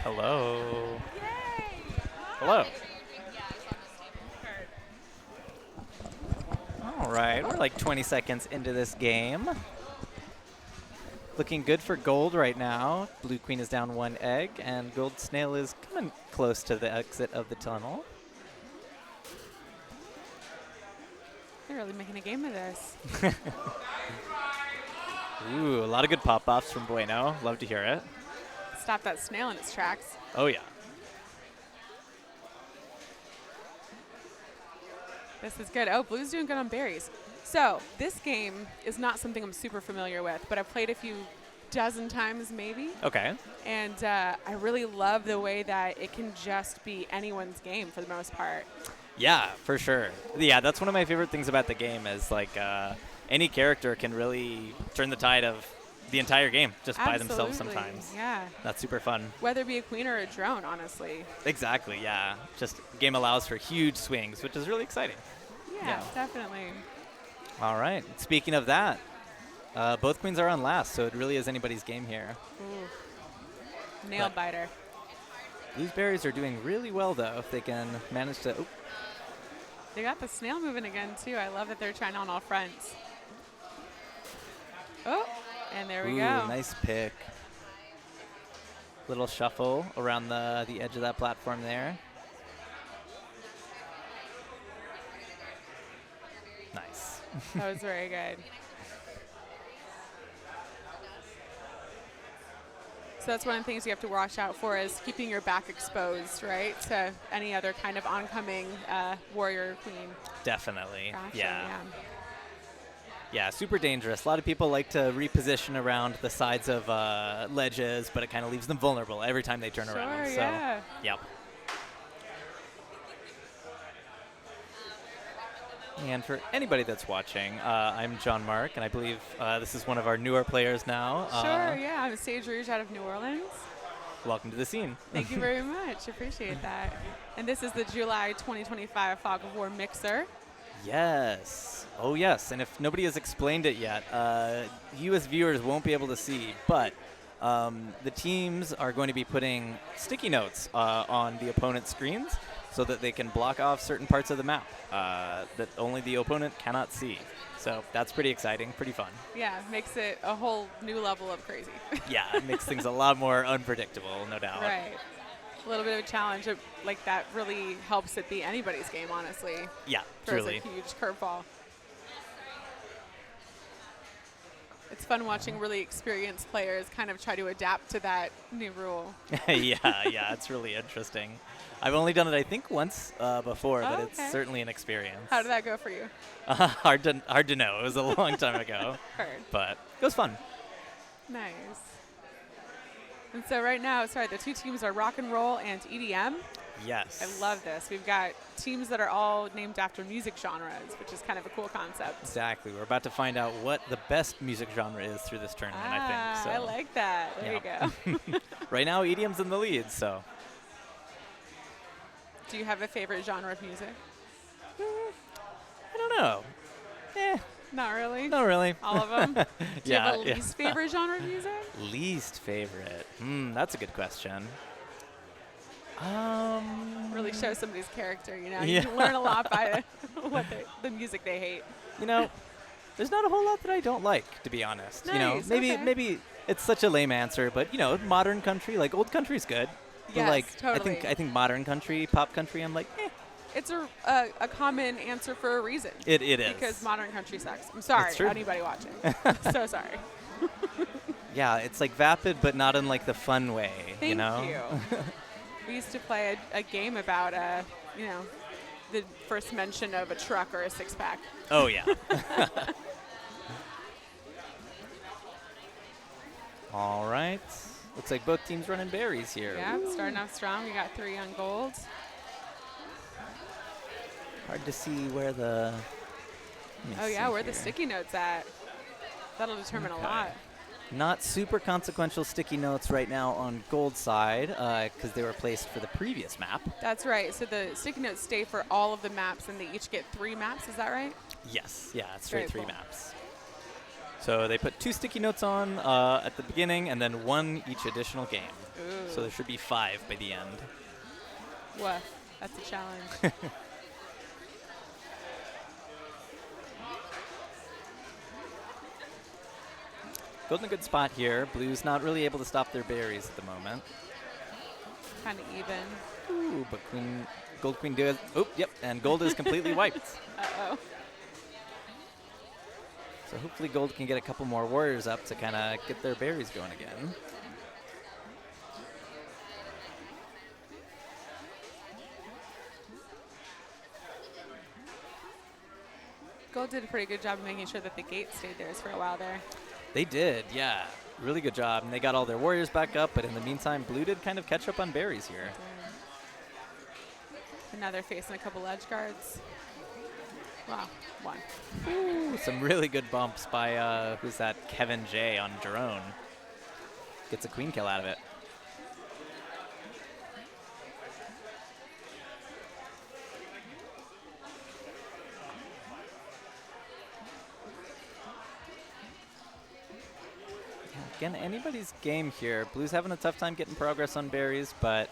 Hello. Yay! Hello. All right, we're like 20 seconds into this game. Looking good for gold right now. Blue Queen is down 1 egg, and Gold Snail is coming close to the exit of the tunnel. They're really making a game of this. Ooh, a lot of good pop-offs from Bueno. Love to hear it. Stop that snail in its tracks. Oh, yeah. This is good. Oh, Blue's doing good on berries. So this game is not something I'm super familiar with, but I've played a few dozen times maybe. Okay. And I really love the way that it can just be anyone's game for the most part. Yeah, for sure. Yeah, that's one of my favorite things about the game is like any character can really turn the tide of the entire game just by themselves sometimes. Yeah. That's super fun. Whether it be a queen or a drone, honestly. Exactly, yeah. Just game allows for huge swings, which is really exciting. Yeah, definitely. All right. Speaking of that, both queens are on last, so it really is anybody's game here. Ooh. Nail biter. Blue's berries are doing really well, though, if they can manage to... Oop. They got the snail moving again, too. I love that they're trying on all fronts. Oh, and there we go. Nice pick. Little shuffle around the edge of that platform there. Nice. That was very good. So that's one of the things you have to watch out for is keeping your back exposed, right, to any other kind of oncoming warrior queen. Definitely. Gotcha, Yeah. Yeah, super dangerous. A lot of people like to reposition around the sides of ledges, but it kind of leaves them vulnerable every time they turn around. So, yeah. Yep. And for anybody that's watching, I'm John Mark, and I believe this is one of our newer players now. Sure, yeah. I'm Sage Rouge out of New Orleans. Welcome to the scene. Thank you very much. Appreciate that. And this is the July 2025 Fog of War Mixer. Yes. Oh, yes. And if nobody has explained it yet, you as viewers won't be able to see, but the teams are going to be putting sticky notes on the opponent's screens so that they can block off certain parts of the map that only the opponent cannot see. So that's pretty exciting, pretty fun. Yeah, makes it a whole new level of crazy. Yeah, it makes things a lot more unpredictable, no doubt. Right. A little bit of a challenge. Like that really helps it be anybody's game, honestly. Yeah, Throws truly. a huge curveball. It's fun watching really experienced players kind of try to adapt to that new rule. yeah, it's really interesting. I've only done it, I think, once before, but it's certainly an experience. How did that go for you? Hard to know. It was a long time ago. Heard. But it was fun. Nice. And so right now, the two teams are rock and roll and EDM. Yes. I love this. We've got teams that are all named after music genres, which is kind of a cool concept. Exactly. We're about to find out what the best music genre is through this tournament, I think. So. I like that. There you go. Right now, EDM's in the lead, so. Do you have a favorite genre of music? I don't know. Not really? Not really. All of them? Do you have a yeah. least favorite genre of music? Least favorite? That's a good question. Really shows somebody's character, you know? You can learn a lot by the music they hate. You know, there's not a whole lot that I don't like, to be honest. Nice, you know, maybe it's such a lame answer, but you know, modern country, like old country's good. Yes, but like totally. I think modern country, pop country, I'm like, It's a common answer for a reason. It is. Because modern country sucks. I'm sorry, anybody watching. So sorry. Yeah, it's like vapid, but not in like the fun way. Thank you know. We used to play a game about the first mention of a truck or a six-pack. Oh yeah. All right. Looks like both teams running berries here. Yeah, starting off strong. We got 3 on gold. Hard to see where the. Where the sticky notes at. That'll determine a lot. Not super consequential sticky notes right now on gold side because they were placed for the previous map. That's right. So the sticky notes stay for all of the maps, and they each get 3 maps. Is that right? Yes. Yeah, it's straight 3 cool. maps. So they put 2 sticky notes on at the beginning and then 1 each additional game. Ooh. So there should be 5 by the end. Woof. That's a challenge. Gold in a good spot here. Blue's not really able to stop their berries at the moment. Kind of even. Ooh, but Gold Queen does. Oh, yep, and Gold is completely wiped. Uh-oh. So hopefully Gold can get a couple more warriors up to kind of get their berries going again. Gold did a pretty good job of making sure that the gate stayed theirs for a while there. They did, yeah. Really good job. And they got all their warriors back up, but in the meantime, Blue did kind of catch up on berries here. And now they're facing a couple edge guards. Wow, 1. Ooh, some really good bumps by, who's that, Kevin J on drone. Gets a queen kill out of it. Again, anybody's game here. Blue's having a tough time getting progress on berries, but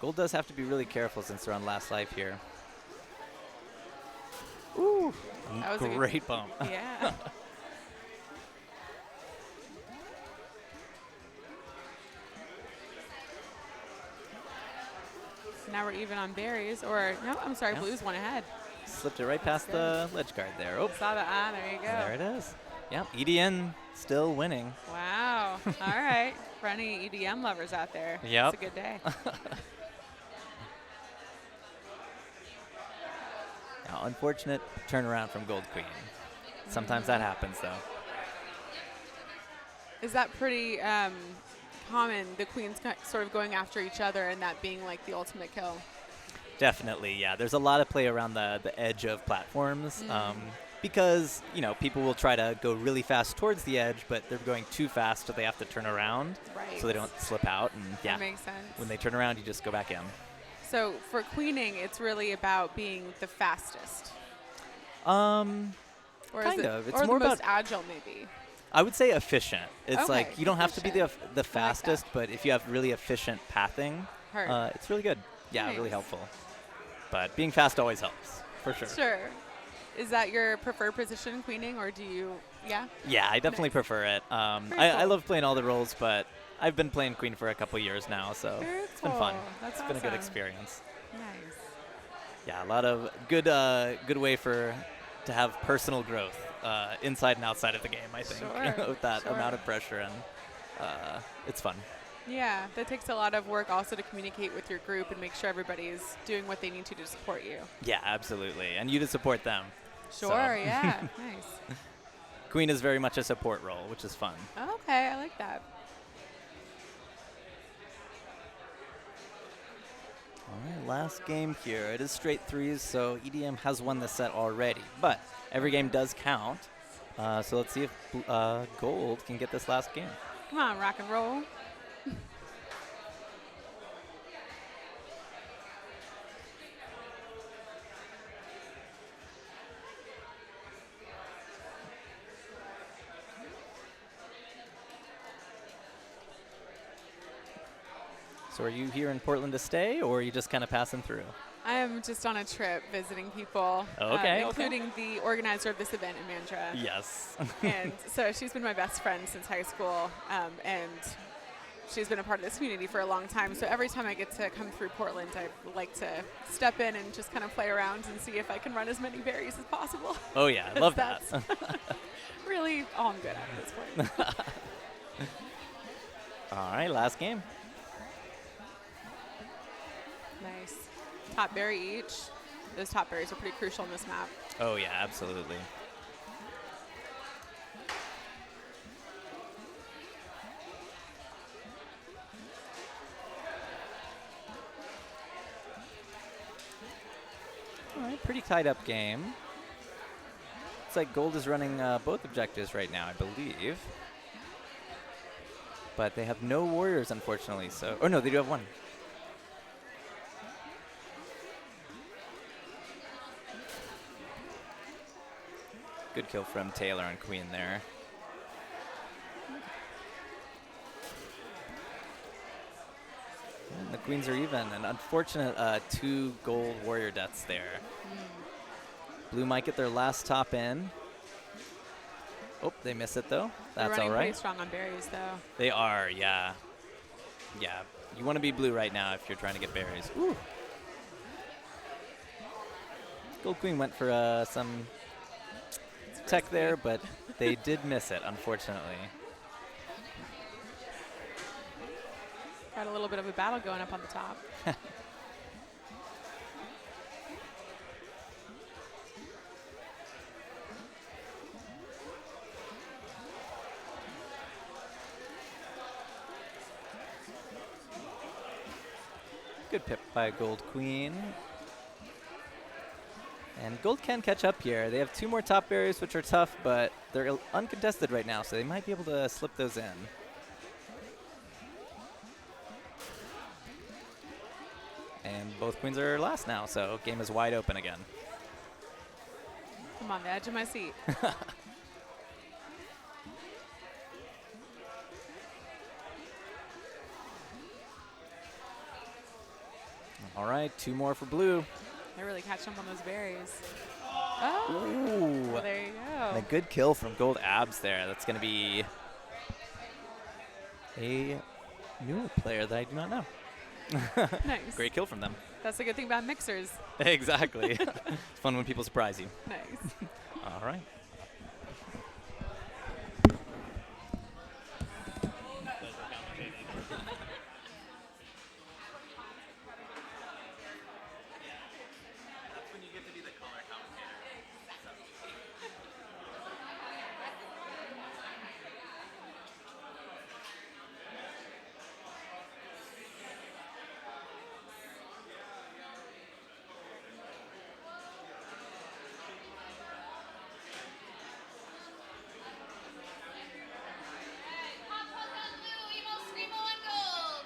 Gold does have to be really careful since they're on last life here. Ooh, That was a great bump. Yeah. Now we're even on berries, or no, I'm sorry, Yeah. Blue's 1 ahead. Slipped it right past the ledge guard there. Oh, Saw that. There you go. there it is. Yep, EDN still winning. Wow. All right. For any EDM lovers out there, Yep. it's a good day. Now, unfortunate turnaround from Gold Queen. Sometimes that happens, though. Is that pretty common, the queens sort of going after each other and that being like the ultimate kill? Definitely, yeah. There's a lot of play around the edge of platforms because, you know, people will try to go really fast towards the edge, but they're going too fast, so they have to turn around Right. so they don't slip out. And yeah, That makes sense. when they turn around, you just go back in. So for queening, it's really about being the fastest. Or Or kind is it, of. It's or more the most about agile, maybe. I would say efficient. It's Okay, like you don't have to be efficient. the fastest, but if you have really efficient pathing, Heard. it's really good. Yeah, Nice. really helpful. But being fast always helps, for sure. Sure. Is that your preferred position, queening, or do you? Yeah. Yeah, I definitely Nice. prefer it. Very I cool. love playing all the roles, but I've been playing Queen for a couple years now, so Very it's been fun. cool. That's It's been a good awesome. experience. Nice. Yeah, a lot of good way to have personal growth inside and outside of the game, I think, Sure, with that sure. amount of pressure, and it's fun. Yeah, that takes a lot of work also to communicate with your group and make sure everybody's doing what they need to support you. Yeah, absolutely. And you to support them. Sure, So. yeah. Nice. Queen is very much a support role, which is fun. Okay, I like that. All right, last game here. It is straight threes, so EDM has won the set already. But every game does count. So let's see if Gold can get this last game. Come on, rock and roll. So are you here in Portland to stay, or are you just kind of passing through? I am just on a trip visiting people, Okay, including the organizer of this event, Amandra. Yes. And so she's been my best friend since high school, and she's been a part of this community for a long time. So every time I get to come through Portland, I like to step in and just kind of play around and see if I can run as many berries as possible. Oh, yeah. I love that. That's really all I'm good at this point. All right, last game. Nice. Top berry each. Those top berries are pretty crucial in this map. Oh, yeah, absolutely. All right, pretty tied up game. Looks like Gold is running both objectives right now, I believe. But they have no warriors, unfortunately. So, oh no, they do have one. Good kill from Taylor and Queen there. The queens are even. An unfortunate 2 gold warrior deaths there. Blue might get their last top in. Oh, they miss it though. They're That's running all right. pretty strong on berries, though. They are, yeah. Yeah. You want to be blue right now if you're trying to get berries. Ooh. Gold queen went for some tech there, but they did miss it, unfortunately. Got a little bit of a battle going up on the top. Good pip by Gold Queen. And Gold can catch up here. They have 2 more top berries, which are tough, but they're uncontested right now, so they might be able to slip those in. And both queens are last now, so game is wide open again. I'm on the edge of my seat. All right, 2 more for blue. They're really catching up on those berries. Oh, Ooh. well, there you And a go. good kill from Gold Abs there. That's going to be a newer player that I do not know. Nice. Great kill from them. That's the good thing about mixers. Exactly. It's fun when people surprise you. Nice. All right. Hot Fuzz on blue, Emo Screamo on gold.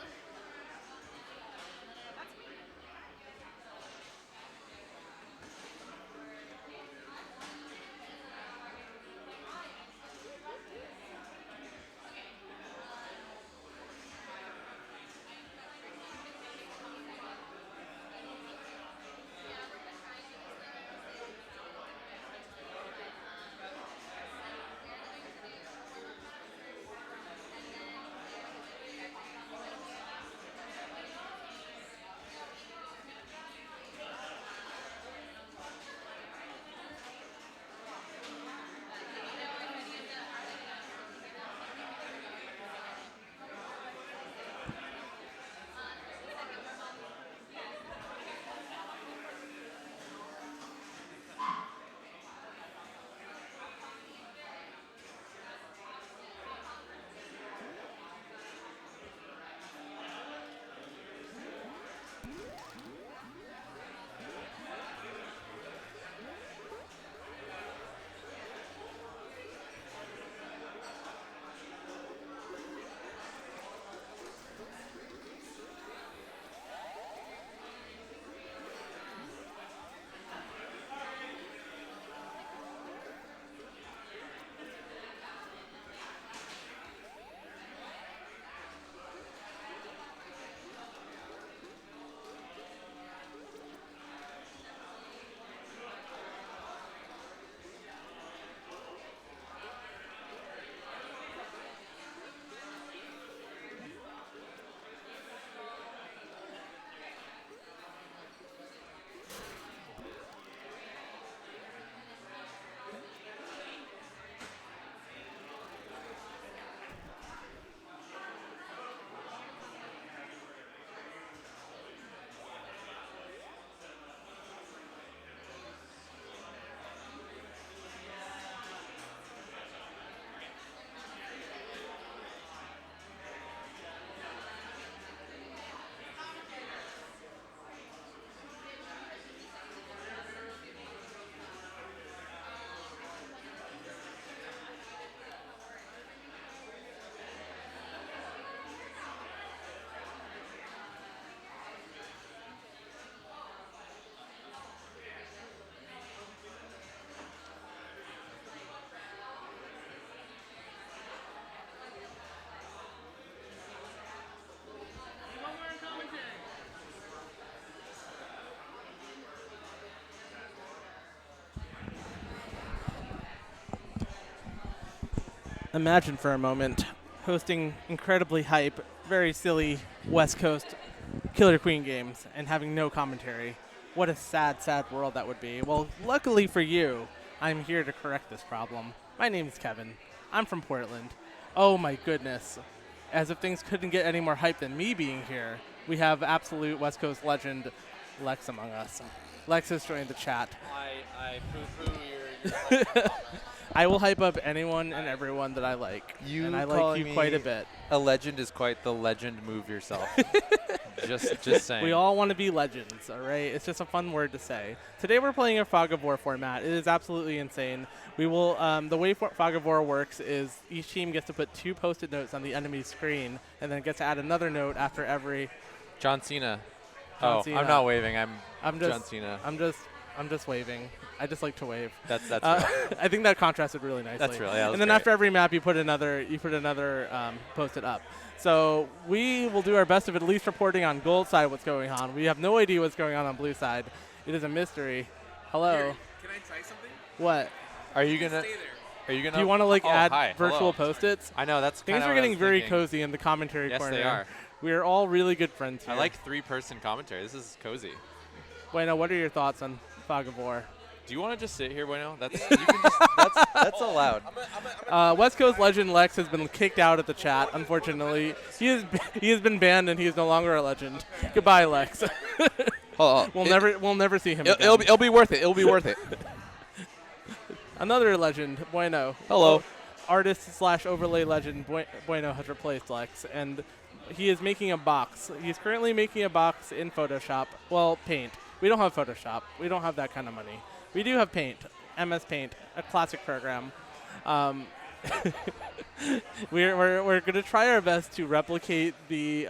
Imagine for a moment hosting incredibly hype, very silly West Coast Killer Queen games and having no commentary. What a sad, sad world that would be. Well, luckily for you, I'm here to correct this problem. My name is Kevin. I'm from Portland. Oh my goodness. As if things couldn't get any more hype than me being here, we have absolute West Coast legend Lex among us. Lex has joined the chat. I poo-poo your I will hype up anyone and everyone that I like. And I like you quite a bit. A legend is quite the legend move yourself. just saying. We all want to be legends, all right? It's just a fun word to say. Today we're playing a Fog of War format. It is absolutely insane. We will, the way Fog of War works is each team gets to put 2 Post-it notes on the enemy's screen and then gets to add another note after every. John Cena. Cena. I'm not waving. I'm just, John Cena. I'm just waving. I just like to wave. That's I think that contrasted really nicely. That's really. And then great. after every map, you put another Post-it up. So we will do our best of at least reporting on gold side what's going on. We have no idea what's going on blue side. It is a mystery. Hello. Here, can I try something? What? Are you gonna? Stay there. Are you gonna? Do you want to add hi, virtual hello. Post-its? I know that's Things kinda are what I getting was very thinking. cozy in the commentary Yes, corner. they are. We are all really good friends here. I like 3-person commentary. This is cozy. Bueno, what are your thoughts on Fog of War? Do you want to just sit here, Bueno? That's you can just, that's allowed. West Coast legend Lex has been kicked out of the chat, unfortunately. He has been banned and he is no longer a legend. Goodbye, Lex. Hold on. We'll never see him again. It'll be worth it. It'll be worth it. Another legend, Bueno. Hello. Artist / overlay legend Bueno has replaced Lex, and he is making a box. He's currently making a box in Photoshop. Well, Paint. We don't have Photoshop. We don't have that kind of money. We do have Paint, MS Paint, a classic program. We're going to try our best to replicate the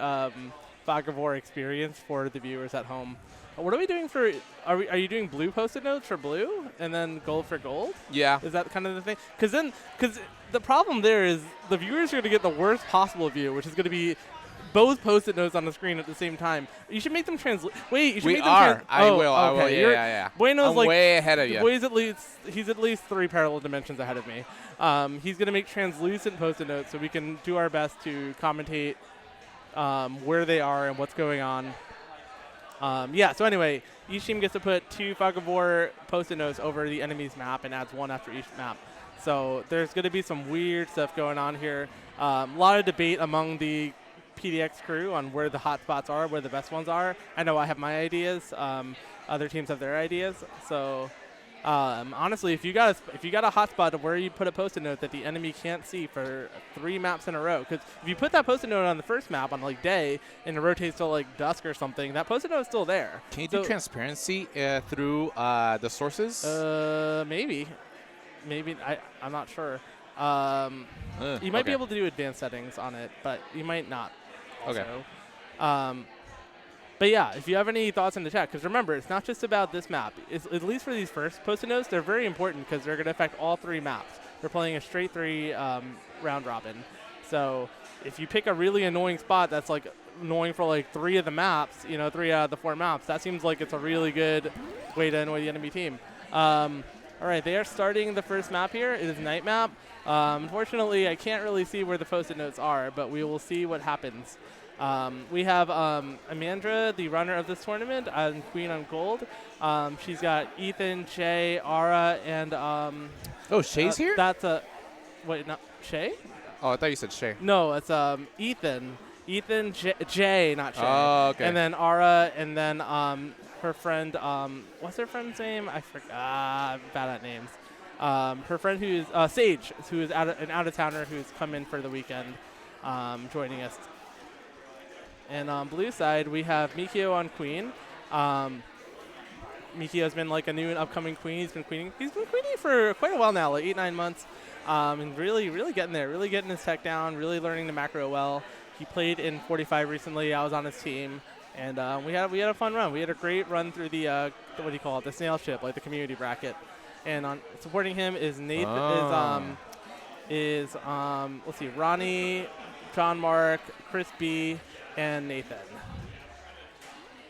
Fog of War experience for the viewers at home. What are we doing for? Are you doing blue Post-it notes for blue and then gold for gold? Yeah. Is that kind of the thing? Because the problem there is the viewers are going to get the worst possible view, which is going to be both Post-it notes on the screen at the same time. You should make them translate. Wait, you should We make them are. I oh, will. I will. okay. Yeah. Bueno's I'm like way ahead of you. He's at least 3 parallel dimensions ahead of me. He's going to make translucent Post-it notes so we can do our best to commentate where they are and what's going on. So anyway, each team gets to put 2 Fog of War Post-it notes over the enemy's map and adds 1 after each map. So there's going to be some weird stuff going on here. A lot of debate among the PDX crew on where the hot spots are, where the best ones are. I know I have my ideas. Other teams have their ideas. So honestly, if you got a hot spot of where you put a Post-it note that the enemy can't see for 3 maps in a row, because if you put that Post-it note on the first map on day and it rotates till dusk or something, that Post-it note is still there. Can you do transparency through the sources? Maybe. I'm not sure. You might be able to do advanced settings on it, but you might not. Also. Okay. But yeah, if you have any thoughts in the chat, because remember, it's not just about this map. At least for these first Post-it notes, they're very important because they're going to affect all 3 maps. We're playing a straight 3 round robin. So if you pick a really annoying spot that's annoying for 3 of the maps, 3 out of the 4 maps, that seems like it's a really good way to annoy the enemy team. All right, they are starting the first map here. It is night map. Unfortunately, I can't really see where the Post-it notes are, but we will see what happens. We have Amandra, the runner of this tournament, and Queen on gold. She's got Ethan, Shay, Ara, and Shay's here? That's wait, not Shay? Oh, I thought you said Shay. No, it's Ethan. Ethan, Jay, not Shay. Oh, okay. And then Ara, and then her friend, what's her friend's name? I forgot. I'm bad at names. Her friend who's Sage, who is an out-of-towner who's come in for the weekend, joining us. And on blue side, we have Mikio on Queen. Mikio's been a new and upcoming queen. He's been queening for quite a while now, 8-9 months. And really getting there, really getting his tech down, really learning the macro well. He played in 45 recently. I was on his team. And we had a fun run. We had a great run through the what do you call it? The snail ship, the community bracket. And on supporting him is Nathan. Let's see, Ronnie, John Mark, Chris B, and Nathan.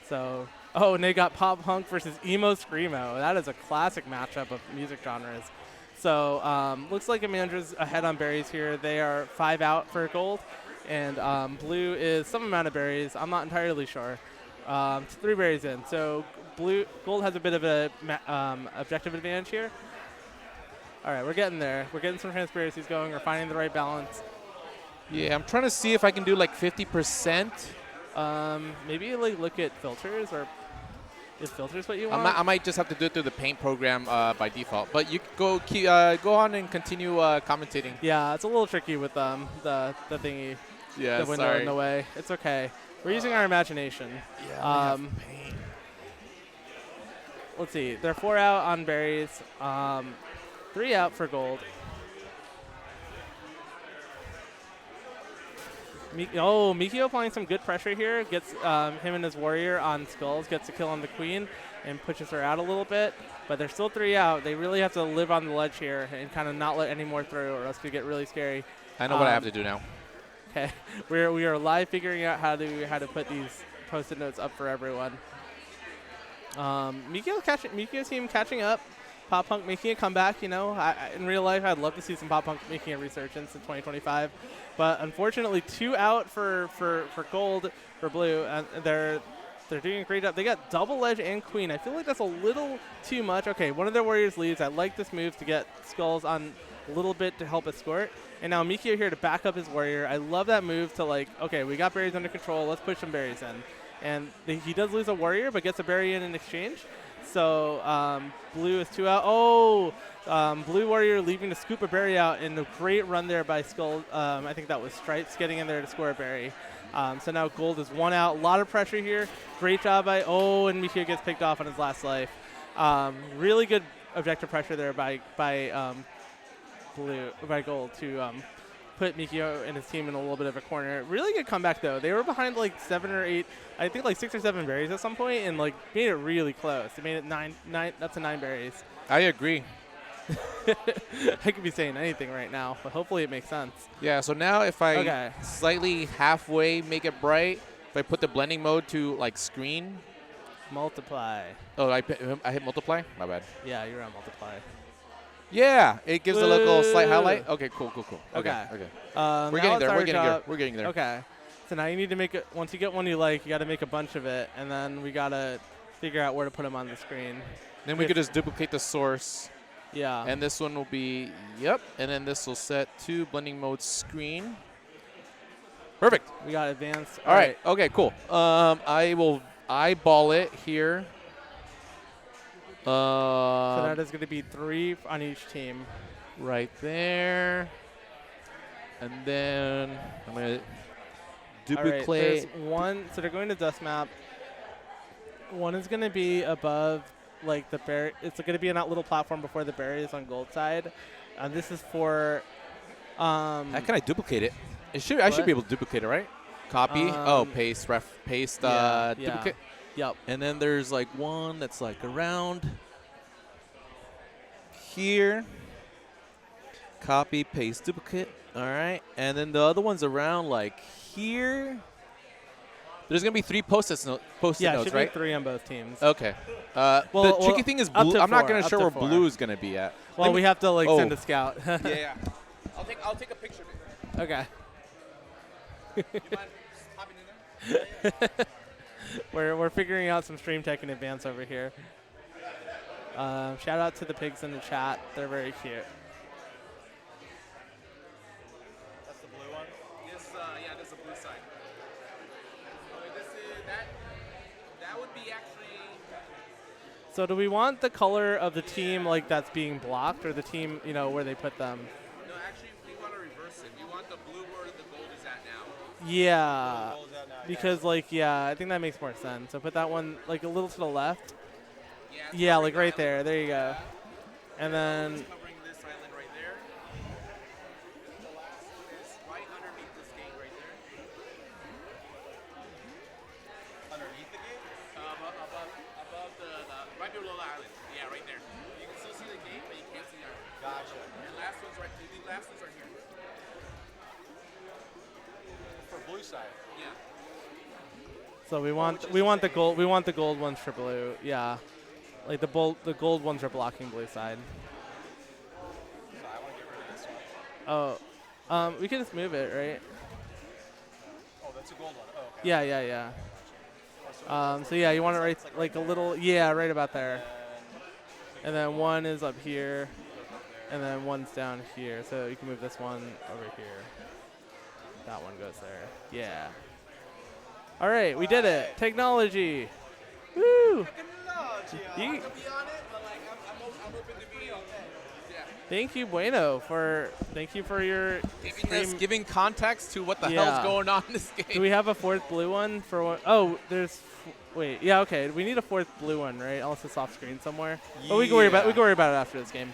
So, and they got pop punk versus emo screamo. That is a classic matchup of music genres. So looks like Amandra's ahead on berries here. They are 5 out for gold, and blue is some amount of berries. I'm not entirely sure. It's 3 berries in, so gold has a bit of a objective advantage here. All right, we're getting there. We're getting some transparencies going. We're finding the right balance. Yeah, I'm trying to see if I can do like 50%. Maybe like look at filters, or is filters what you want? I might just have to do it through the Paint program by default. But you go go on and continue commentating. Yeah, it's a little tricky with the thingy, Yeah, the window in the way. It's okay. We're using our imagination. Yeah. Paint. Let's see. They're 4 out on berries. 3 out for gold. Mikio applying some good pressure here. Gets him and his warrior on skulls. Gets a kill on the queen and pushes her out a little bit. But they're still 3 out. They really have to live on the ledge here and kind of not let any more through, or else it could get really scary. I know what I have to do now. Okay, we are live figuring out how to put these post-it notes up for everyone. Mikio's team catching up. Pop Punk making a comeback. You know, in real life, I'd love to see some Pop Punk making a resurgence in 2025, but unfortunately, 2 out for gold for blue, and they're doing a great job. They got double ledge and queen. I feel like that's a little too much. Okay, one of their warriors leaves. I like this move to get skulls on a little bit to help escort. And now Mikio here to back up his warrior. I love that move to like, okay, we got berries under control. Let's push some berries in. And he does lose a warrior, but gets a berry in exchange. So blue is 2 out. Blue warrior leaving to scoop a berry out, and a great run there by Skull. I think that was Stripes getting in there to score a berry. So now gold is 1 out. A lot of pressure here. Great job by, and Mikio gets picked off on his last life. Really good objective pressure there by gold to put Mikio and his team in a little bit of a corner. Really good comeback though. They were behind like 7 or 8, I think like 6 or 7 berries at some point, and like made it really close. They made it 9 up to 9 berries. I agree. I could be saying anything right now, but hopefully it makes sense. Yeah, so now if I slightly halfway make it bright, if I put the blending mode to like screen. Multiply. Oh, I hit multiply? My bad. Yeah, you're on multiply. Yeah, it gives a little slight highlight. Okay, cool. Okay. We're getting there. We're getting there. Okay. So now you need to make it. Once you get one you like, you got to make a bunch of it, and then we got to figure out where to put them on the screen. Then we could just duplicate the source. Yeah. And this one will be, and then this will set to blending mode screen. Perfect. We got advanced. All right. Okay, cool. I will eyeball it here. So that is going to be 3 on each team. Right there. And then I'm going to duplicate. All right, there's one. So they're going to dust map. One is going to be above, like, the berry. It's going to be on that little platform before the berries on gold side. And this is for. How can I duplicate it? I should be able to duplicate it, right? Copy. Paste. Paste. Duplicate. Yep. And then there's like one that's like around here. Copy, paste, duplicate. All right. And then the other one's around like here. There's going to be 3 post-it notes, should right? be 3 on both teams. Okay. The tricky thing is blue. I'm not going to show where blue is going to be at. Well, we have to like send a scout. Yeah. I'll take a picture of it. Okay. You mind hopping in there? We're figuring out some stream tech in advance over here. Shout out to the pigs in the chat. They're very cute. That's the blue one? This, this is the blue side. That would be actually... So do we want the color of the team like that's being blocked, or the team, where they put them? No, actually, we want to reverse it. We want the blue where the gold is at now. Yeah. Because, I think that makes more sense. So put that one, like, a little to the left. Yeah, like right there. There you go. And then... Covering this island right there. The last one is right underneath this gate right there. Underneath the gate? Above the right below the island. Yeah, right there. You can still see the gate, but you can't see the island. Gotcha. And last one's right. The last ones are here. For blue side. Yeah. So we want the gold ones for blue. Yeah. Like the gold ones are blocking blue side. Oh, we can just move it, right? Oh, that's a gold one. Oh, okay. Yeah, yeah, yeah. So yeah, you want it right, like a little, yeah, right about there. And then one is up here, and then one's down here. So you can move this one over here. That one goes there. Yeah. All right, we did it. Technology. Woo! You- Thank you, Bueno, thank you for your stream. Giving context to what the Yeah. hell's going on in this game. Do we have a fourth blue one for one? Oh, wait, yeah, okay. We need a fourth blue one, right? Unless it's off screen somewhere. But we can worry about it after this game.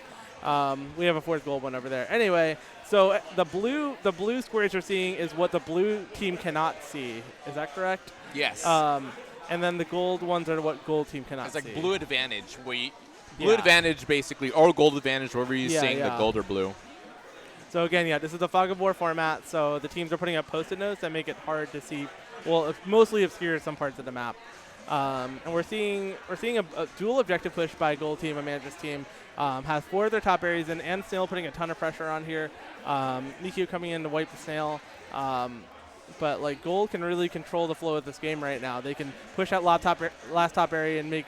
We have a fourth gold one over there. Anyway, so the blue squares you're seeing is what the blue team cannot see. Is that correct? Yes. And then the gold ones are what gold team cannot It's like see. blue advantage. Blue Yeah. advantage, basically, or gold advantage, wherever you're Yeah, seeing the yeah. gold or blue. So again, yeah, this is the Fog of War format. So the teams are putting up post-it notes that make it hard to see. Well, it's mostly obscure some parts of the map. And we're seeing a dual objective push by gold team. Amanda's team has 4 of their top areas in, and Snail putting a ton of pressure on here. Nikio coming in to wipe the Snail. But like gold can really control the flow of this game right now. They can push that last top area and make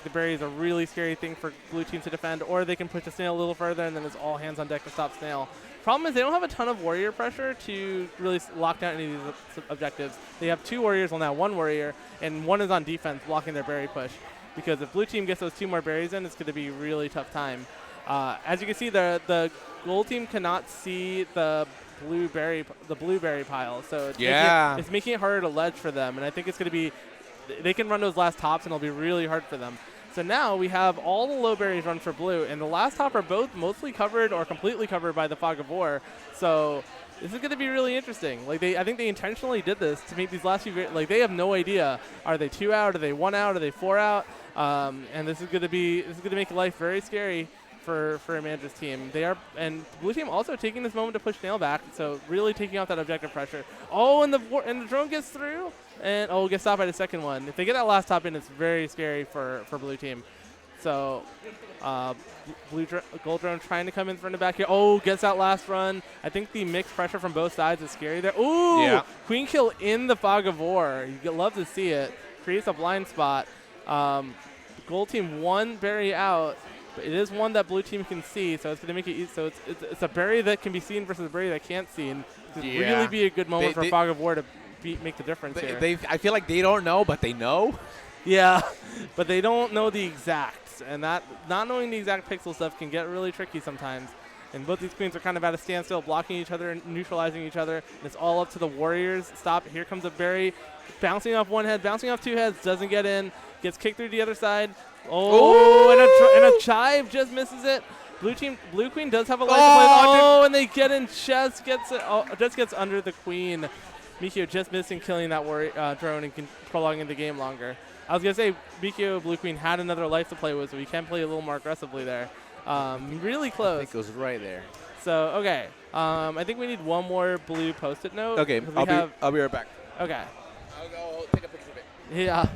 the berries a really scary thing for blue teams to defend, or they can push the Snail a little further, and then it's all hands on deck to stop Snail. Problem is they don't have a ton of warrior pressure to really lock down any of these objectives. They have 2 warriors, well now 1 warrior, and 1 is on defense blocking their berry push. Because if blue team gets those 2 more berries in, it's going to be a really tough time. As you can see, the gold team cannot see the blueberry pile, so it's making it harder to ledge for them, and I think it's going to be, they can run those last tops and it'll be really hard for them. So now we have all the low berries run for blue, and the last top are both mostly covered or completely covered by the Fog of War. So this is going to be really interesting. Like I think they intentionally did this to make these last few, like they have no idea. Are they 2 out? Are they 1 out? Are they 4 out? And this is going to make life very scary for Amanda's team. They are, and blue team also taking this moment to push Snail back, so really taking out that objective pressure. Oh, and the drone gets through, and gets stopped by the second one. If they get that last top in, it's very scary for blue team. So gold drone trying to come in from the back here. Oh, gets that last run. I think the mixed pressure from both sides is scary there. Ooh, Yeah. Queen kill in the Fog of War. You love to see it. Creates a blind spot. Gold team 1 berry out. But it is one that blue team can see, so it's going to make it easy. So it's a berry that can be seen versus a berry that can't see, and it could really be a good moment for Fog of War to make the difference here. I feel like they don't know, but they know. Yeah, but they don't know the exacts, and that not knowing the exact pixel stuff can get really tricky sometimes. And both these queens are kind of at a standstill, blocking each other and neutralizing each other. And it's all up to the warriors. Stop. Here comes a berry, bouncing off 1 head, bouncing off 2 heads, doesn't get in, gets kicked through the other side. And a chive just misses it. Blue queen does have a life to play. And they get in, just gets under the queen. Mikio just missing killing that drone and prolonging the game longer. I was going to say, Mikio, blue queen had another life to play with, so we can play a little more aggressively there. Really close. I think it was right there. So, okay. I think we need 1 more blue post-it note. Okay, I'll be right back. Okay. I'll go take a picture of it. Yeah.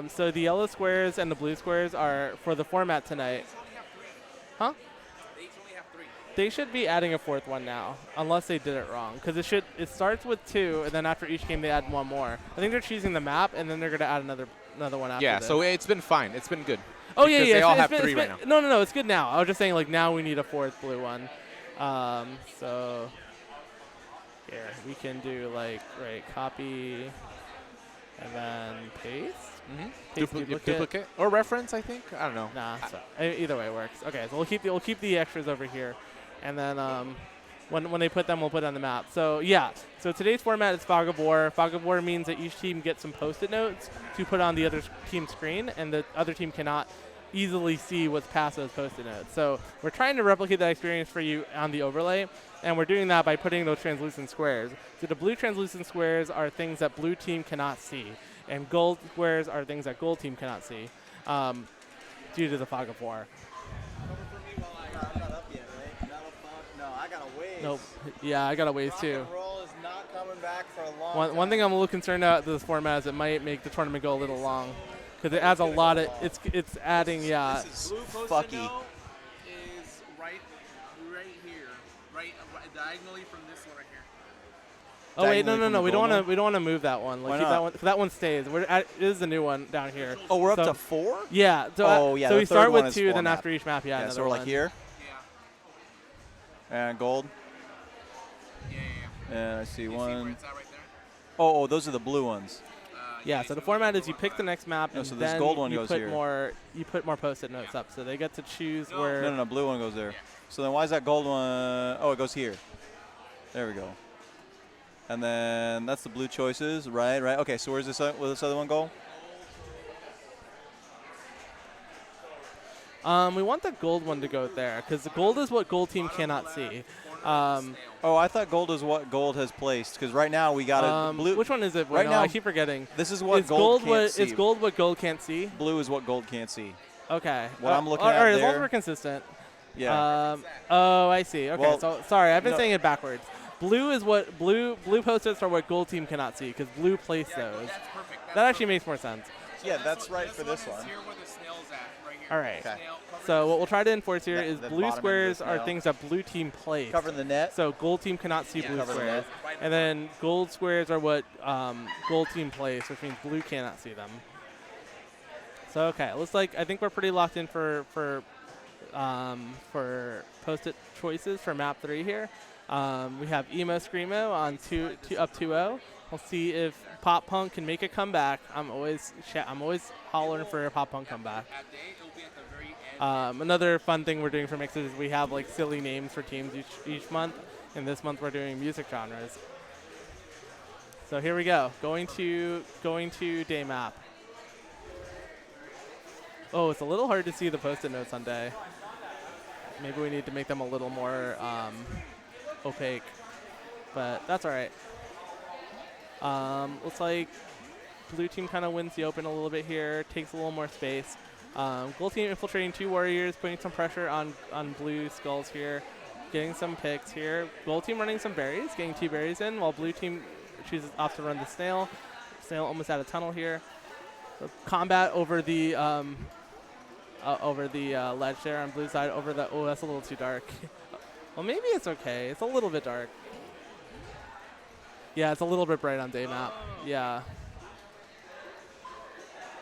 So the yellow squares and the blue squares are for the format tonight. Huh? They each only have 3. They should be adding a 4th one now, unless they did it wrong. Because it starts with 2, and then after each game they add 1 more. I think they're choosing the map, and then they're going to add another one after this. So it's been fine. It's been good. Oh, yeah. They all have 3 right now. No, it's good now. I was just saying, like, now we need a 4th blue one. So here, we can do, like, copy, and then paste. Paste Duplicate or reference, I think. I don't know. Nah, either way works. Okay, so we'll keep the extras over here, and then when they put them, we'll put it on the map. So yeah, so today's format is Fog of War. Fog of War means that each team gets some post-it notes to put on the other team's screen, and the other team cannot easily see what's past those post-it notes. So we're trying to replicate that experience for you on the overlay, and we're doing that by putting those translucent squares. So the blue translucent squares are things that blue team cannot see, and gold squares are things that gold team cannot see due to the Fog of War. I'm not up yet, right? No, I got a ways. Nope. Yeah, I got a ways too. Rock and roll is not coming coming back for a long One thing I'm a little concerned about this format is it might make the tournament go a little long, because it adds a lot of. It's adding Blue post-it fucky. note is right here, right diagonally from this one right here. Oh wait, Diagonally no, from the we don't gold want to. one? We don't want to move that one. Like Why keep not? that one. That one stays. It is the new one down here. Oh, we're up So- to 4? Yeah. So Oh, yeah, So the we third start one with is 2, then format. after each map, yeah, Yeah, another so we're like one. here. Yeah. And gold. Yeah. And I see You see where one. it's at right there? Oh, those are the blue ones. Yeah. So the format is you pick the next map, No, and so this then gold one you goes put here. more. You put more post-it notes up, so they get to choose No. where. No, blue one goes there. So then why is that gold one? Oh, it goes here. There we go. And then that's the blue choices, right? Okay, so where's this other one go? We want the gold one to go there, because the gold is what gold team cannot see. Oh, I thought gold is what gold has placed, because right now we got a blue. Which one is it? Right No, now- I keep forgetting. This is what Is gold can't what see. is gold what gold can't see? Blue is what gold can't see. Okay. What I'm looking all at right, as long as there- we're consistent. Yeah. Oh, I see. Okay. Well, so sorry, I've been no. saying it backwards. Blue is what blue post-its are what gold team cannot see, because blue placed those. That's perfect. That actually makes more sense. Yeah, that's right for this one. Is here where the snail's at, right here. All right. Okay. Snail covering So the what we'll try to enforce here The- is the blue bottom end of squares the are snail. things that blue team placed. Covering the net. So gold team cannot see Yeah, blue cover the squares. net. And then gold squares are what gold team plays, which means blue cannot see them. So okay, looks like I think we're pretty locked in for post-it choices for map 3 here. We have Emo Screamo on up 2-0. We'll see if Pop Punk can make a comeback. I'm always hollering for a Pop Punk comeback. At day, it'll be at the very end. Another fun thing we're doing for mixes is we have like silly names for teams each month, and this month we're doing music genres. So here we go, going to day map. Oh, it's a little hard to see the post-it notes on day. Maybe we need to make them a little more opaque, but that's all right. Looks like blue team kind of wins the open a little bit here, takes a little more space. Gold team infiltrating 2 warriors, putting some pressure on blue skulls here, getting some picks here. Gold team running some berries, getting 2 berries in, while blue team chooses off to run the snail. Snail almost out of tunnel here. So combat over the ledge there on blue side. Oh, that's a little too dark. Well, maybe it's okay. It's a little bit dark. Yeah, it's a little bit bright on day map. Yeah.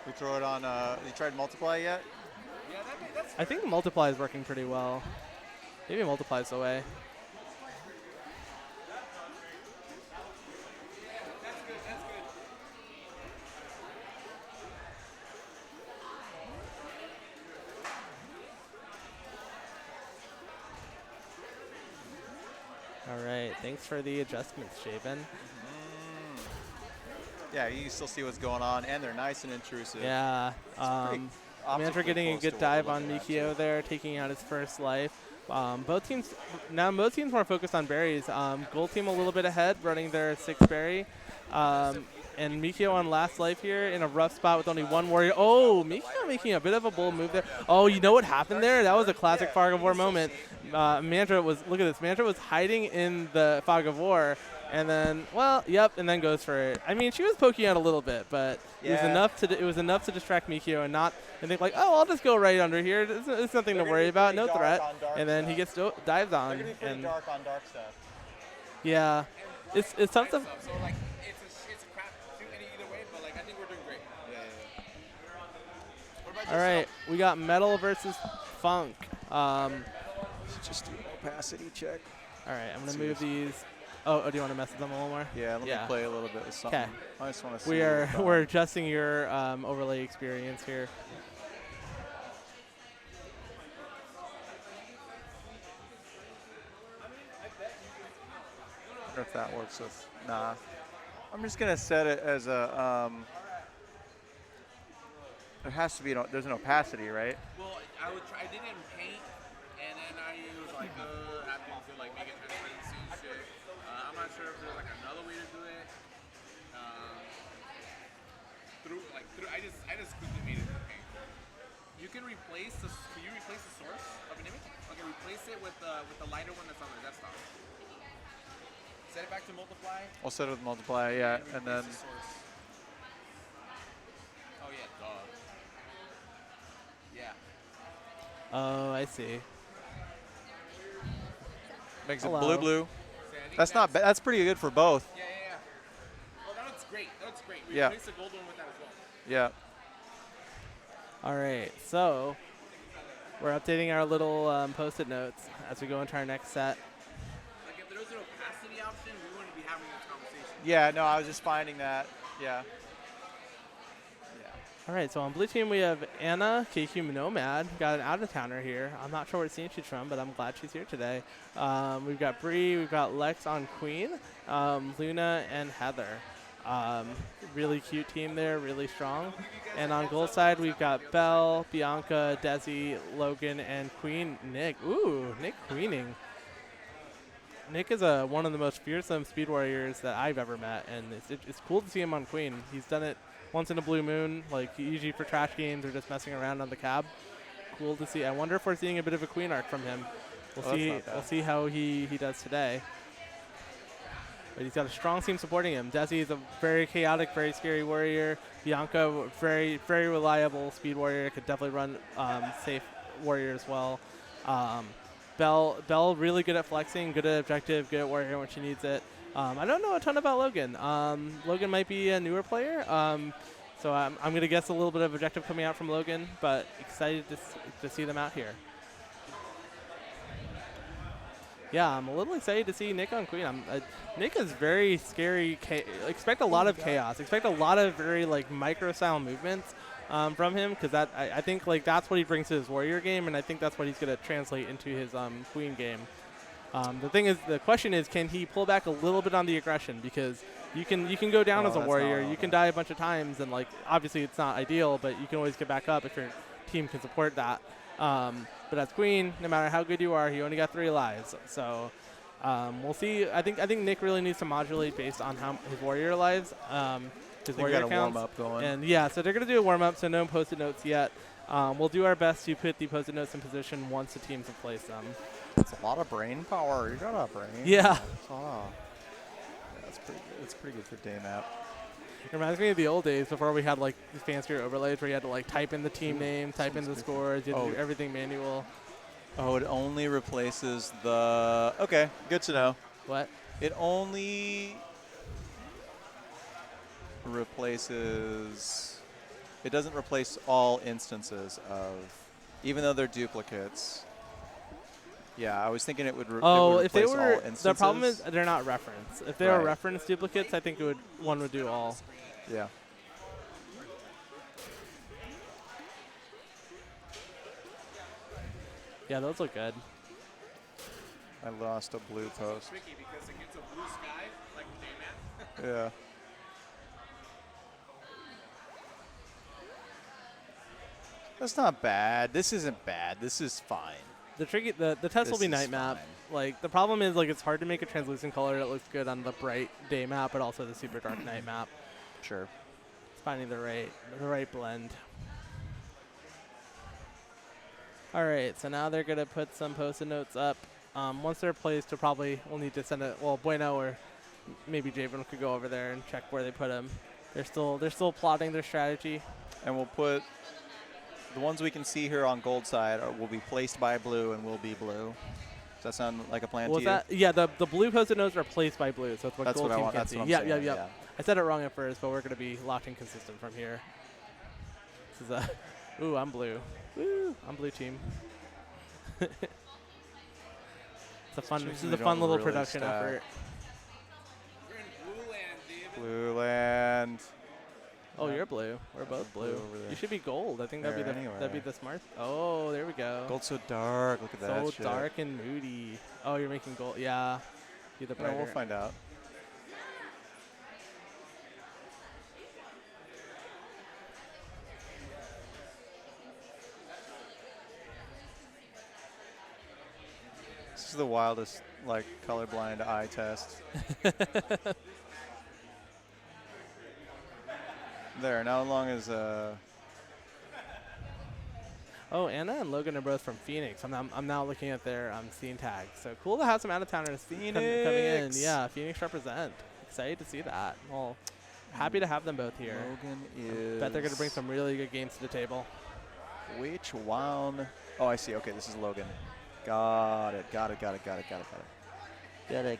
We throw it on. You tried multiply yet? Yeah, that's I think multiply is working pretty well. Maybe multiply's the way. All right, thanks for the adjustments, Shaven. Yeah, you can still see what's going on, and they're nice and intrusive. Yeah. pretty Mantra optically getting a close to good what dive we're on looking at, Mikio too. there, taking out his first life. Both teams more focused on berries. Gold team a little bit ahead, running their 6th berry. And Mikio on last life here in a rough spot with only 1 warrior. Oh, Mikio making a bit of a bold move there. Oh, you know what happened there? That was a classic Fog of War moment. Mantra was, look at this, Mantra was hiding in the Fog of War. And then, well, yep, and then goes for it. I mean, she was poking out a little bit, but it was enough to distract Mikio and think like, oh, I'll just go right under here. It's nothing to worry about, no threat. And then he gets dives on. And dark on dark stuff. yeah, it's tough to. so like it's a crap shoot either way, but like I think we're doing great. Yeah. All right, we got metal versus funk. Just do an opacity check. All right, I'm gonna move these. Oh, do you want to mess with them a little more? Yeah, let me play a little bit with something. 'Kay. I just want to see. We're adjusting your overlay experience here. I wonder if that works with. Nah. I'm just gonna set it as a. There has to be there's an opacity, right? Well, I did it in paint, and then I was like, I didn't feel like making transparency and shit. I'm not sure if there's like another way to do it. I just quickly made it in paint. You can replace the. Can you replace the source of an image? Okay, replace it with the lighter one that's on the desktop. Set it back to multiply. I'll set it with multiply, yeah, and then Replace the source. Oh yeah, duh. Yeah. Oh, I see. makes it Hello. blue. So I think That's not bad. That's pretty good for both. Yeah, yeah, yeah. Oh, that looks great. That looks great. We Yeah. replaced the gold one with that as well. Yeah. All right, so we're updating our little post-it notes as we go into our next set. Like if there was an opacity option, we wouldn't be having this conversation. Yeah, no, I was just finding that. Yeah. All right, so on blue team we have Anna, KQ Nomad, got an out-of-towner here. I'm not sure what team she's from, but I'm glad she's here today. We've got Bree, we've got Lex on Queen, Luna, and Heather. Really cute team there, really strong. And on gold side, we've got Belle, Bianca, Desi, Logan, and Queen Nick. Ooh, Nick queening. Nick is one of the most fearsome speed warriors that I've ever met, and it's cool to see him on Queen. He's done it once in a blue moon, like usually for trash games or just messing around on the cab. Cool to see. I wonder if we're seeing a bit of a Queen arc from him. We'll see. We'll see how he does today. But he's got a strong team supporting him. Desi is a very chaotic, very scary warrior. Bianca, very, very reliable speed warrior. Could definitely run safe warrior as well. Belle, really good at flexing, good at objective, good at warrior when she needs it. I don't know a ton about Logan. Logan might be a newer player. So I'm going to guess a little bit of objective coming out from Logan, but excited to see them out here. Yeah, I'm a little excited to see Nick on Queen. Nick is very scary. Expect a lot of chaos. Expect a lot of very micro-style movements from him, because I think that's what he brings to his warrior game, and I think that's what he's going to translate into his Queen game. The question is, can he pull back a little bit on the aggression? Because you can go down as a warrior, you can die a bunch of times, and obviously it's not ideal, but you can always get back up if your team can support that. But as Queen, no matter how good you are, he only got 3 lives. So we'll see. I think Nick really needs to modulate based on how his warrior lives. His warrior got a counts. warm-up going. And yeah, so they're going to do a warm-up, so no post-it notes yet. We'll do our best to put the post-it notes in position once the teams have placed them. It's a lot of brain power. You got a brain. Yeah. That's pretty good. It's pretty good for day map. It reminds me of the old days before we had the fancier overlays where you had to type in the team name, type in the scores, you had to do everything manual. Oh, it only replaces the. Okay, good to know. What? It only replaces. It doesn't replace all instances of, even though they're duplicates. Yeah, I was thinking it would. If they replace all were, instances. the problem is they're not reference. If they were reference duplicates, I think one would do all. Yeah. Yeah, those look good. I lost a blue post. Tricky because against a blue sky, like J-Man. Yeah. That's not bad. This isn't bad. This is fine. The test will be This night is map. fine. The problem is it's hard to make a translucent color that looks good on the bright day map, but also the super dark night map. Sure. It's finding the right blend. All right, so now they're gonna put some post-it notes up. Once they're placed, we'll need to send it. Well, Bueno or maybe Javen could go over there and check where they put them. They're still plotting their strategy. And we'll put the ones we can see here on gold side will be placed by blue and will be blue. Does that sound like a plan to you? Yeah, the blue post-it notes are placed by blue, so that's what gold what I team want. can That's see. what I'm Yeah. saying, I said it wrong at first, but we're gonna be locked and consistent from here. This is ooh, I'm blue. Woo, I'm blue team. This is a fun little really production stack. effort. We're in blue land, David. Blue land. Oh, you're blue. We're both blue. over there. You should be gold. I think that'd be Anywhere. the smart. Oh, there we go. Gold's so dark. Look at that So shit. dark and moody. Oh, you're making gold. Yeah. Be the No, brighter. we'll find out. This is the wildest, colorblind eye test. There. Now, as long as Oh, Oh, Anna and Logan are both from Phoenix. I'm now looking at their scene tags. So cool to have some out-of-towners coming in. Phoenix. Yeah, Phoenix represent. Excited to see that. Well, happy to have them both here. Logan is. Bet they're going to bring some really good games to the table. Which one? Oh, I see. Okay, this is Logan. Got it. Got it. Got it. Got it. Got it.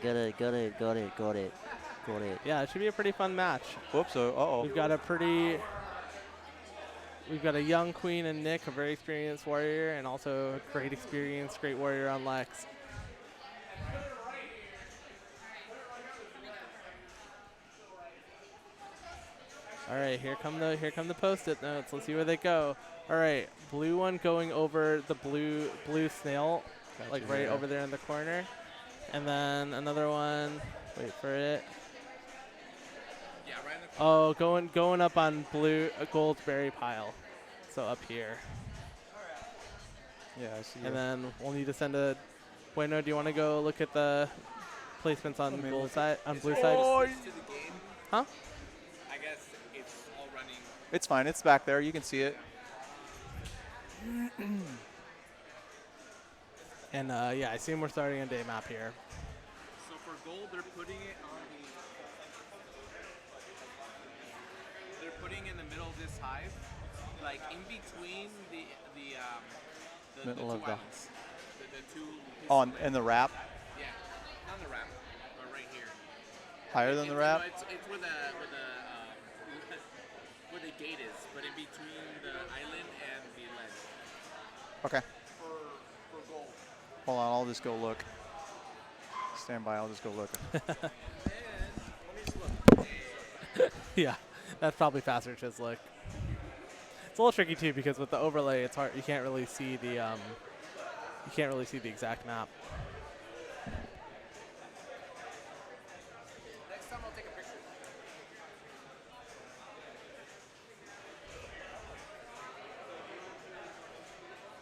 Got it. Got it. Yeah, it should be a pretty fun match. Whoops. Uh-oh. We've got a young queen and Nick, a very experienced warrior, and also a great experience, great warrior on Lex. All right, here come the post-it notes. Let's see where they go. All right, blue one going over the blue snail, Gotcha, like right yeah. over there in the corner, and then another one. Wait for it. Yeah, right in the Oh, going up on gold's berry pile. So up here. Yeah, I see. And then we'll need to send a Bueno, do you want to go look at the placements on blue side? Is Blue there side? any distance to the game? Huh? I guess it's all running. It's fine. It's back there. You can see it. And yeah, I assume we're starting a day map here. So for gold, they're putting it on the. They're putting in the middle of this hive, like in between the Middle two of the- islands. The two. On in the wrap. Yeah, not the wrap, but right here. Higher than the wrap. No, it's where where the gate is, but in between the island and the ledge. Okay. For gold. Hold on. I'll just go look. Stand by. I'll just go look. Yeah, that's probably faster to just look. It's a little tricky too because with the overlay, it's hard. You can't really see the exact map. Next time I'll take a picture.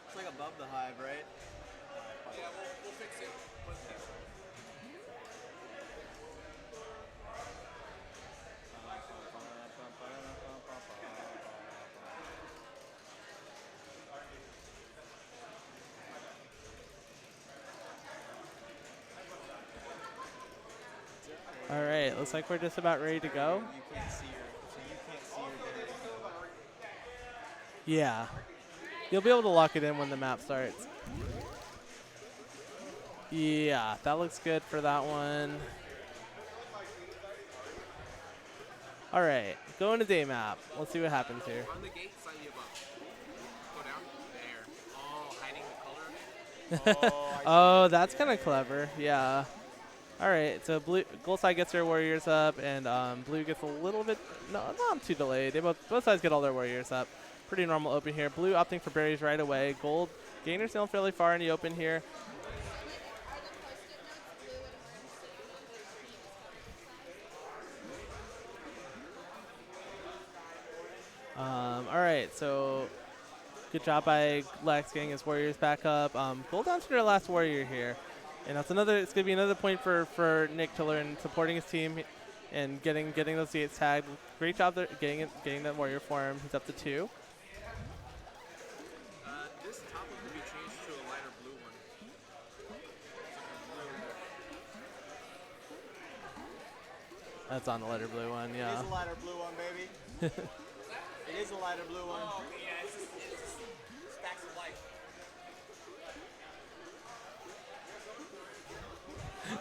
It's like above the hive, right? Yeah, we'll fix it. All right, looks like we're just about ready to go. You can't see your Yeah, you'll be able to lock it in when the map starts. Yeah, that looks good for that one. All right, going to day map. Let's see what happens here. On the gate, slightly above. Go down. There. Oh, hiding the color. Oh, that's kind of clever. Yeah. All right, so gold side gets their warriors up, and blue gets a little bit, not too delayed. They both sides get all their warriors up. Pretty normal open here. Blue opting for berries right away. Gold getting herself fairly far in the open here. All right, so good job by Lex getting his warriors back up. Gold down to their last warrior here. And that's another. It's gonna be another point for Nick to learn supporting his team, and getting those gates tagged. Great job there, getting that warrior for him. He's up to 2. This top one could be changed to a lighter blue one. That's on the lighter blue one. It Yeah. is a lighter blue one, baby. It is a lighter blue one. Oh, okay, yeah, it's just stacks of light.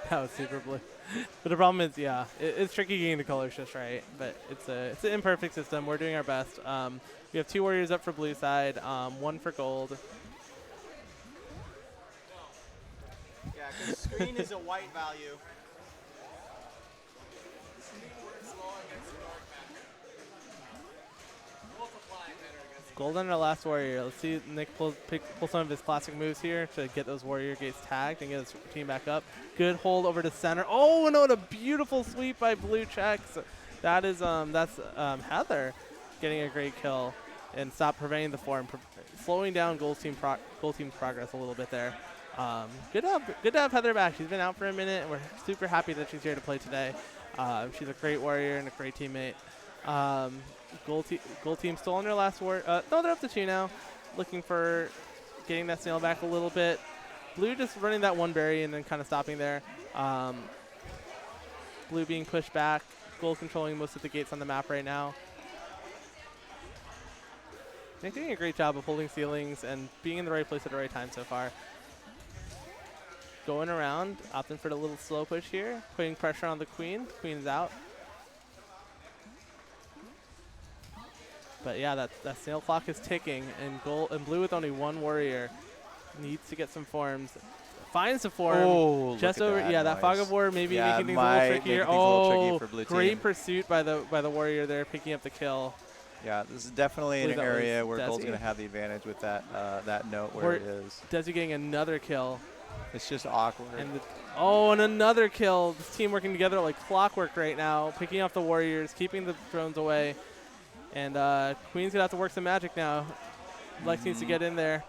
That was super blue. But the problem is, yeah, it's tricky getting the colors just right. But it's an imperfect system. We're doing our best. We have 2 warriors up for blue side, 1 for gold. Yeah, because screen is a white value. Gold on our last warrior. Let's see Nick pull some of his classic moves here to get those warrior gates tagged and get his team back up. Good hold over to center. Oh, no, a beautiful sweep by blue checks. That is that's Heather getting a great kill and stop preventing the form, slowing down gold team's progress a little bit there. Good to have Heather back. She's been out for a minute, and we're super happy that she's here to play today. She's a great warrior and a great teammate. Gold team still on their last war. No, they're up to 2 now. looking for getting that snail back a little bit. Blue just running that one berry and then kind of stopping there. Blue being pushed back. Gold controlling most of the gates on the map right now. They're doing a great job of holding ceilings and being in the right place at the right time so far. Going around, opting for the little slow push here, putting pressure on the queen. Queen's out. But yeah, that snail clock is ticking, and blue with only one warrior needs to get some forms. Finds the form. Oh, just look at over. that. Yeah, Nice. that fog of war maybe Yeah, making things a might little make trickier. things a little tricky Oh, for blue great team. pursuit by the warrior there, picking up the kill. Yeah, this is definitely I an believe that was area where Gold's Desi. going to have the advantage with that that note where Or it is. Desi getting another kill. It's just awkward. And another kill. This team working together like clockwork right now, picking off the warriors, keeping the drones away. And Queen's going to have to work some magic now. Lex needs to get in there.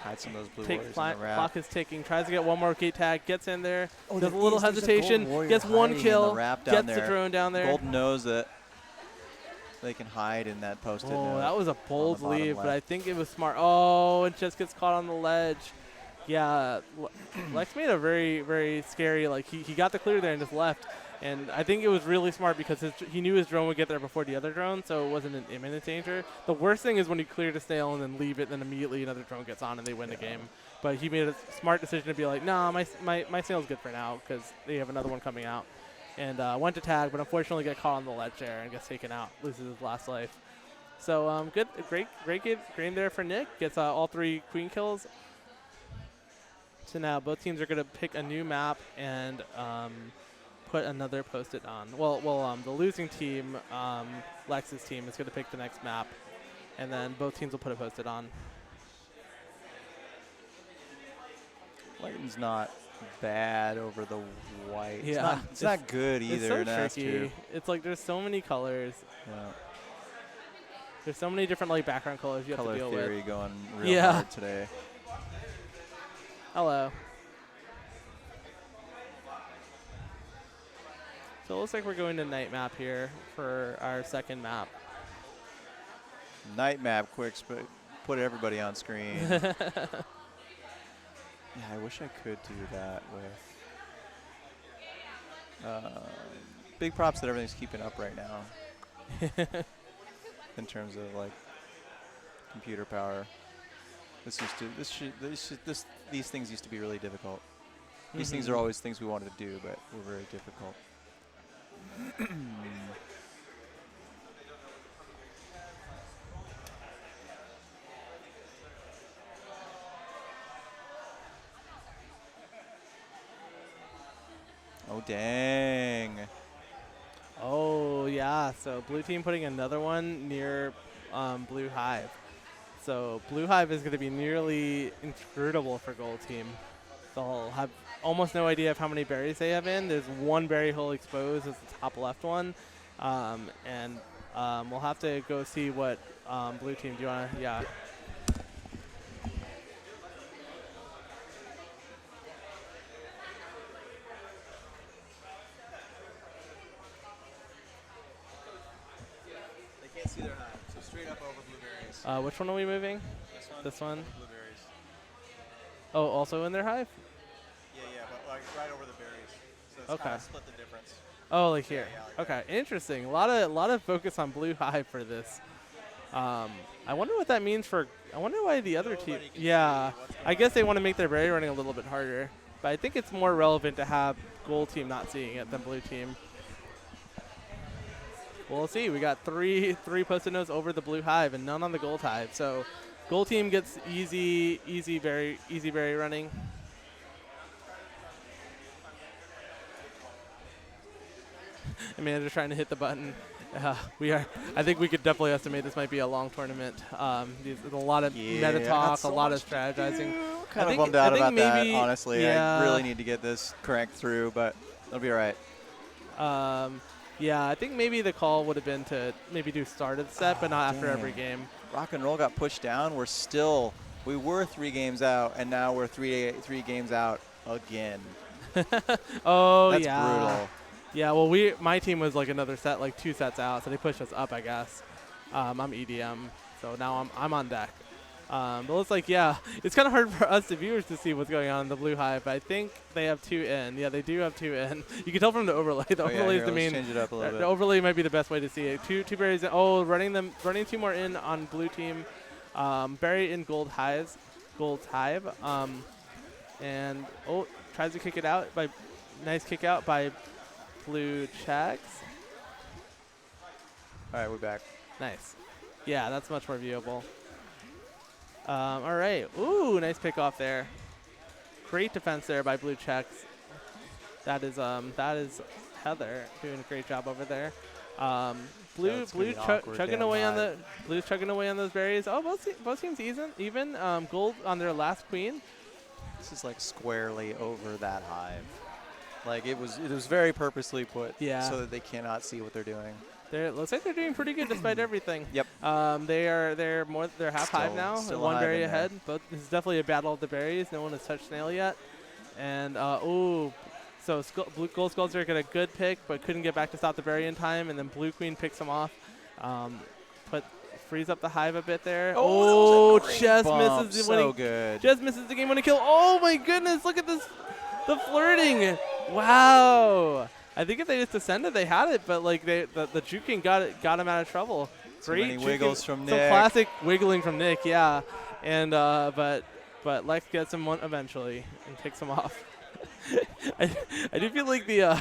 Hide some of those blue warriors in the wrap. Clock is ticking. Tries to get one more gate tag. Gets in there. Oh, Does a little there's a gold hesitation. warrior Gets one hiding in the kill. wrap down Gets the there. drone down there. Gold knows that they can hide in that post-it Oh, note that was a bold on the bottom leave, but left. I think it was smart. Oh, it just gets caught on the ledge. Yeah, Lex made a very, very scary, like, he got the clear there and just left. And I think it was really smart because he knew his drone would get there before the other drone, so it wasn't an imminent danger. The worst thing is when you clear the snail and then leave it, then immediately another drone gets on and they win the game. But he made a smart decision to be like, nah, my snail's good for now because they have another one coming out. And went to tag, but unfortunately got caught on the ledge there and gets taken out, loses his last life. So great game there for Nick. Gets all 3 queen kills. So now both teams are going to pick a new map and put another post-it on. Well, the losing team, Lex's team, is going to pick the next map, and then both teams will put a post-it on. Lightning's not bad over the white. Yeah, It's not good either. It's so That's tricky. true. It's like there's so many colors. Yeah. There's so many different like background colors you have Color to deal theory with. going real hard today. Hello. So it looks like we're going to night map here for our second map. Night map, quick, put everybody on screen. Yeah, I wish I could do that with. Big props that everything's keeping up right now. In terms of like computer power, these things used to be really difficult. These things are always things we wanted to do, but were very difficult. Oh, dang. Oh, yeah. So blue team putting another one near blue hive. So blue hive is going to be nearly inscrutable for gold team. They'll have almost no idea of how many berries they have in. There's one berry hole exposed as the top left one. And we'll have to go see what blue team, do you want to, yeah. They can't see their hive, so straight up over blueberries. Which one are we moving? This one? Blueberries. Oh, also in their hive? Yeah, but like right over the berries. So it's Okay. kind of split the difference. Oh, like here. Yeah, like Okay, interesting. A lot of focus on blue hive for this. I wonder what that means for. I wonder why the other team. Yeah, I guess they want to make their berry running a little bit harder. But I think it's more relevant to have gold team not seeing it than blue team. We'll see. We got three post-it notes over the blue hive and none on the gold hive. So gold team gets easy berry running. I mean, I'm just trying to hit the button. We are. I think we could definitely estimate this might be a long tournament. There's a lot of meta talk, a lot of strategizing. Kind of bummed out about that, maybe, honestly. yeah. I really need to get this cranked through, but it'll be all right. Yeah, I think maybe the call would have been to maybe do start of the set, but not after every game. Rock and roll got pushed down. We were 3 games out, and now we're three games out again. Oh, That's yeah. brutal. Yeah, well, my team was like another set, like 2 sets out, so they pushed us up, I guess. I'm EDM, so now I'm on deck. But it looks like, yeah, it's kind of hard for us, the viewers, to see what's going on in the blue hive. But I think they have 2 in. Yeah, they do have 2 in. You can tell from the overlay. The overlay is the main. Change it up a little The bit. overlay might be the best way to see it. Two berries. Oh, running 2 more in on blue team. Berry in gold's hive. And tries to kick it out by nice kick out by blue checks. All right, we're back. Nice. Yeah, that's much more viewable. All right. Ooh, nice pick off there. Great defense there by blue checks. That is Heather doing a great job over there. Blue chugging away on the blue's chugging away on those berries. Oh, both teams even. Gold on their last queen. This is like squarely over that hive. Like it was very purposely put so that they cannot see what they're doing. It looks like they're doing pretty good despite everything. Yep. They're half hive now. Still One a hive berry in there. ahead. But this is definitely a battle of the berries. No one has touched snail yet. And so gold skulls are get a good pick, but couldn't get back to stop the berry in time. And then blue queen picks him off. Frees up the hive a bit there. Just misses the winning. So good. Just misses the game-winning kill. Oh my goodness! Look at this, the flirting. Wow. I think if they just descended, they had it, but like the juking got him out of trouble. Great many wiggles from Nick. Some classic wiggling from Nick, yeah. And but Lex gets him one eventually and takes him off. I do feel like the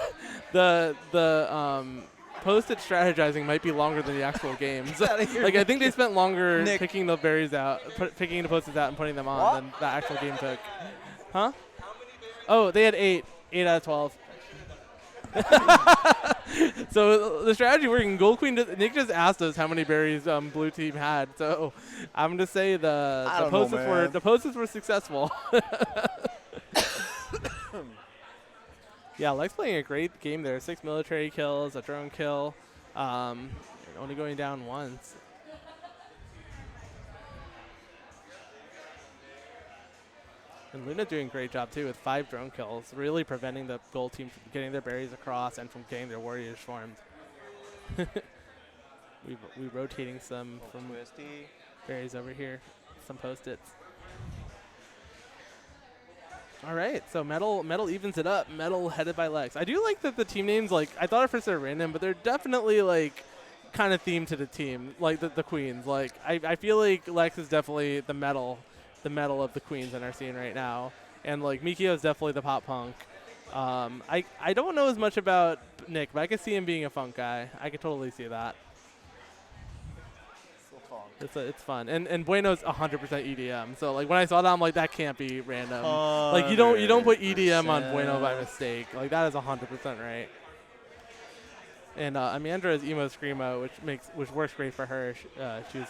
posted strategizing might be longer than the actual games. Like I think they spent longer picking the berries out, picking the post-its out and putting them on than the actual game took. Huh? Oh, they had 8 out of 12. So the strategy working. Gold Queen. Nick just asked us how many berries blue team had. So I'm gonna say the post-its were successful. Yeah, Lex playing a great game there. 6 military kills, a drone kill, only going down once. And Luna doing a great job too with 5 drone kills, really preventing the gold team from getting their berries across and from getting their warriors formed. we rotating some from berries over here, some post-its. All right, so Metal evens it up. Metal headed by Lex. I do like that the team names, like, I thought at first they were random, but they're definitely, like, kind of themed to the team, like the queens. Like, I feel like Lex is definitely the metal of the queens in our scene right now. And, like, Mikio is definitely the pop punk. I don't know as much about Nick, but I can see him being a funk guy. I could totally see that. It's fun, and Bueno's 100% EDM. So like when I saw that, I'm like, that can't be random. Like you don't put EDM on Bueno by mistake. Like that is 100% right. And Amandra is Emo Screamo, which works great for her. She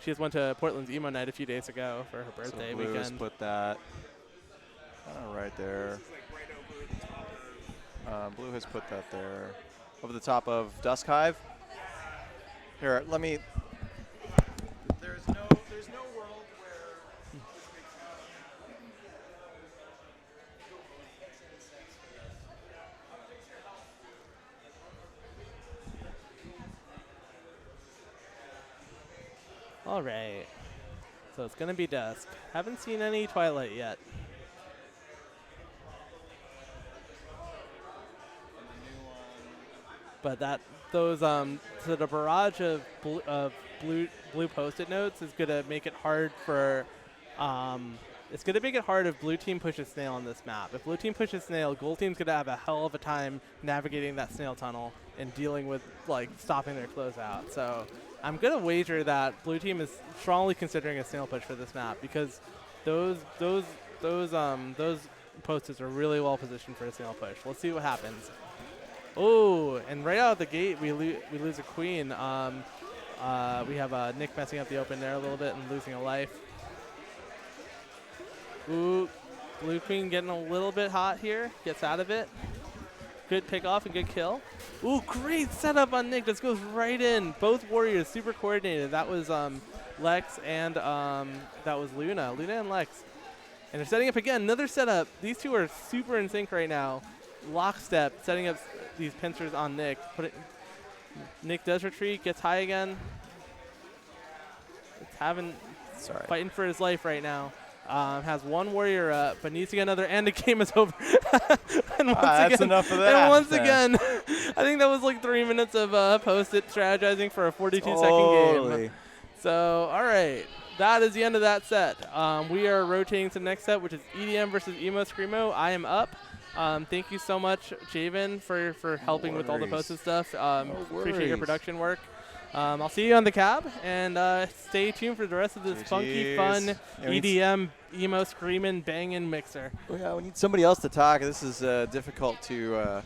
just went to Portland's Emo Night a few days ago for her birthday so Blue weekend. has put that right there. Blue has put that there over the top of Dusk Hive. Here, let me. There's no world where All right, so it's gonna be dusk. Haven't seen any twilight yet. But so the barrage of blue post-it notes is gonna make it hard for it's gonna make it hard if blue team pushes snail on this map. If blue team pushes snail, gold team's gonna have a hell of a time navigating that snail tunnel and dealing with like stopping their closeout. So I'm gonna wager that blue team is strongly considering a snail push for this map because those post-its are really well positioned for a snail push. Let's see what happens. Oh, and right out of the gate, we lose a queen. We have Nick messing up the open there a little bit and losing a life. Ooh, blue queen getting a little bit hot here. Gets out of it. Good pick off and good kill. Ooh, great setup on Nick. Just goes right in. Both warriors super coordinated. That was Lex and that was Luna. Luna and Lex. And they're setting up again. Another setup. These two are super in sync right now. Lockstep, setting up these pincers on Nick. Nick does retreat, gets high again. It's having It's all right. fighting for his life right now. Has one warrior up, but needs to get another, and the game is over. And once That's again, enough of that. And once then. again, I think that was like 3 minutes of post-it strategizing for a 42-second game. Totally. So, all right. That is the end of that set. We are rotating to the next set, which is EDM versus Emo Screamo. I am up. Thank you so much, Javen, for helping with all the worries. posted stuff. Appreciate your worries. production work. I'll see you on the cab, and stay tuned for the rest of this funky, fun Yeah, we need EDM, emo, screaming, banging mixer. Yeah, we need somebody else to talk. This is difficult to.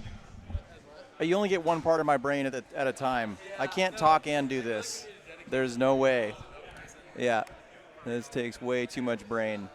You only get one part of my brain at a time. I can't talk and do this. There's no way. Yeah, this takes way too much brain.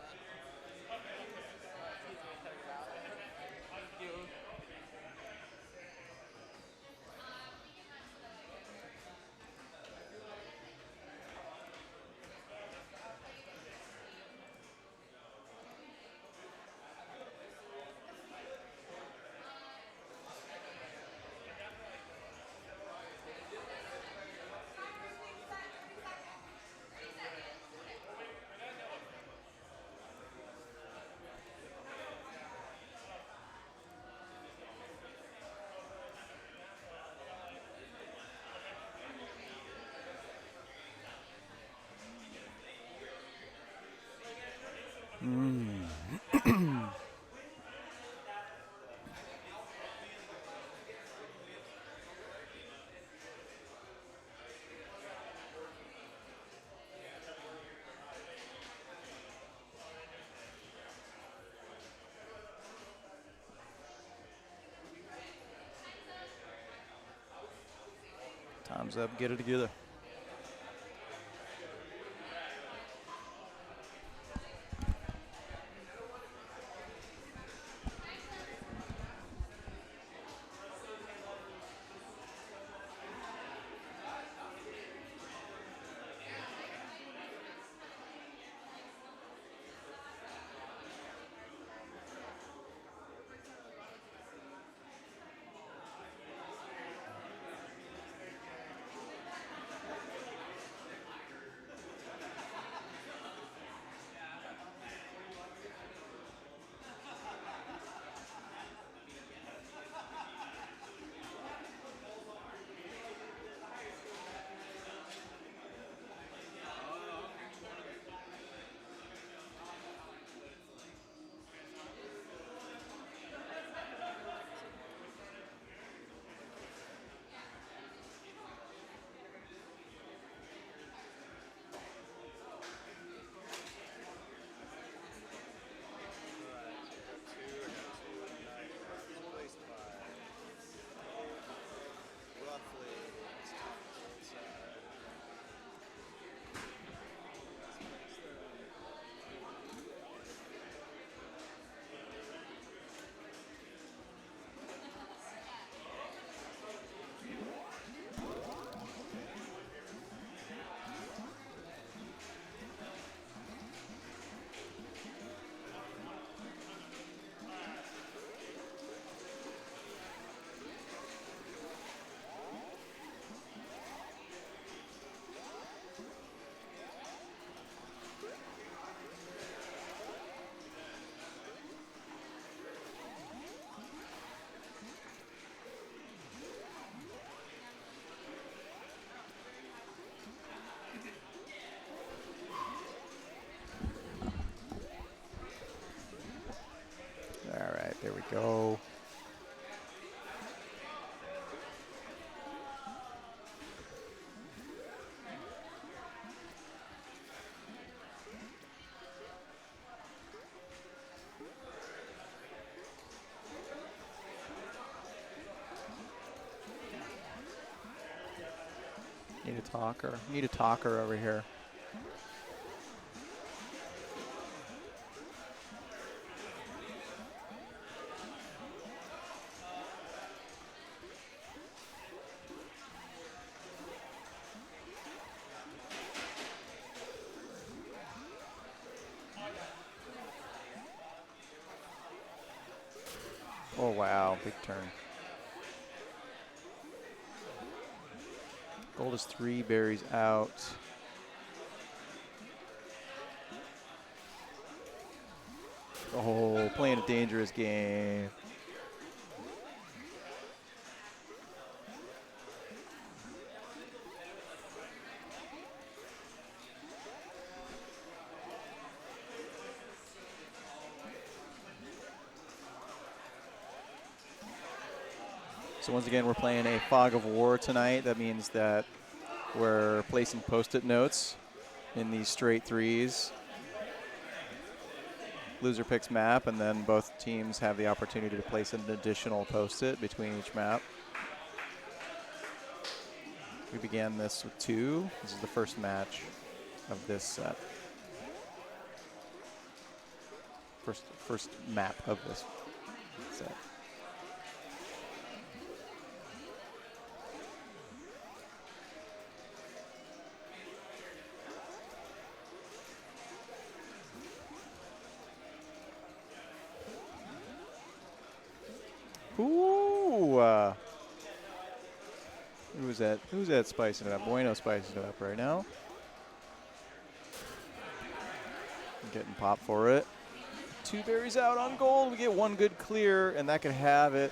Time's up. Get it together. All right, there we go. Need a talker. Need a talker over here. Oh, wow. Big turn. Gold is 3, berries out. Oh, playing a dangerous game. So once again, we're playing a Fog of War tonight. That means that we're placing Post-it notes in these straight threes. Loser picks map, and then both teams have the opportunity to place an additional Post-it between each map. We began this with 2. This is the first match of this set. First map of this set. Ooh. Who's that? Who's that spicing it up? Bueno spicing it up right now. Getting popped for it. 2 berries out on gold. We get 1 good clear, and that could have it.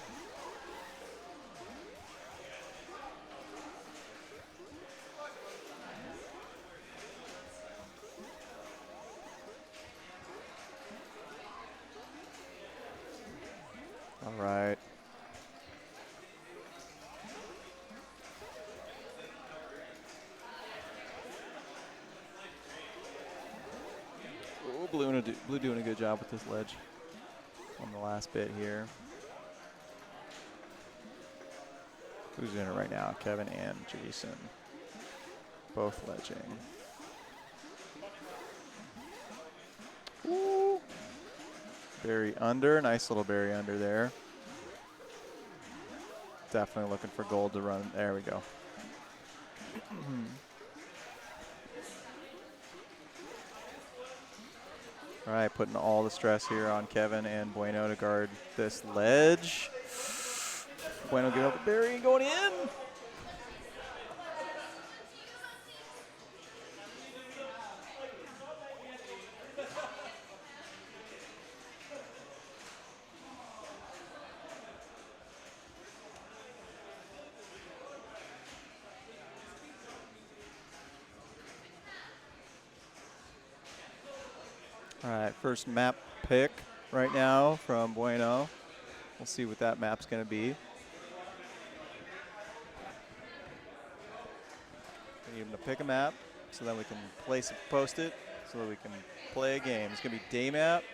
All right. Oh, Blue doing a good job with this ledge on the last bit here. Who's in it right now? Kevin and Jason. Both ledging. Ooh. Berry under. Nice little berry under there. Definitely looking for gold to run. There we go. All right, putting all the stress here on Kevin and Bueno to guard this ledge. Bueno giving up the berry and going in. All right, first map pick right now from Bueno. We'll see what that map's going to be. We need him to pick a map so that we can place a Post-it so that we can play a game. It's going to be day map.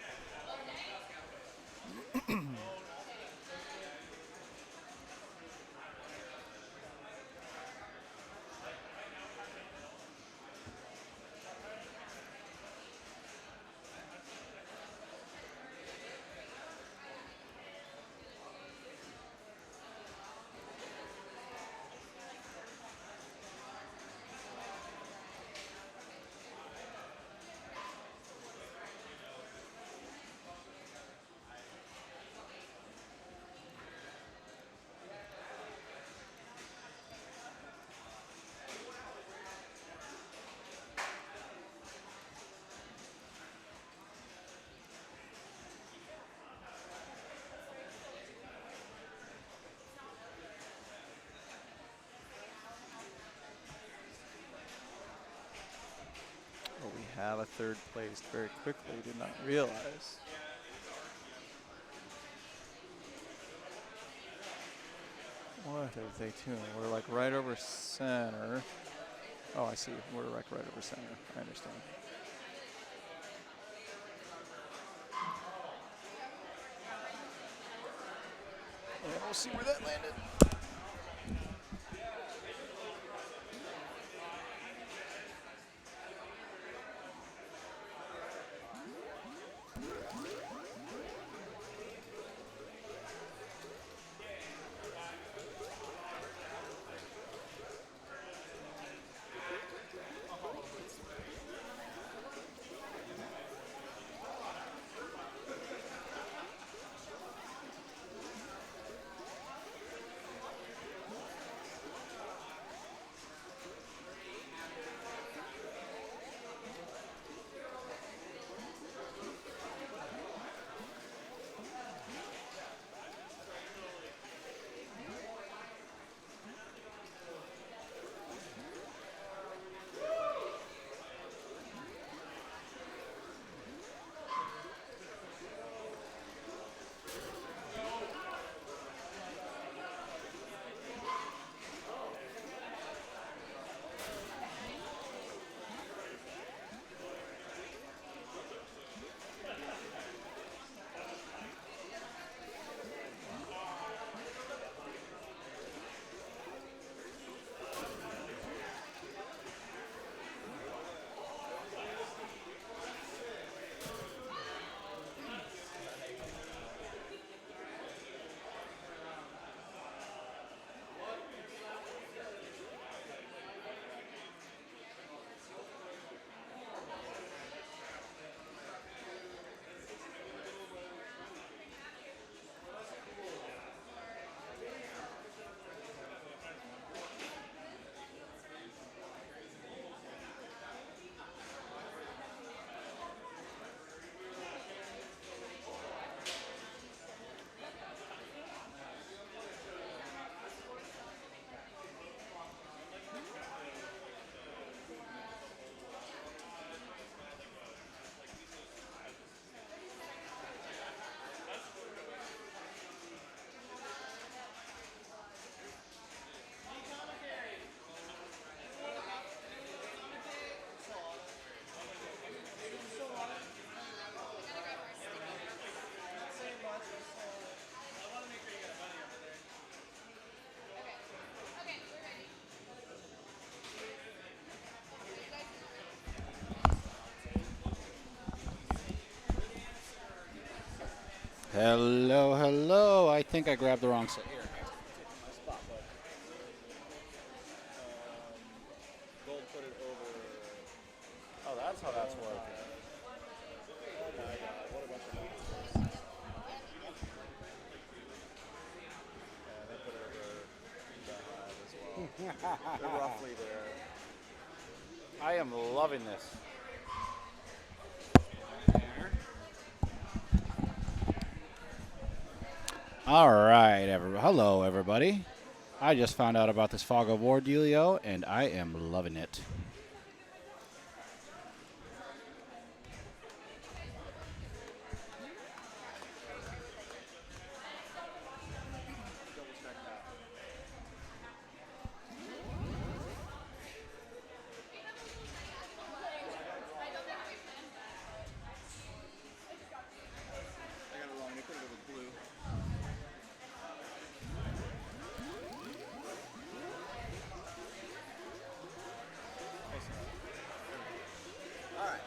But we have a third placed very quickly, did not realize. What are they doing? We're like right over center. Oh, I see. We're like right over center. I understand. And we'll see where that landed. Hello, hello. I think I grabbed the wrong set here. Gold put it over. Oh, that's how that's working. Oh my God! What a bunch of nonsense. Yeah, they put it over the hive as well. They're roughly there. I am loving this. All right, hello, everybody. I just found out about this Fog of War dealio, and I am loving it. I got it wrong. They put it over blue.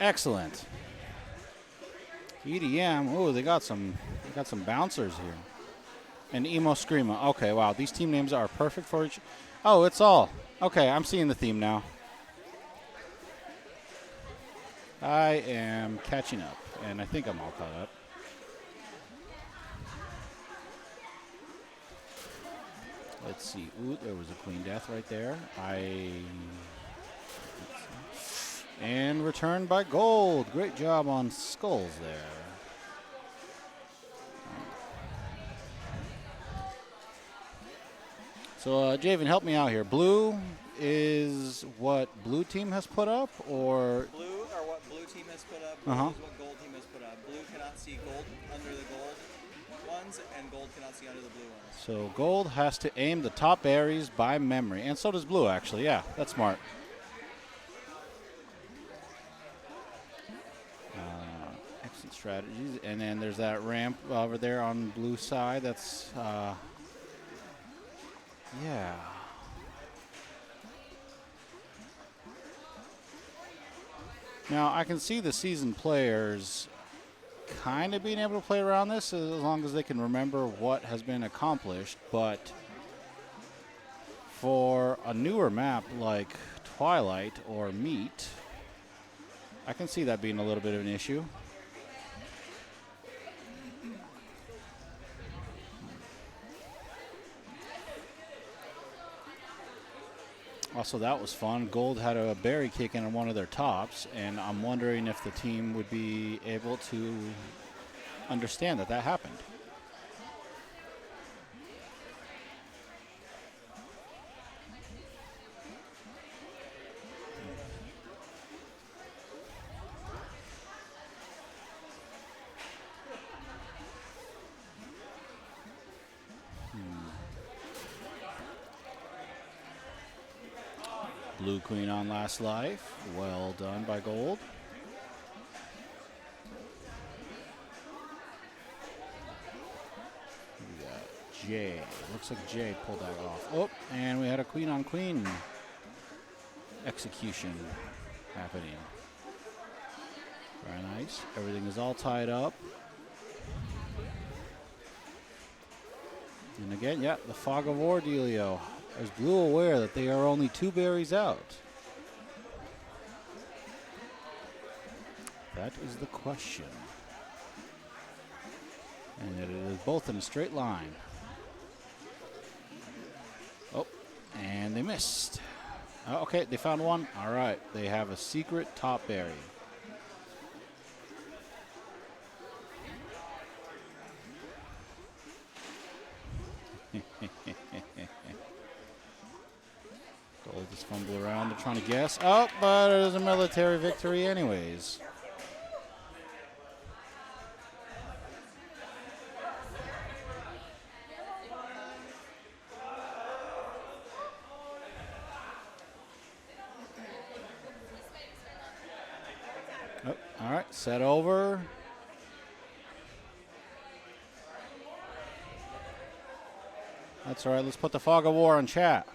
Excellent. EDM. Oh, they got some bouncers here. And Emo Screamo. Okay, wow. These team names are perfect for each. Oh, it's all. Okay, I'm seeing the theme now. I am catching up, and I think I'm all caught up. Let's see. Ooh, there was a Queen Death right there. And returned by Gold. Great job on skulls there. So, Javen, help me out here. Blue is what blue team has put up, or? Blue are what blue team has put up. Uh-huh. Gold is what gold team has put up. Blue cannot see gold under the gold ones, and gold cannot see under the blue ones. So Gold has to aim the top berries by memory, and so does Blue, actually. Yeah, that's smart. Excellent strategies. And then there's that ramp over there on Blue side. That's, yeah. Now, I can see the seasoned players kind of being able to play around this as long as they can remember what has been accomplished, but for a newer map like Twilight or Meat, I can see that being a little bit of an issue. Also, that was fun. Gold had a berry kick in on one of their tops, and I'm wondering if the team would be able to understand that that happened. Blue Queen on last life. Well done by Gold. We got Jay. Looks like Jay pulled that off. Oh, and we had a queen on queen execution happening. Very nice. Everything is all tied up. And again, yeah, the Fog of War dealio. Is Blue aware that they are only 2 berries out? That is the question. And it is both in a straight line. Oh, and they missed. Oh, okay, they found one. All right, they have a secret top berry. Gold just fumble around. They're trying to guess. Oh, but it is a military victory anyways. Oh, all right, set over. That's all right. Let's put the Fog of War in chat.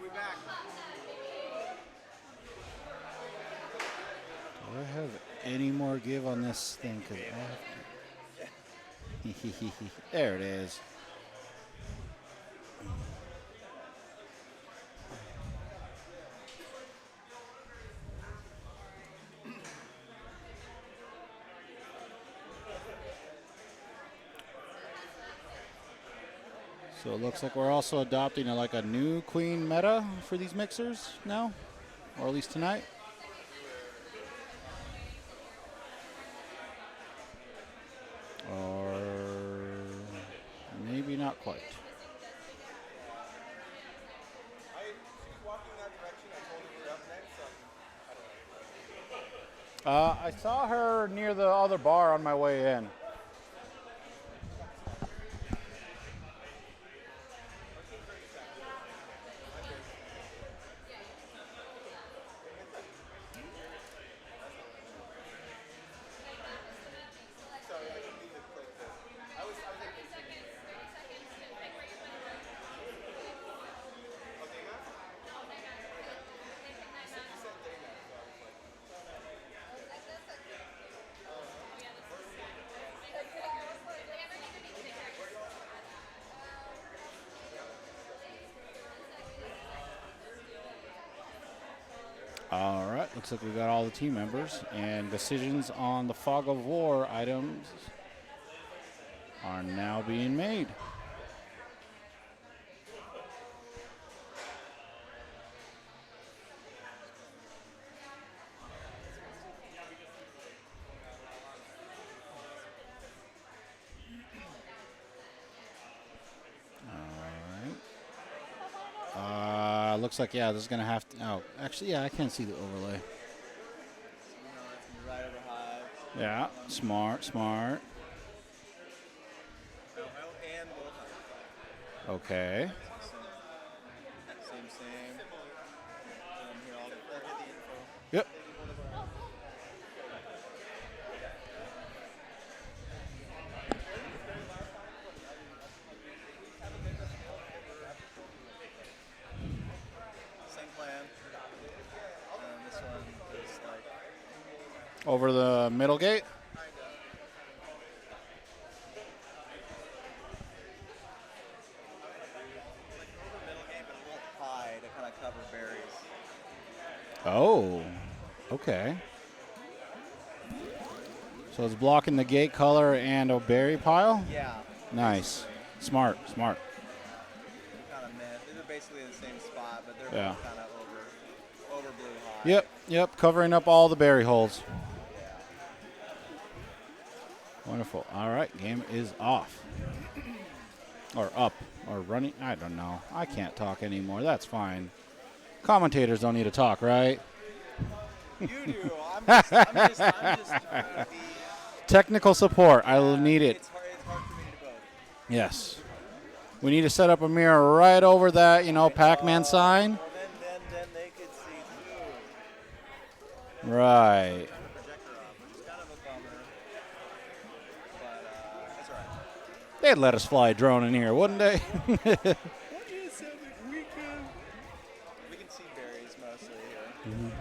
We back. any more give on this thing. 'Cause there it is. So it looks like we're also adopting like a new queen meta for these mixers now, or at least tonight. Or maybe not quite. I saw her near the other bar on my way in. All right, looks like we got all the team members, and decisions on the Fog of War items are now being made. Looks like, yeah, this is going to have to, oh, actually, yeah, I can see the overlay. Yeah, smart. Okay. Yep. Over the middle gate? Oh, okay. So it's blocking the gate color and a berry pile? Yeah. Nice. Smart. Kind of mid. These are basically in the same spot, but they're Yeah. both kind of over blue high. Yep, covering up all the berry holes. Wonderful. All right, game is off. Or up, or running. I don't know. I can't talk anymore. That's fine. Commentators don't need to talk, right? You do. I'm just trying to be. Technical support. I will need it. It's hard for me to both. Yes. We need to set up a mirror right over that, Pac-Man sign. Well, then they could see too. Right. Projector off, which is kind of a bummer. But that's all right. They'd let us fly a drone in here, wouldn't they? We can see berries mostly here.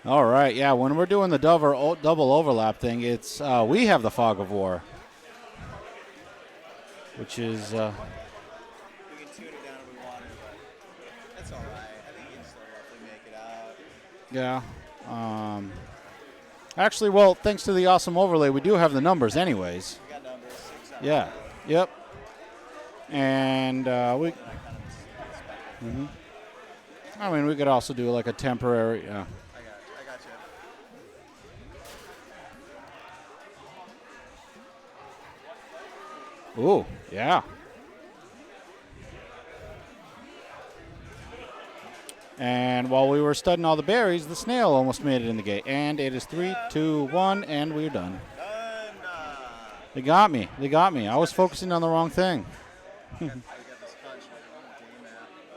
All right, yeah, when we're doing the double overlap thing, it's we have the Fog of War, which is... We can tune it down if we wanted, but that's all right. I think you can still roughly make it out. Yeah. Actually, well, thanks to the awesome overlay, we do have the numbers anyways. We got numbers. 6 on Yeah, it. yep. And we... I mean, we could also do like a temporary... I got you. Ooh, yeah. And while we were studying all the berries, the snail almost made it in the gate. And it is 3, 2, 1, and we're done. They got me. I was focusing on the wrong thing.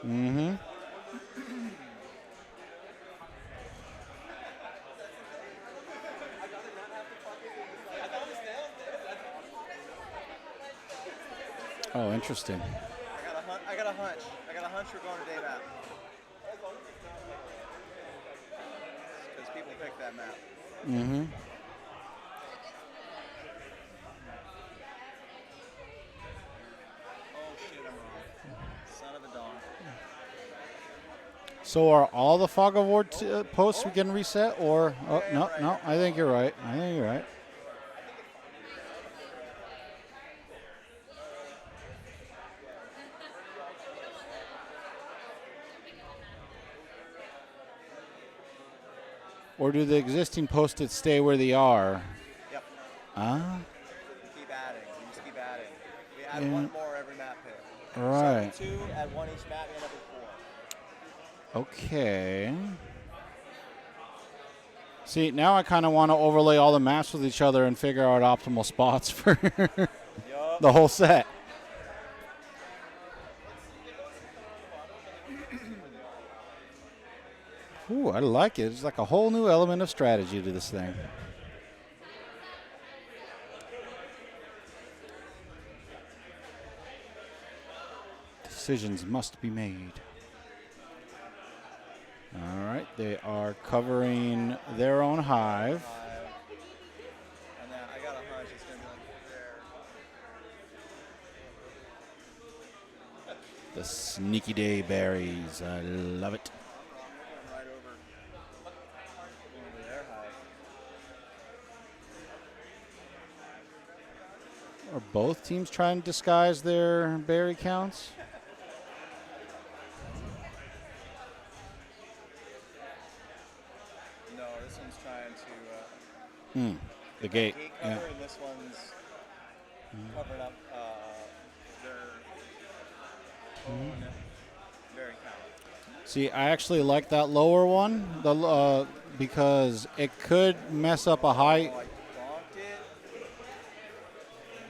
Mm-hmm. Oh, interesting. I got a hunch. We're going to day map. Because people pick that map. Mm-hmm. Oh shit, I'm wrong. Son of a dong. So are all the fog of war posts getting reset, or no, no? I think you're right. I think you're right. Or do the existing post-its stay where they are? Yep. Ah. Keep adding. You just keep adding. We add Yeah. one more every map pick. Right. So 2, add 1 each map, you end up with 4. Okay. See, now I kind of want to overlay all the maps with each other and figure out optimal spots for the whole set. Ooh, I like it. It's like a whole new element of strategy to this thing. Decisions must be made. All right, they are covering their own hive. And then I got a hunch it's going to be like there. The sneaky day berries. I love it. Right over their hive. Are both teams trying to disguise their berry counts? No, this one's trying to The gate. cover, Yeah. and this one's covering up their own berry count. See, I actually like that lower one, because it could mess up a high. Oh, I bonked it.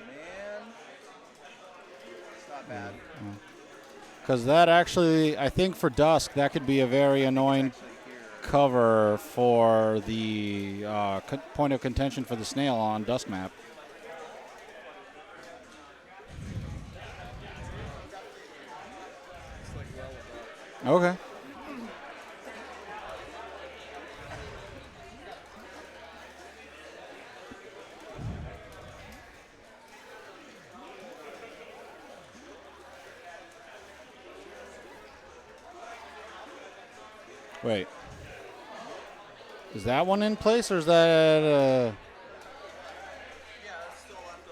Man. It's not bad. Because that actually, I think for Dusk, that could be a very annoying cover for the point of contention for the snail on Dusk map. Okay. Wait. Is that one in place, or is that? Yeah, it's still left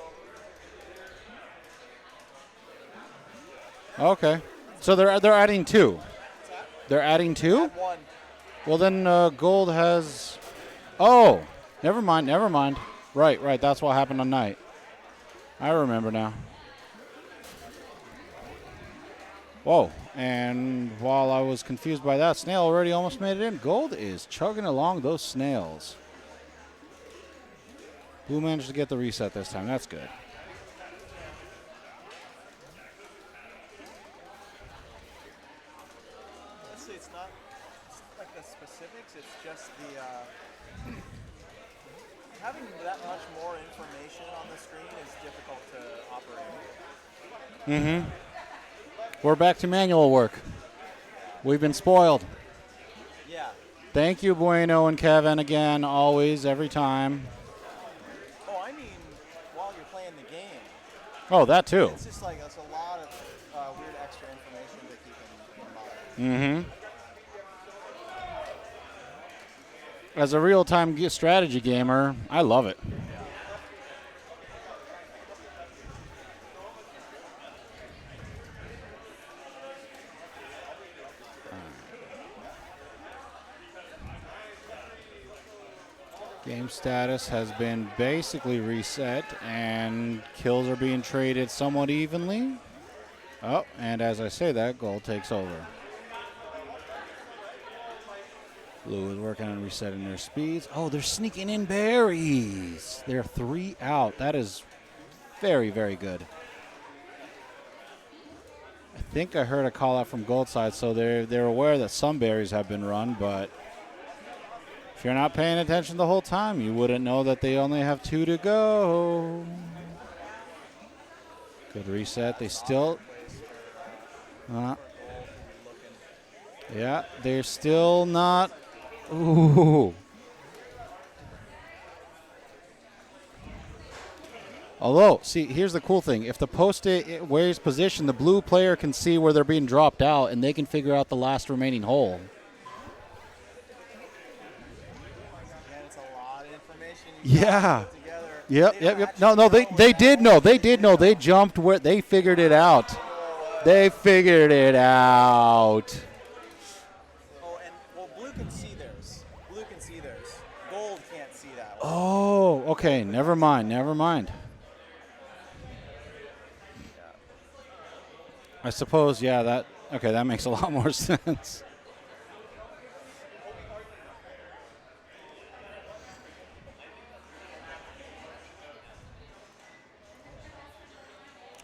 over. Okay. So they're adding 2. They're adding 2. Add 1. Well, then gold has. Oh, never mind. Never mind. Right. That's what happened on night. I remember now. Whoa. And while I was confused by that, snail already almost made it in. Gold is chugging along those snails. Blue managed to get the reset this time. That's good. Let's see, it's not like the specifics, it's just the having that much more information on the screen is difficult to operate. Mm-hmm. We're back to manual work. We've been spoiled. Yeah. Thank you, Bueno and Kevin, again, always, every time. Oh, I mean, while you're playing the game. Oh, that too. It's just like, it's a lot of weird extra information to keep in mind. Mm-hmm. As a real-time strategy gamer, I love it. Game status has been basically reset, and kills are being traded somewhat evenly. Oh, and as I say that, gold takes over. Blue is working on resetting their speeds. Oh, they're sneaking in berries. They're 3 out. That is very, very good. I think I heard a call out from gold side, so they're aware that some berries have been run, but if you're not paying attention the whole time, you wouldn't know that they only have 2 to go. Good reset. They still... yeah, they're still not... Ooh. Although, see, here's the cool thing. If the post-it where he's positioned, the blue player can see where they're being dropped out, and they can figure out the last remaining hole. Man, it's a lot of information Yeah. put together. Yep. No, they did know. They did know. They jumped where they figured it out. They figured it out. Oh, and well, blue can see theirs. Blue can see theirs. Gold can't see that one. Oh, okay. Never mind. I suppose, yeah, that makes a lot more sense.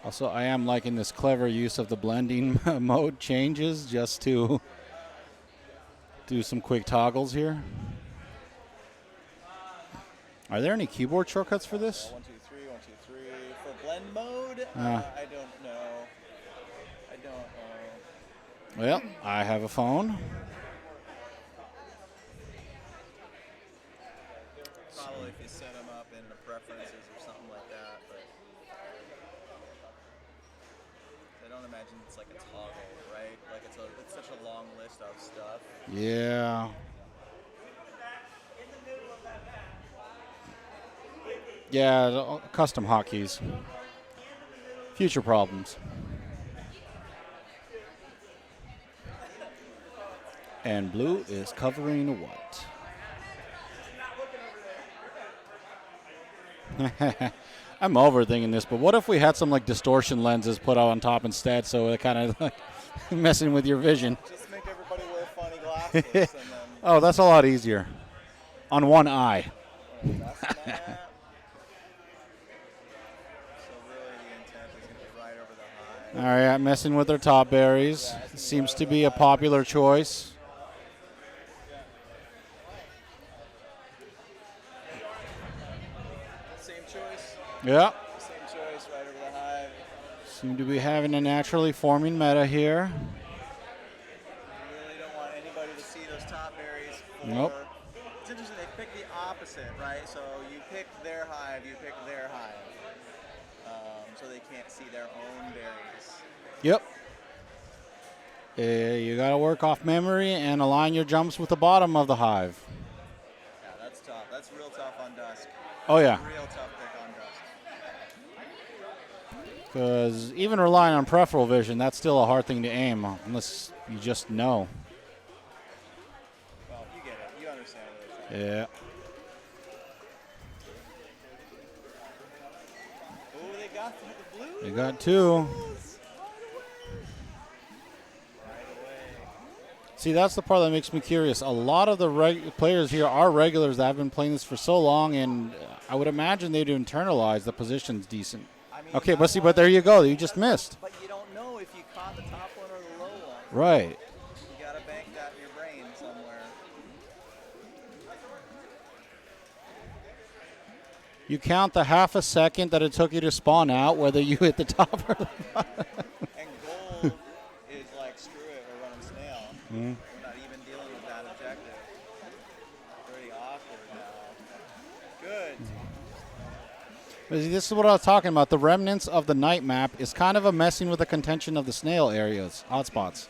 Also, I am liking this clever use of the blending mode changes just to do some quick toggles here. Are there any keyboard shortcuts for this? 1, 2, 3, 1, 2, 3. For blend mode, I don't know. Well, I have a phone. Probably if you set them up in the preferences or something like that, but I don't imagine it's like a toggle, right? Like it's such a long list of stuff. Yeah. Yeah, custom hotkeys. Future problems. And blue is covering what? I'm overthinking this, but what if we had some like distortion lenses put on top instead, so it kind of like messing with your vision? Just make everybody wear funny glasses. And then Oh, that's a lot easier. On one eye. that's that. So really the intent is going to be right over the high. All right, messing with their top berries. Seems to be a popular choice. Same choice. Yeah. Same choice, right over the high. Seem to be having a naturally forming meta here. You really don't want anybody to see those top berries. Nope. It's interesting, they pick the opposite, right? So you pick their hive, you pick their hive. So they can't see their own berries. Yep. You got to work off memory and align your jumps with the bottom of the hive. Yeah, that's tough. That's real tough on dusk. Oh, yeah. Real tough pick on dusk. Because even relying on peripheral vision, that's still a hard thing to aim unless you just know. Well, you get it. You understand what they're saying. Yeah. Oh, they got the blue. You got two. See, that's the part that makes me curious. A lot of the players here are regulars that have been playing this for so long, and I would imagine they'd internalize the position's decent. I mean, Okay, but there you go. You just missed. But you don't know if you caught the top one or the low one. Right. You got to bank that in your brain somewhere. You count the half a second that it took you to spawn out, whether you hit the top or the bottom. And gold is like, screw it, we're running snail. Mm. We're not even dealing with that objective. Pretty awkward now. Good. But see, this is what I was talking about. The remnants of the night map is kind of a messing with the contention of the snail areas, hotspots.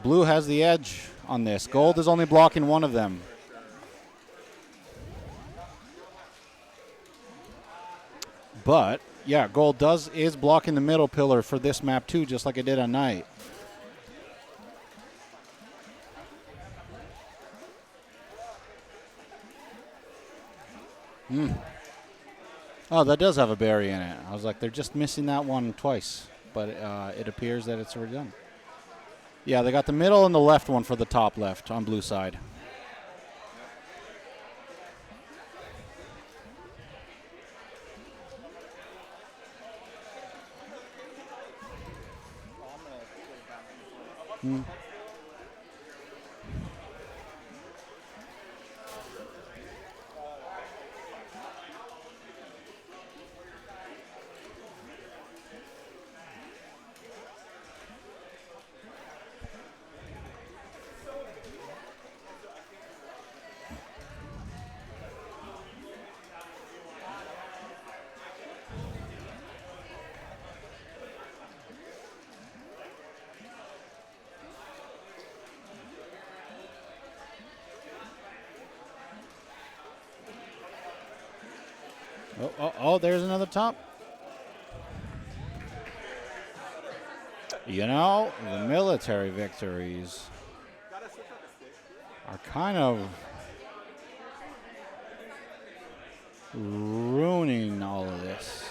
Blue has the edge on this. Gold is only blocking one of them. But, yeah, gold is blocking the middle pillar for this map too, just like it did on night. Oh, that does have a berry in it. I was like, they're just missing that one twice. But it appears that it's already done. Yeah, they got the middle and the left one for the top left on blue side. Hmm. Oh, there's another top. You know, the military victories are kind of ruining all of this.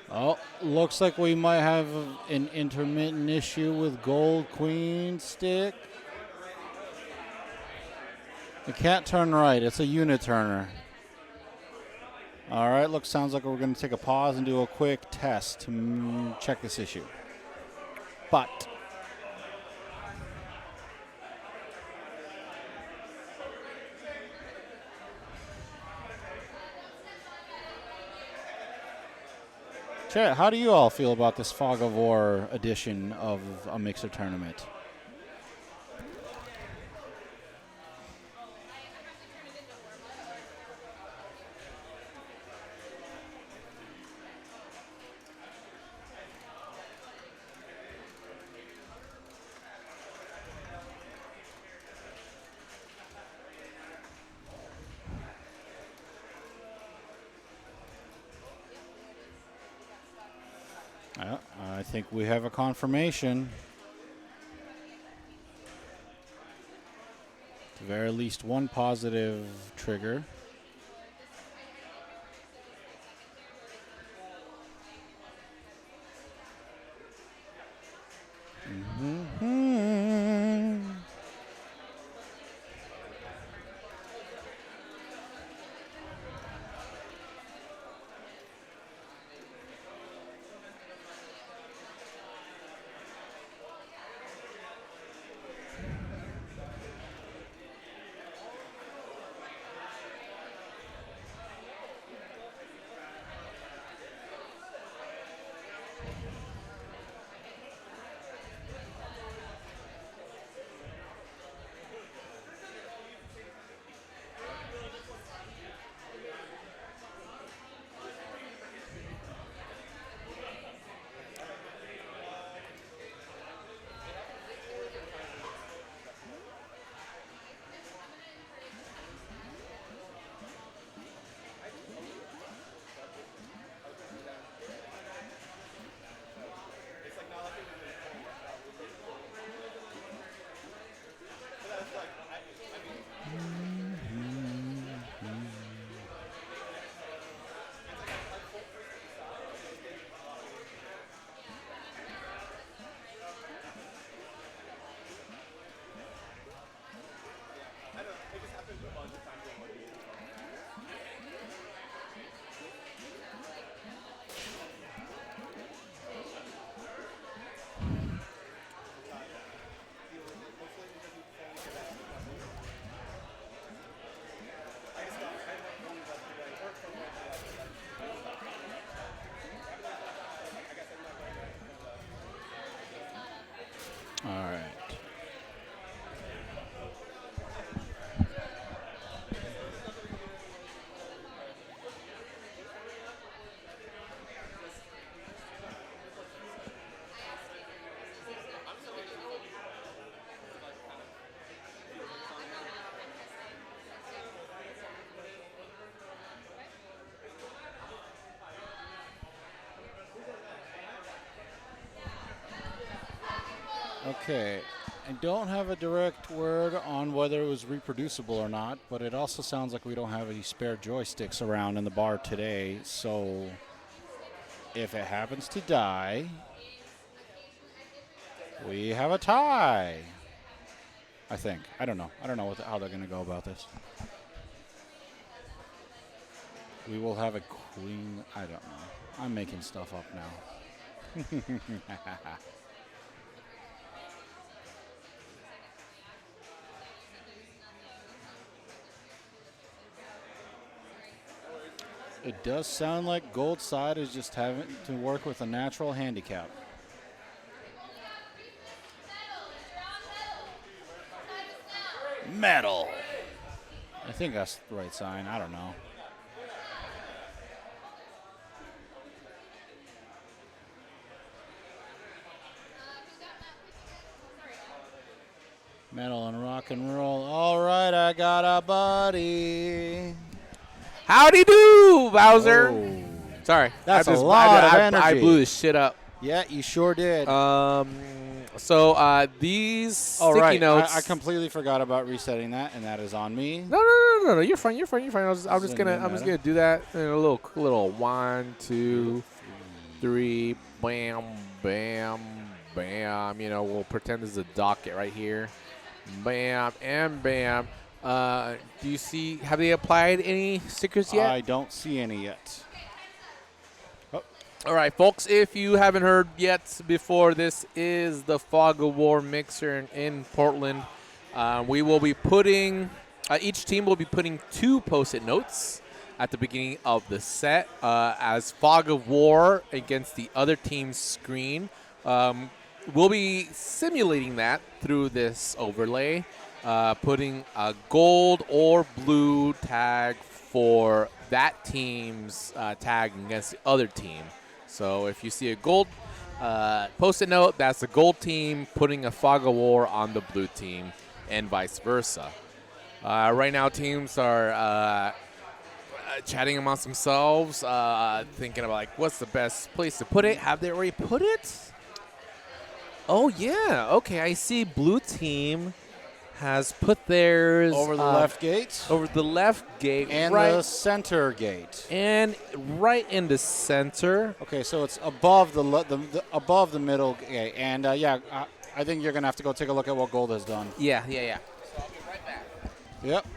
Oh, looks like we might have an intermittent issue with gold queen stick. It can't turn right. It's a unit turner. All right, sounds like we're going to take a pause and do a quick test to check this issue. But Chat, how do you all feel about this Fog of War edition of a mixer tournament? I think we have a confirmation. At the very least, one positive trigger. All right. Okay, I don't have a direct word on whether it was reproducible or not, but it also sounds like we don't have any spare joysticks around in the bar today, so if it happens to die, we have a tie. I think. I don't know. I don't know how they're going to go about this. We will have a queen. I don't know. I'm making stuff up now. It does sound like Gold Side is just having to work with a natural handicap. Metal. I think that's the right sign. I don't know. Metal and rock and roll. All right, I got a buddy. Howdy do, Bowser. Oh. Sorry. That's I a just, lot of I energy. blew this shit up. Yeah, you sure did. So these Oh, sticky right. notes. I completely forgot about resetting that, and that is on me. No. You're fine. You're fine. I'm just gonna do that in a little 1, 2, 3, bam, bam, bam. We'll pretend there's a docket right here. Bam and bam. Do you see? Have they applied any stickers yet? I don't see any yet. All right, folks, if you haven't heard yet before, this is the Fog of War mixer in Portland. We will be putting, each team will be putting 2 Post-it notes at the beginning of the set as Fog of War against the other team's screen. We'll be simulating that through this overlay, putting a gold or blue tag for that team's tag against the other team. So if you see a gold Post-it note, that's the gold team putting a Fog of War on the blue team and vice versa. Right now, teams are chatting amongst themselves, thinking about, what's the best place to put it? Have they already put it? Oh, yeah. Okay, I see blue team has put theirs Over the left gate. Over the left gate. And right, the center gate. and right in the center. Okay, so it's above above the middle gate. And, I think you're going to have to go take a look at what gold has done. Yeah. So I'll be right back. Yep.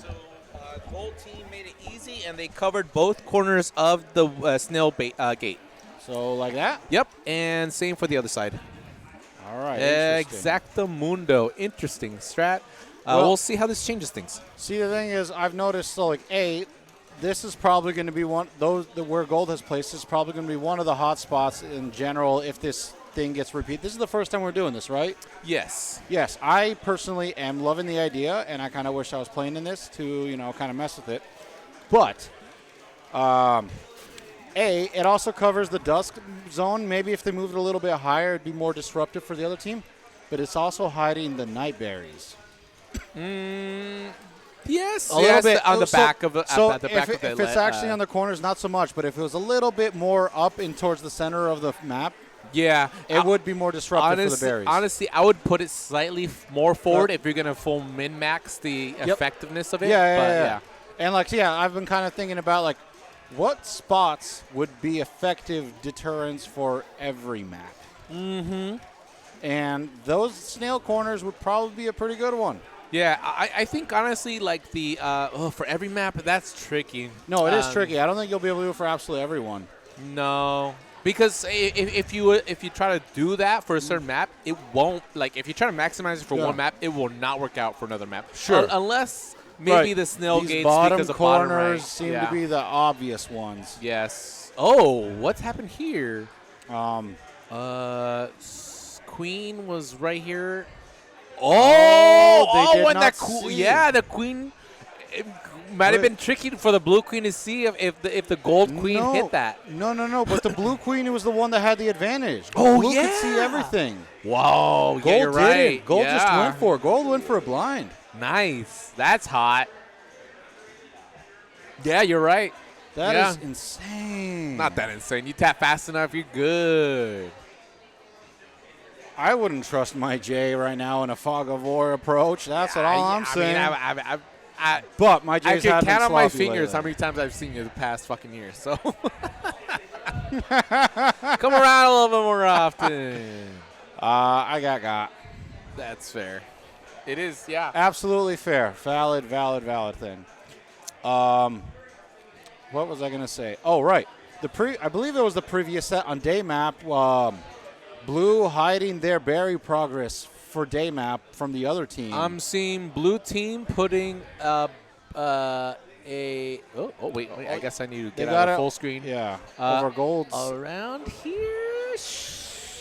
So gold team made it easy, and they covered both corners of the snail gate. So like that? Yep, and same for the other side. All right. Interesting. Exactamundo. Interesting strat. Well- We'll see how this changes things. See, the thing is, I've noticed, this is probably going to be where gold has placed is probably going to be one of the hot spots in general if this thing gets repeated. This is the first time we're doing this, right? Yes. Yes, I personally am loving the idea, and I kind of wish I was playing in this to, kind of mess with it. But, it also covers the dusk zone. Maybe if they moved it a little bit higher, it'd be more disruptive for the other team. But it's also hiding the night berries. Yes. A little bit on the back of it. So at the back if of the it's actually on the corners, not so much. But if it was a little bit more up in towards the center of the map, it would be more disruptive for the berries. Honestly, I would put it slightly more forward if you're gonna full min max the effectiveness of it. Yeah. And I've been kind of thinking about what spots would be effective deterrents for every map. Mm-hmm. And those snail corners would probably be a pretty good one. Yeah, I think honestly, for every map, that's tricky. No, it is tricky. I don't think you'll be able to do it for absolutely everyone. No, because if you try to do that for a certain map, it won't. If you try to maximize it for one map, it will not work out for another map. Sure. Unless maybe the snail These gates bottom because of corners bottom rank. seem to be the obvious ones. Yes. Oh, what's happened here? Queen was right here. They did when not the queen. It might have been tricky for the blue queen to see if the gold queen hit that. No. But the blue queen was the one that had the advantage. Oh, blue could see everything. Whoa, Gold you're right. didn't. Gold just went for it. Gold went for a blind. Nice. That's hot. Yeah, you're right. That is insane. Not that insane. You tap fast enough, you're good. I wouldn't trust my J right now in a Fog of War approach. That's all I'm saying. But my J's I can have been count on my sloppy fingers lately. how many times I've seen you the past fucking year. So come around a little bit more often. I got. That's fair. It is, yeah. Absolutely fair. Valid thing. What was I going to say? Oh, right. I believe it was the previous set on day map. Blue hiding their berry progress for day map from the other team. I'm seeing blue team putting wait. I guess I need to get out of full screen. Yeah. Over golds. Around here.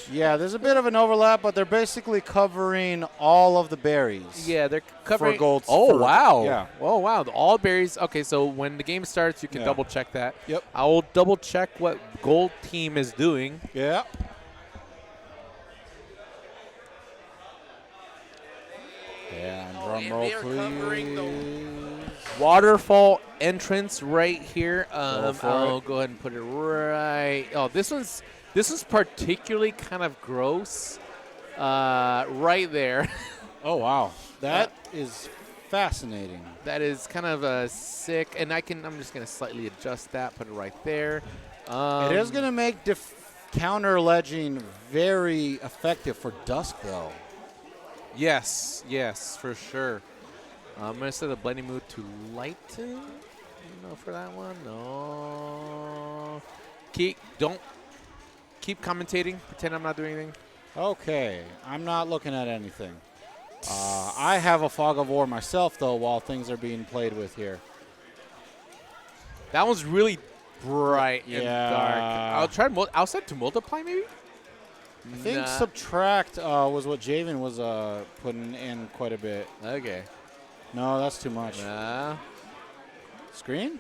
Yeah, there's a bit of an overlap, but they're basically covering all of the berries. Yeah, they're covering for golds. Oh, wow. Yeah. Oh, wow. All berries. Okay, so when the game starts, you can double check that. Yep. I will double check what gold team is doing. Yeah. Drum roll, please. Waterfall entrance right here. for I'll it. go ahead and put it right. Oh, this one's particularly kind of gross. Right there. Oh, wow. That is fascinating. That is kind of sick, and I'm just gonna slightly adjust that, put it right there. It is going to make counter ledging very effective for Dusk, though. Yes, for sure. I'm gonna set the blending mood to lighten. No, for that one, no. Keep commentating. Pretend I'm not doing anything. Okay, I'm not looking at anything. I have a Fog of War myself, though, while things are being played with here. That one's really bright and Yeah. dark. I'll set to multiply maybe. I think Nah. Subtract was what Javen was putting in quite a bit. Okay. No, that's too much. Nah. Screen?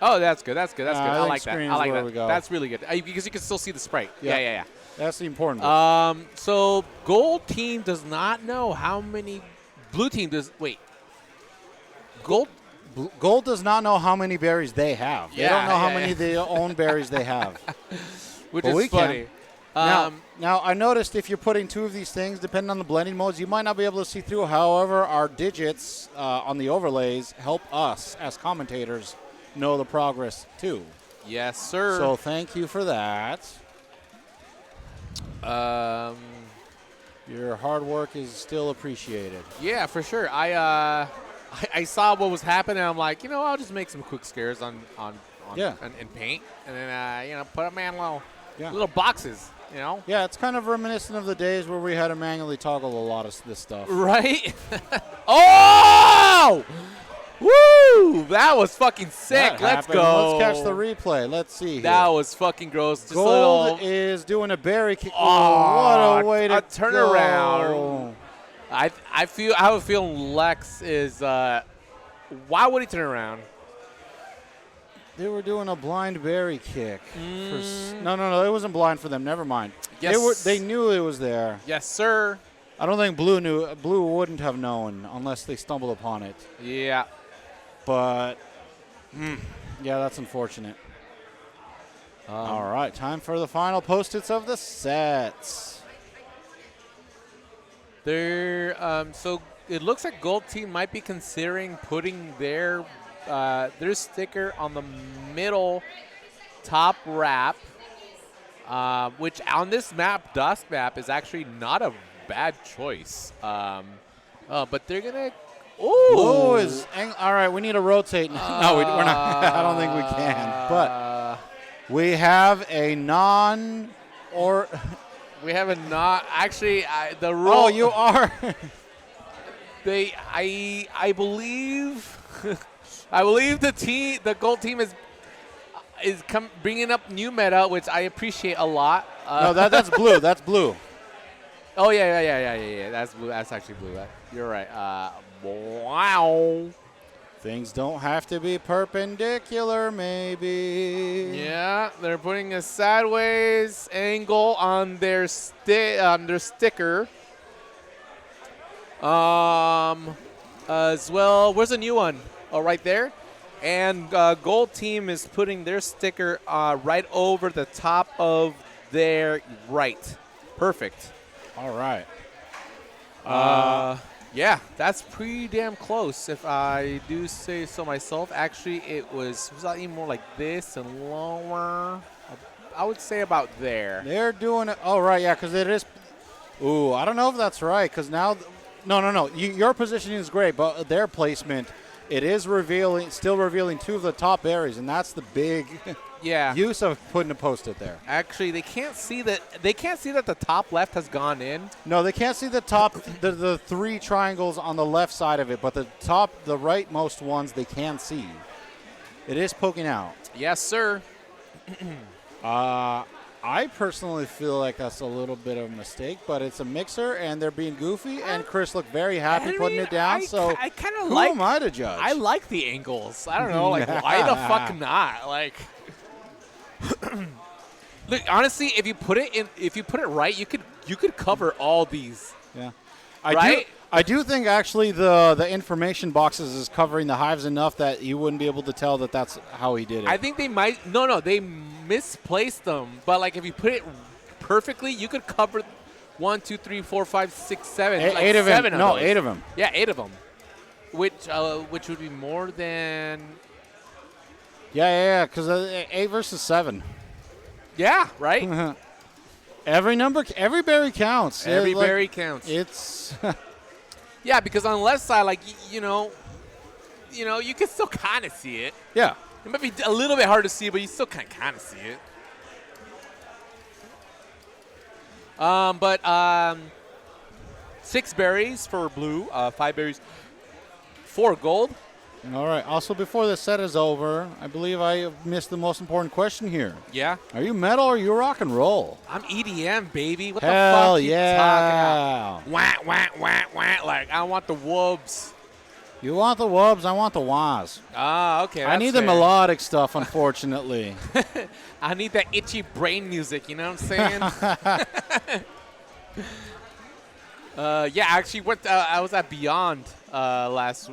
Oh, that's good. That's good. I I think like that. screen's I like where that. we go. That's really good because you can still see the sprite. Yeah. Yeah. That's the important bit. So gold team does not know how many. Blue team does. Wait. Gold does not know how many berries they have. They don't know how many yeah. their own berries they have. Which But we is funny. Now, I noticed if you're putting two of these things, depending on the blending modes, you might not be able to see through. However, our digits on the overlays help us as commentators know the progress too. Yes, sir. So thank you for that. Your hard work is still appreciated. Yeah, for sure. I saw what was happening. I'm like, I'll just make some quick scares on in paint, and then put them in little boxes. Yeah, it's kind of reminiscent of the days where we had to manually toggle a lot of this stuff. Right? Oh! Woo! That was fucking sick. That Let's happened. go. Let's catch the replay. Let's see here. That was fucking gross. Just Gold a little is doing a berry kick. Oh, what a way to turn go. around. I have a feeling Lex is. Why would he turn around? They were doing a blind berry kick. No, it wasn't blind for them. Never mind. Yes. They knew it was there. Yes, sir. I don't think Blue knew. Blue wouldn't have known unless they stumbled upon it. Yeah. But, yeah, that's unfortunate. All right, time for the final post-its of the sets. So it looks like Gold Team might be considering putting their sticker on the middle top wrap, which on this map, Dusk map, is actually not a bad choice. But they're gonna. Blue is all right. We need to rotate. No, we're not. I don't think we can. But we have a we have a not actually the rule. Oh, you are. I believe. I believe the Gold Team is bringing up new meta, which I appreciate a lot. No, that's Blue. That's Blue. Oh yeah. That's Blue. That's actually Blue. You're right. Wow. Things don't have to be perpendicular, maybe. Yeah, they're putting a sideways angle on their sticker. As well. Where's the new one? Oh, right there. And Gold Team is putting their sticker right over the top of their right. Perfect. All right. Yeah, that's pretty damn close, if I do say so myself. Actually, it was that even more like this and lower. I would say about there. They're doing it. Oh, right, yeah, because it is. Ooh, I don't know if that's right, because now. No. Your positioning is great, but their placement, it is still revealing two of the top berries, and that's the big use of putting a post-it there. Actually, they can't see that. They can't see that the top left has gone in. No, they can't see the top, the three triangles on the left side of it, but the rightmost ones they can see. It is poking out. Yes, sir. I personally feel like that's a little bit of a mistake, but it's a mixer, and they're being goofy, and Chris looked very happy putting it down, so I kind of who like. am I to judge? I like the angles. I don't know, like why the fuck not? Like, look, honestly, if you put it right, you could cover all these. Yeah, right? I do think actually the information boxes is covering the hives enough that you wouldn't be able to tell that that's how he did it. I think they might. No, they misplaced them. But like if you put it perfectly, you could cover 1, 2, 3, 4, 5, 6, 7. Like 8 of them. 7 of No, those. 8 of them. Yeah, 8 of them. Which would be more than. Yeah, because 8 versus 7. Yeah, right. Every berry counts. Every Like, berry counts. It's Yeah, because on the left side, like you know, you can still kind of see it. yeah. It might be a little bit hard to see, but you still kind of see it. But 6 berries for blue, 5 berries for gold. All right. Also, before the set is over, I believe I missed the most important question here. Yeah. Are you metal or are you rock and roll? I'm EDM, baby. What Hell the fuck yeah. you talking about? Wah, wah, wah, wah. Like, I want the whoobs. You want the wubs, I want the wahs. Ah, okay. I need the melodic stuff, unfortunately. I need that itchy brain music, you know what I'm saying? Yeah, actually, I was at Beyond last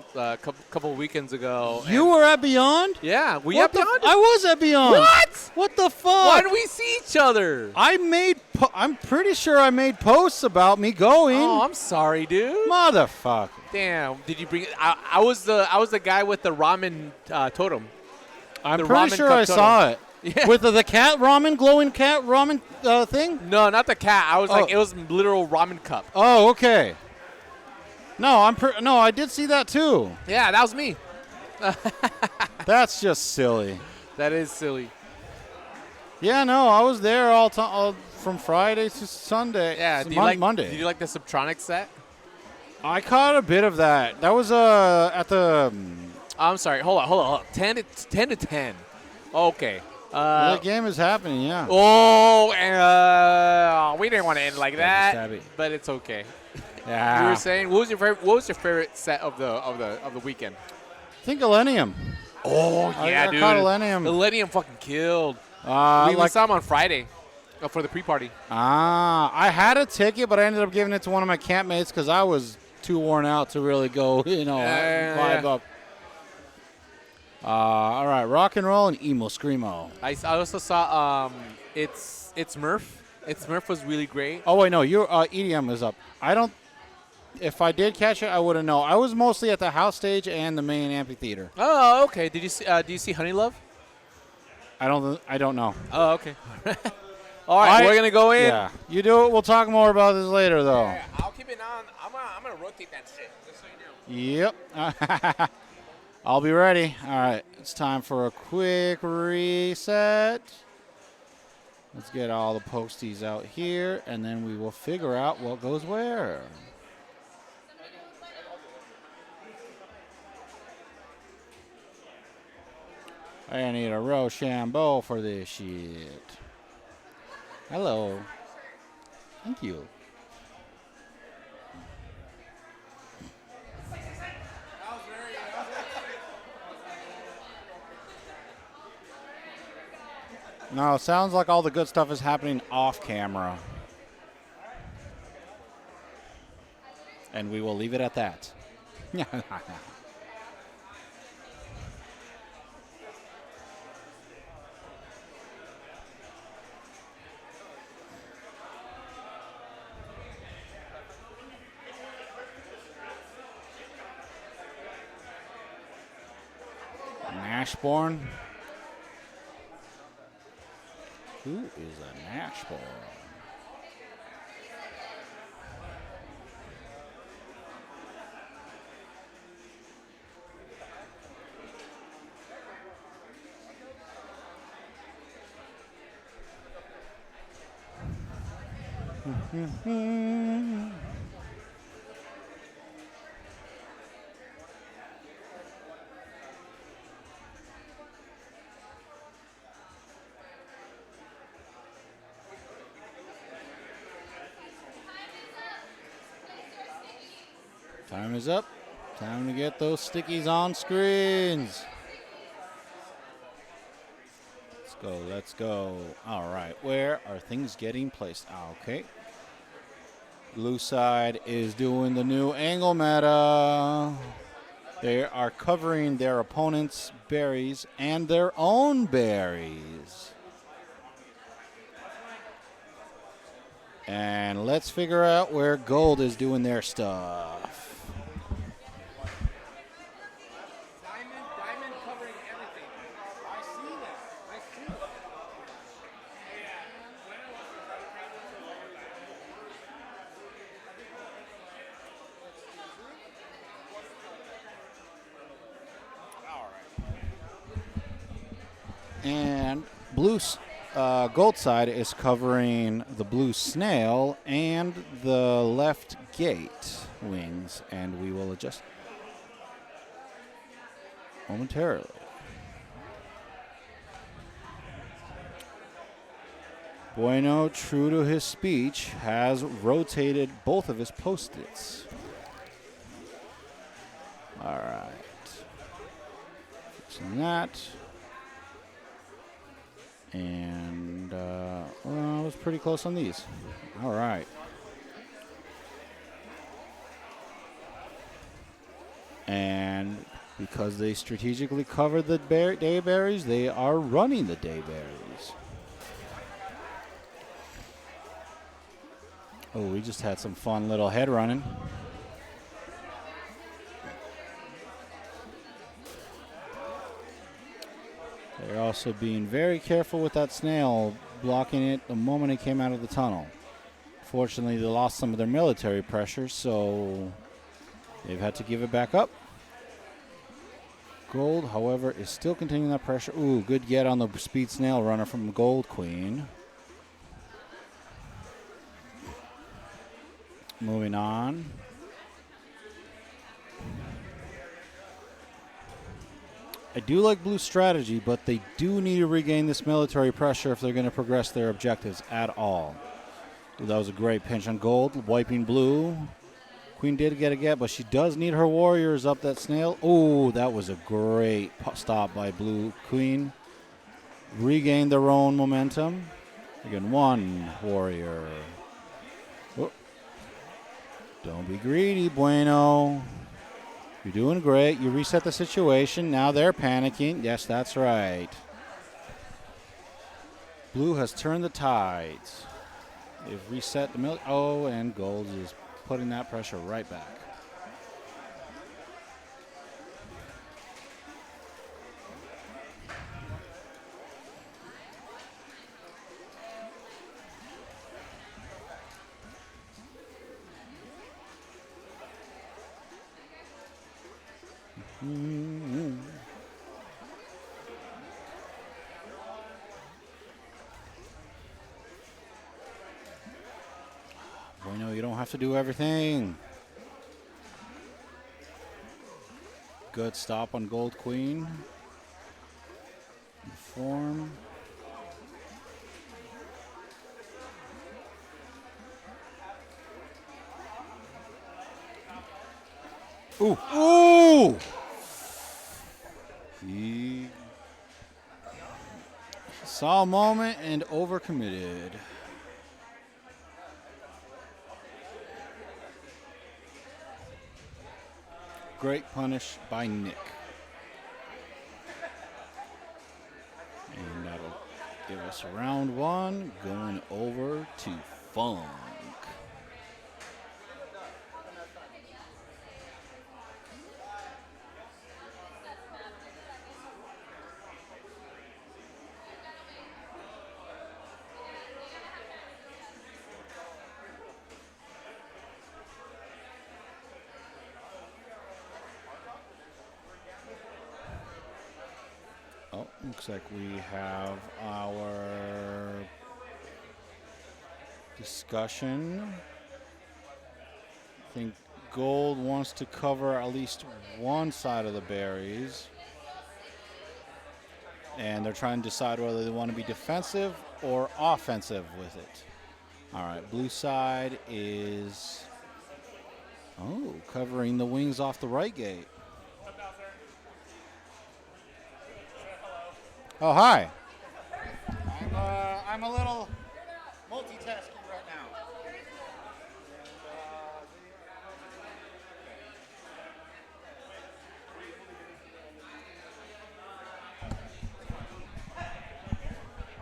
couple weekends ago. You were at Beyond? Yeah, we What at the Beyond? I was at Beyond. What? What the fuck? Why do we see each other? I'm pretty sure I made posts about me going. Oh, I'm sorry, dude. Motherfucker. Damn, did you bring it? I was the guy with the ramen totem. I'm The pretty ramen sure cup I totem. saw it. Yeah. With the cat ramen, glowing cat ramen thing? No, not the cat. I was like, Oh. it was literal ramen cup. Oh, okay. No, no, I did see that too. Yeah, that was me. That's just silly. That is silly. Yeah, no, I was there all from Friday to Sunday. Yeah, Monday. Did you like the Subtronic set? I caught a bit of that. That was at the. I'm sorry. Hold on. 10 to 10. Okay. The game is happening. Yeah. We didn't want to end like that, Stabby. but it's okay. Yeah. You were saying, what was your favorite set of the weekend? I think Millennium. Oh yeah, I dude. caught Millennium. Millennium fucking killed. We Like, saw him on Friday for the pre-party. I had a ticket, but I ended up giving it to one of my campmates because I was too worn out to really go, vibe up. All right, rock and roll and emo screamo. I also saw it's Murph. It's Murph was really great. Oh wait, no, your EDM is up. I don't. If I did catch it, I wouldn't know. I was mostly at the house stage and the main amphitheater. Oh, okay. Did you see? Do you see Honey Love? I don't know. Oh, okay. All right, we're gonna go in. Yeah, you do it. We'll talk more about this later, though. Yeah, I'll keep it on. I'm gonna rotate that shit, just so you know. Yep. I'll be ready. All right, it's time for a quick reset. Let's get all the posties out here, and then we will figure out what goes where. I need a Rochambeau for this shit. Hello. Thank you. No, sounds like all the good stuff is happening off camera. And we will leave it at that. Nashborn. Who is a Nashborn? Time is up. Time to get those stickies on screens. Let's go. All right, where are things getting placed? Okay. Blue side is doing the new angle meta. They are covering their opponent's berries and their own berries. And let's figure out where gold is doing their stuff. Diamond covering everything. I see that. I see that. And gold side is covering the blue snail and the left gate wings, and we will adjust momentarily. Bueno, true to his speech, has rotated both of his post-its. All right. Fixing that. And, well, I was pretty close on these. All right. And because they strategically covered the dayberries, they are running the dayberries. Oh, we just had some fun little head running. They're also being very careful with that snail, blocking it the moment it came out of the tunnel. Fortunately, they lost some of their military pressure, so they've had to give it back up. Gold, however, is still continuing that pressure. Ooh, good get on the speed snail runner from the Gold Queen. Moving on. I do like Blue's strategy, but they do need to regain this military pressure if they're going to progress their objectives at all. Ooh, that was a great pinch on Gold, wiping Blue. Queen did get a get, but she does need her warriors up that snail. Oh, that was a great stop by Blue Queen. Regain their own momentum. Again, one warrior. Oh. Don't be greedy, Bueno. You're doing great. You reset the situation. Now they're panicking. Yes, that's right. Blue has turned the tides. They've reset the mill. Oh, and Gold is putting that pressure right back. Bueno, you don't have to do everything. Good stop on Gold Queen. Form. Ooh. Ooh! He saw a moment and overcommitted. Great punish by Nick. And that'll give us round one, going over to Funk. Oh, looks like we have our discussion. I think Gold wants to cover at least one side of the berries. And they're trying to decide whether they want to be defensive or offensive with it. All right, blue side is, covering the wings off the right gate. Oh, hi. I'm a little multitasking right now.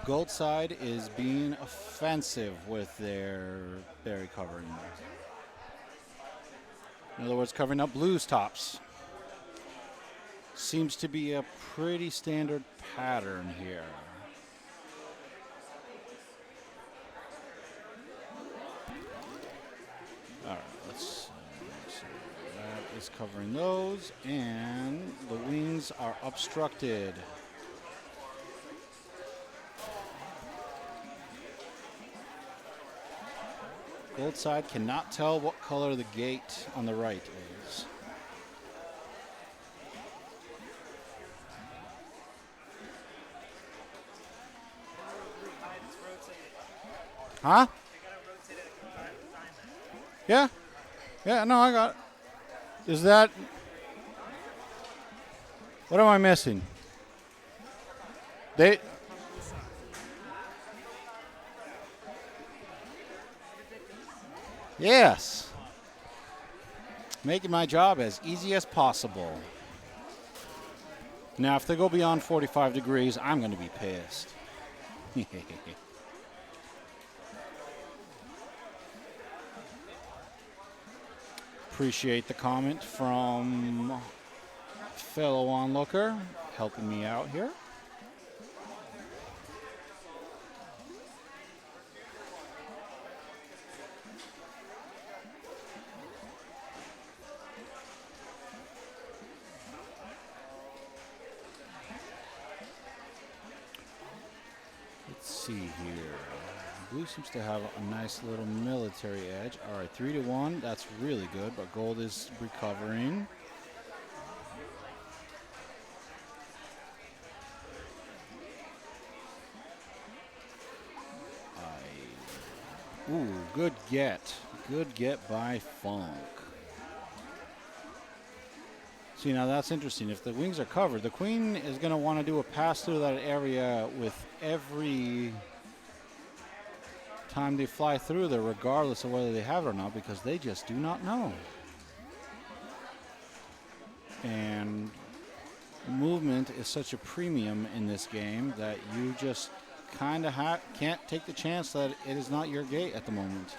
Gold side is being offensive with their berry covering. In other words, covering up blue's tops. Seems to be a pretty standard pattern here. All right, let's see. That is covering those, and the wings are obstructed. Gold side cannot tell what color the gate on the right is. Huh? Yeah. Yeah, no, I got it. Is that... What am I missing? They... Yes. Making my job as easy as possible. Now, if they go beyond 45 degrees, I'm going to be pissed. Appreciate the comment from fellow onlooker helping me out here. Let's see here. Blue seems to have a nice little military edge. All right, 3-1. That's really good, but gold is recovering. Ooh, good get. Good get by Funk. See, now that's interesting. If the wings are covered, the queen is going to want to do a pass through that area with every time they fly through there, regardless of whether they have it or not, because they just do not know. And movement is such a premium in this game that you just kind of can't take the chance that it is not your gate at the moment.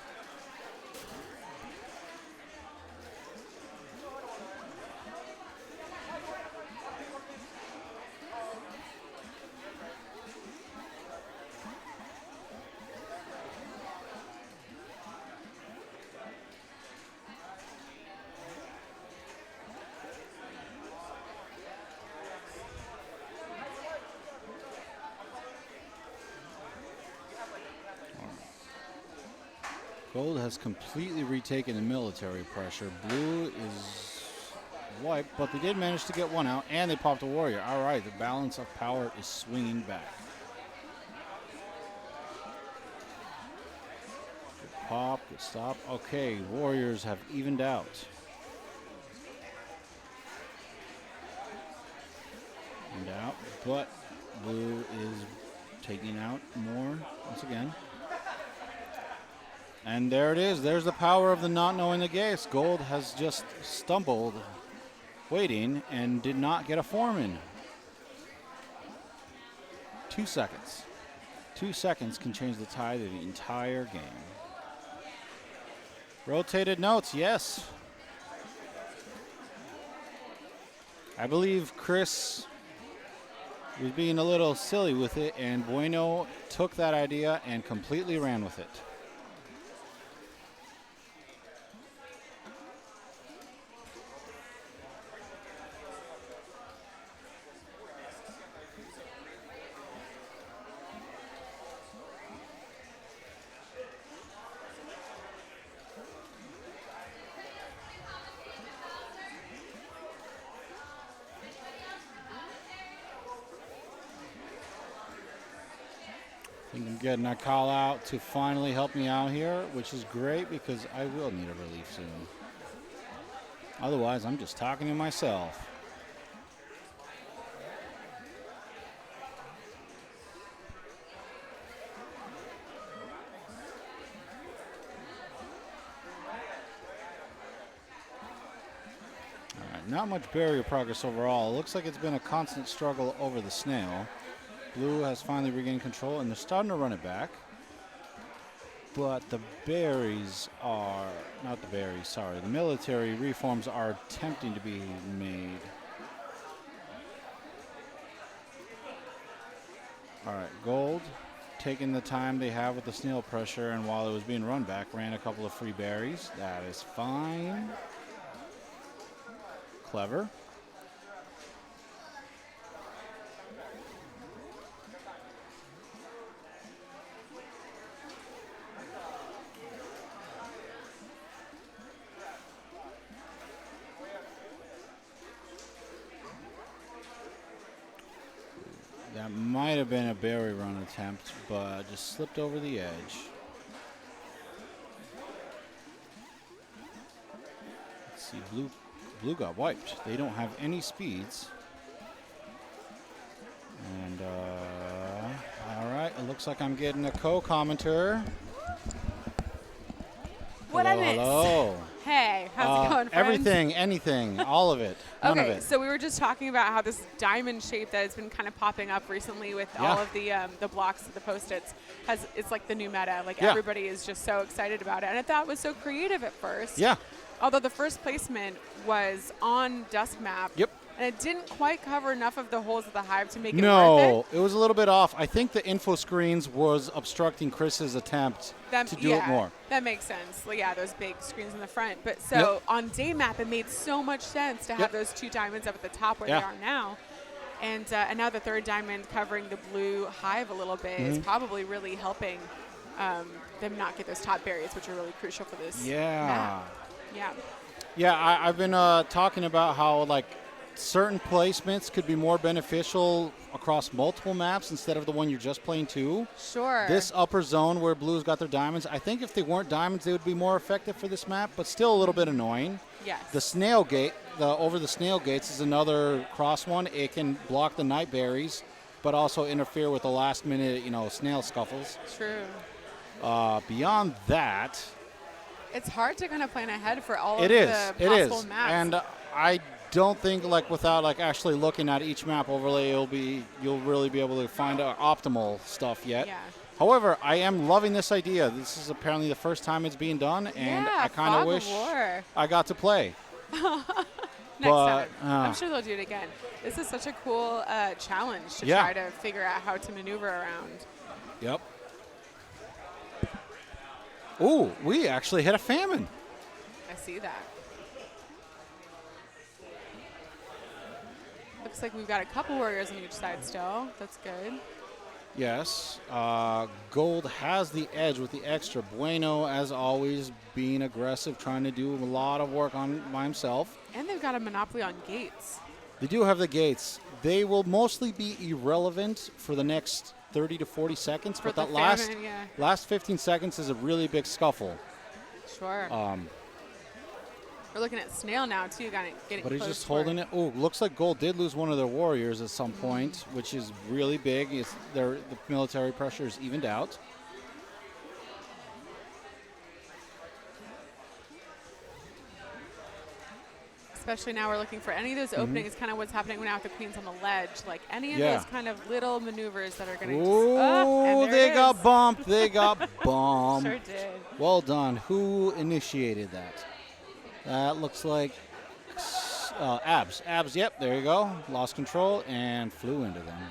Gold has completely retaken the military pressure. Blue is wiped, but they did manage to get one out, and they popped a warrior. All right, the balance of power is swinging back. Good pop, good stop. Okay, warriors have evened out. Evened out, but blue is taking out more once again. And there it is. There's the power of the not knowing the gates. Gold has just stumbled, waiting, and did not get a form in. 2 seconds. 2 seconds can change the tide of the entire game. Rotated notes, yes. I believe Chris was being a little silly with it, and Bueno took that idea and completely ran with it. I'm getting a call out to finally help me out here, which is great because I will need a relief soon. Otherwise, I'm just talking to myself. All right, not much barrier progress overall. It looks like it's been a constant struggle over the snail. Blue has finally regained control, and they're starting to run it back. But the berries are, not the berries, sorry, the military reforms are attempting to be made. All right, Gold taking the time they have with the snail pressure, and while it was being run back, ran a couple of free berries. That is fine. Clever. That might have been a berry run attempt, but just slipped over the edge. Let's see, Blue got wiped. They don't have any speeds. And, all right, it looks like I'm getting a co-commenter. What I missed? Hello. Hey, how's it going, friends? Everything, anything, all of it. None of Okay, it. so we were just talking about how this diamond shape that has been kind of popping up recently with all of the blocks of the Post-its it's like the new meta. Like everybody is just so excited about it, and I thought it was so creative at first. Yeah. Although the first placement was on Dusk Map. Yep. And it didn't quite cover enough of the holes of the hive to make it worth No, it. it was a little bit off. I think the info screens was obstructing Chris's attempt to do it more. That makes sense. Well, yeah, those big screens in the front. But so on day map, it made so much sense to have those two diamonds up at the top where they are now. And now the third diamond covering the blue hive a little bit is probably really helping them not get those top berries, which are really crucial for this map. Yeah. Yeah, I've been talking about how, like, certain placements could be more beneficial across multiple maps instead of the one you're just playing to. Sure. This upper zone where Blue's got their diamonds, I think if they weren't diamonds, they would be more effective for this map, but still a little bit annoying. Yes. The snail gate, over the snail gates is another cross one. It can block the night berries, but also interfere with the last minute, snail scuffles. True. Beyond that, it's hard to kind of plan ahead for all of it the is. possible maps. And I don't think, without actually looking at each map overlay, you'll really be able to find optimal stuff yet. Yeah. However, I am loving this idea. This is apparently the first time it's being done, and I kind of wish I got to play. Next time. I'm sure they'll do it again. This is such a cool challenge to try to figure out how to maneuver around. Yep. Ooh, we actually hit a famine. I see that. Looks like we've got a couple warriors on each side still. That's good. Yes. Gold has the edge with the extra. Bueno, as always, being aggressive, trying to do a lot of work by himself. And they've got a monopoly on gates. They do have the gates. They will mostly be irrelevant for the next 30 to 40 seconds, but that last 15 seconds is a really big scuffle. Sure. We're looking at Snail now, too, getting But he's close just holding it. Oh, looks like Gold did lose one of their warriors at some point, which is really big. The military pressure is evened out. Especially now we're looking for any of those openings, kind of what's happening now with the queens on the ledge. Like any of those kind of little maneuvers that are going to Oh, they got bumped. They got bumped. Sure did. Well done. Who initiated that? That looks like Abs. Abs, yep, there you go. Lost control and flew into them.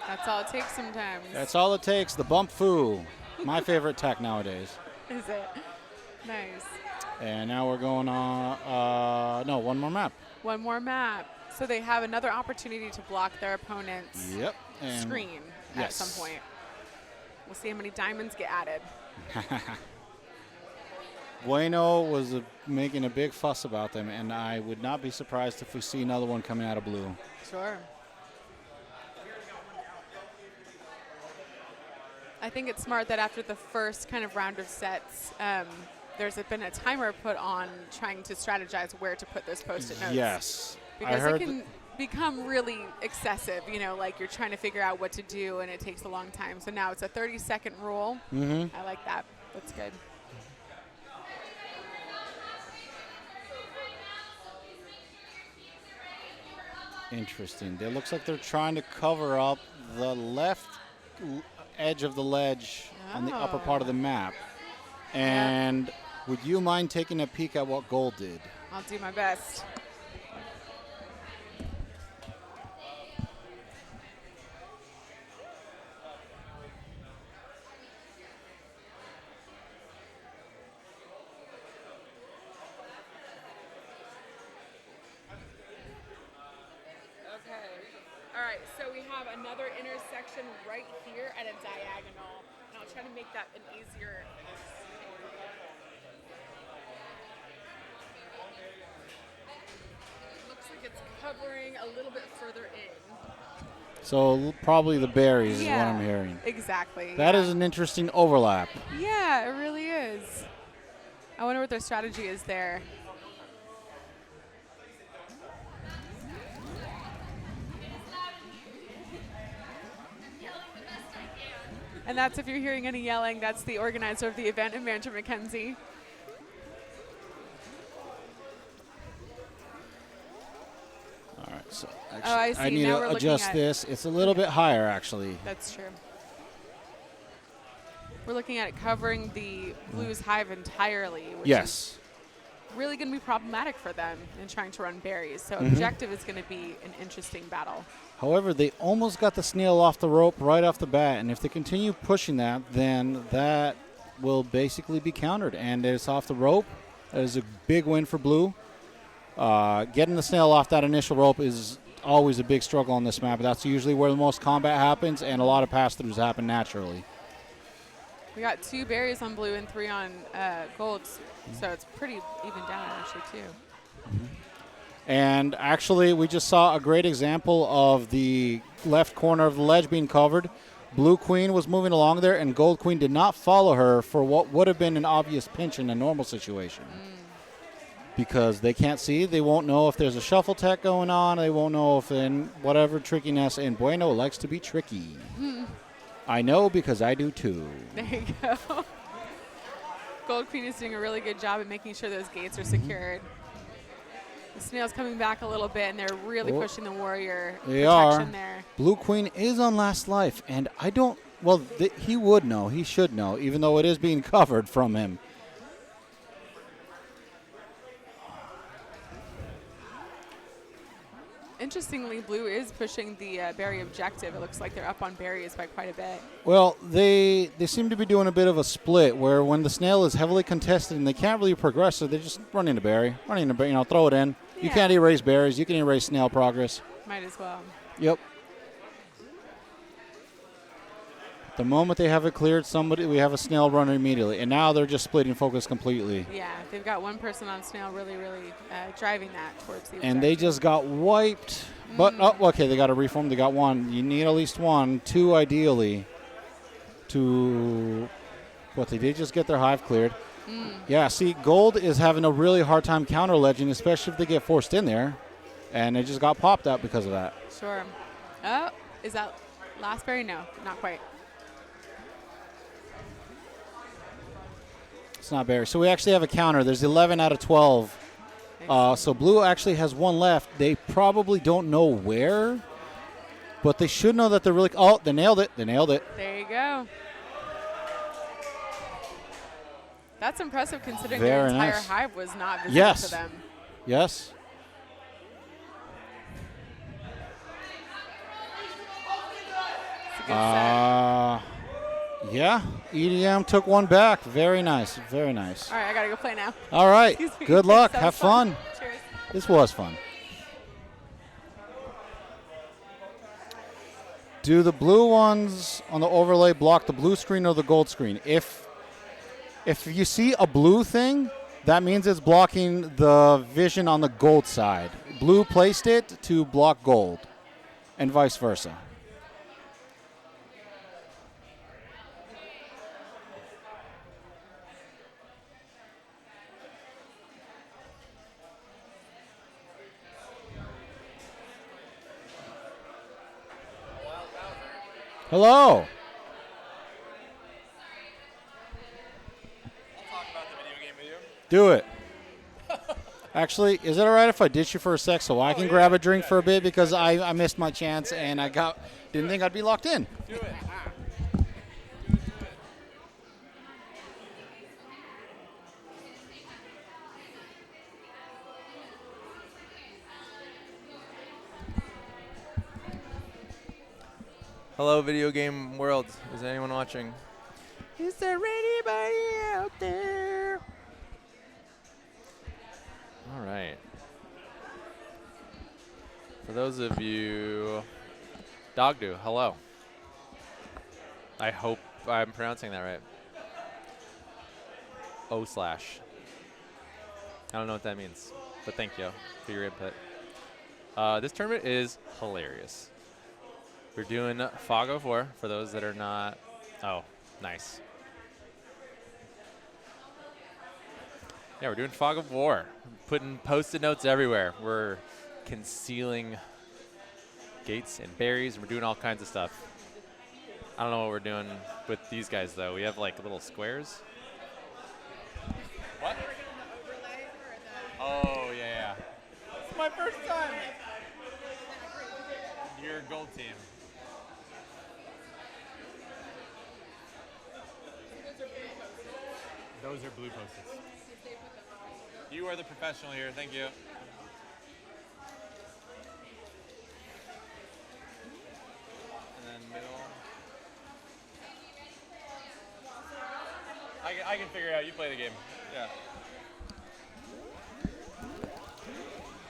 That's all it takes sometimes. That's all it takes. The bump foo. My favorite tech nowadays. Is it? Nice. And now we're going on, no, one more map. One more map. So they have another opportunity to block their opponent's screen at some point. We'll see how many diamonds get added. Bueno was making a big fuss about them, and I would not be surprised if we see another one coming out of blue. Sure. I think it's smart that after the first kind of round of sets, there's been a timer put on trying to strategize where to put those Post-it notes. Yes. Because it can become really excessive, like you're trying to figure out what to do and it takes a long time. So now it's a 30-second rule. I like that. That's good. Interesting. It looks like they're trying to cover up the left edge of the ledge on the upper part of the map. And would you mind taking a peek at what gold did? I'll do my best. All right, so we have another intersection right here at a diagonal, and I'll try to make that an easier. Looks like it's covering a little bit further in. So probably the berries is what I'm hearing. Exactly. That is an interesting overlap. Yeah, it really is. I wonder what their strategy is there. And that's, if you're hearing any yelling, that's the organizer of the event, Amanda McKenzie. All right, so I actually, see. I need Now we're to looking adjust at- this. It's a little bit higher, actually. That's true. We're looking at it covering the Blues hive entirely, which is really going to be problematic for them in trying to run berries. So objective is going to be an interesting battle. However, they almost got the snail off the rope right off the bat, and if they continue pushing that, then that will basically be countered, and it's off the rope. That is a big win for Blue. Getting the snail off that initial rope is always a big struggle on this map. That's usually where the most combat happens, and a lot of pass-throughs happen naturally. We got 2 berries on Blue and 3 on Gold, so it's pretty even down actually too. And actually, we just saw a great example of the left corner of the ledge being covered. Blue Queen was moving along there, and Gold Queen did not follow her for what would have been an obvious pinch in a normal situation. Because they can't see, they won't know if there's a shuffle tech going on, they won't know if in whatever trickiness, and Bueno likes to be tricky. I know because I do too. There you go. Gold Queen is doing a really good job at making sure those gates are secured. The snail's coming back a little bit, and they're really pushing the warrior protection there. Blue Queen is on last life, and I don't, well, he would know, he should know, even though it is being covered from him. Interestingly, Blue is pushing the berry objective. It looks like they're up on berries by quite a bit. Well, they seem to be doing a bit of a split where when the snail is heavily contested and they can't really progress, so they just run into berry, throw it in. You can't erase berries. You can erase snail progress. Might as well. Yep. The moment they have it cleared, we have a snail runner immediately. And now they're just splitting focus completely. Yeah, they've got one person on snail really driving that towards the And they just got wiped. But, okay, they got to reform. They got one. You need at least one, 2 ideally, to, they did just get their hive cleared. Yeah, see, Gold is having a really hard time counter-ledging, especially if they get forced in there. And they just got popped out because of that. Sure. Oh, is that last berry? No, not quite. It's not berry. So we actually have a counter. There's 11 out of 12. So Blue actually has 1 left. They probably don't know where, but they should know that they're really. Oh, they nailed it. They nailed it. There you go. That's impressive considering Very their entire nice. hive was not visible to them. Yes. It's a good set. Yeah, EDM took 1 back. Very nice. Very nice. All right, I got to go play now. All right. Excuse me. Good luck. That Have was fun. Cheers. This was fun. Do the blue ones on the overlay block the blue screen or the gold screen? If you see a blue thing, that means it's blocking the vision on the gold side. Blue placed it to block gold, and vice versa. Hello. I'll talk about the video game with you. Do it. Actually, is it all right if I ditch you for a sec so I can grab a drink for a bit because I missed my chance and didn't think I'd be locked in. Do it. Hello, video game world. Is anyone watching? Is there anybody out there? All right. For those of you, Dogdo, hello. I hope I'm pronouncing that right. O/. I don't know what that means, but thank you for your input. This tournament is hilarious. We're doing Fog of War for those that are not. Oh, nice. Yeah, we're doing Fog of War. Putting Post-it notes everywhere. We're concealing gates and berries, and we're doing all kinds of stuff. I don't know what we're doing with these guys, though. We have, like, little squares. What? Oh, yeah. It's my first time. Your gold team. Those are blue Post-its. You are the professional here. Thank you. And then middle. I can figure it out. You play the game. Yeah.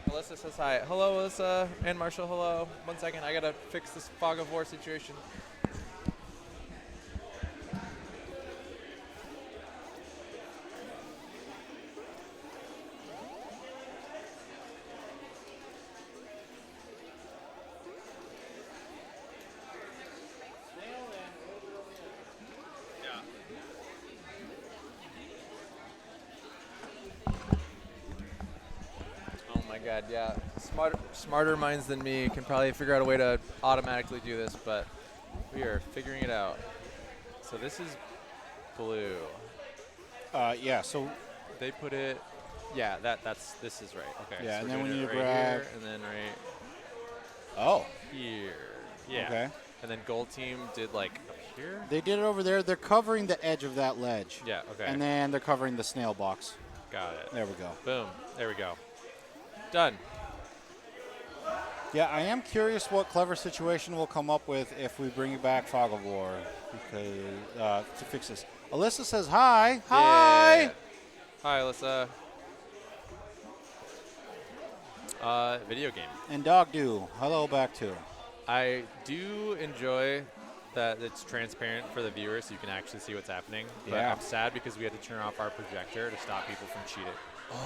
Alyssa says hi. Hello, Alyssa and Marshall. Hello. 1 second. I gotta fix this Fog of War situation. God, yeah. Smarter minds than me can probably figure out a way to automatically do this, but we are figuring it out. So this is blue. Yeah, so they put it. Yeah, this is right. Okay. Yeah, so and then when you right grab here, and then right. Oh. Here. Yeah. Okay. And then gold team did like up here. They did it over there. They're covering the edge of that ledge. Yeah. Okay. And then they're covering the snail box. Got it. There we go. Boom. There we go. Done. Yeah, I am curious what clever situation we'll come up with if we bring back Fog of War because to fix this. Alyssa says hi. Hi. Yeah. Hi, Alyssa. Video game. And Dog Do. Hello back too. I do enjoy that it's transparent for the viewer so you can actually see what's happening. But Yeah. I'm sad because we had to turn off our projector to stop people from cheating.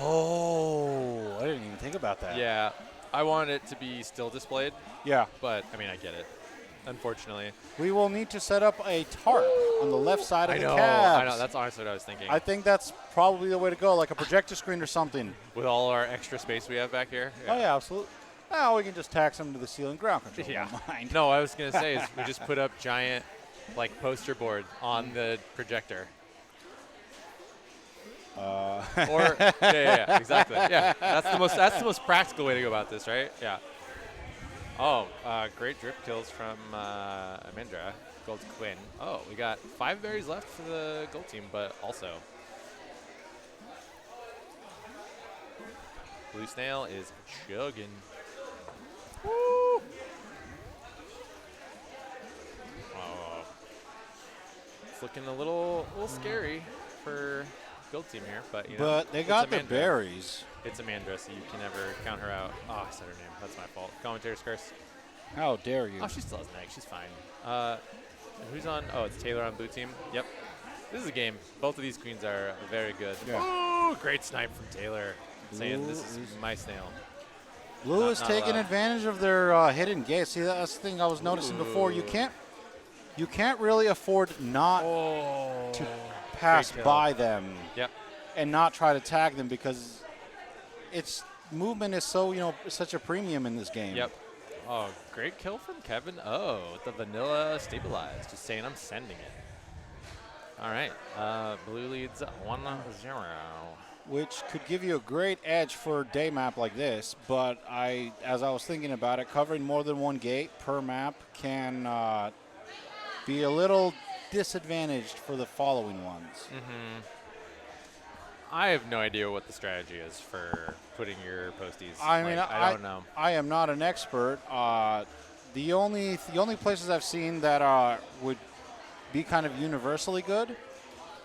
Oh, I didn't even think about that. Yeah, I wanted it to be still displayed. Yeah. But, I mean, I get it, unfortunately. We will need to set up a tarp on the left side of the cabs. I know, that's honestly what I was thinking. I think that's probably the way to go, like a projector screen or something. With all our extra space we have back here. Oh, yeah, absolutely. Oh, we can just tack them to the ceiling ground control. Yeah. Never mind. No, I was going to say is we just put up giant, like, poster board on the projector. Yeah, exactly. Yeah, that's the most practical way to go about this, right? Yeah. Oh, great drip kills from Amindra, gold Quinn. Oh, we got 5 berries left for the gold team, but also blue snail is chugging. Woo! Oh, it's looking a little scary for gold team here, but you know. But they got the berries. It's Amanda, so you can never count her out. Oh, I said her name. That's my fault. Commentator's curse. How dare you? Oh, she still has an egg. She's fine. Who's on? Oh, it's Taylor on blue team. Yep. This is a game. Both of these queens are very good. Yeah. Oh, great snipe from Taylor. Saying this is my snail. Blue is taking advantage of their hidden gate. See, that's the thing I was noticing before. You can't really afford not to pass by them. Yep. And not try to tag them because its movement is so, such a premium in this game. Yep. Oh, great kill from Kevin. Oh, with the vanilla stabilized. Just saying I'm sending it. All right. Blue leads 1-0. which could give you a great edge for a day map like this. But as I was thinking about it, covering more than one gate per map can be a little disadvantaged for the following ones. I have no idea what the strategy is for putting your posties. I mean, I don't know. I am not an expert. The only places I've seen that would be kind of universally good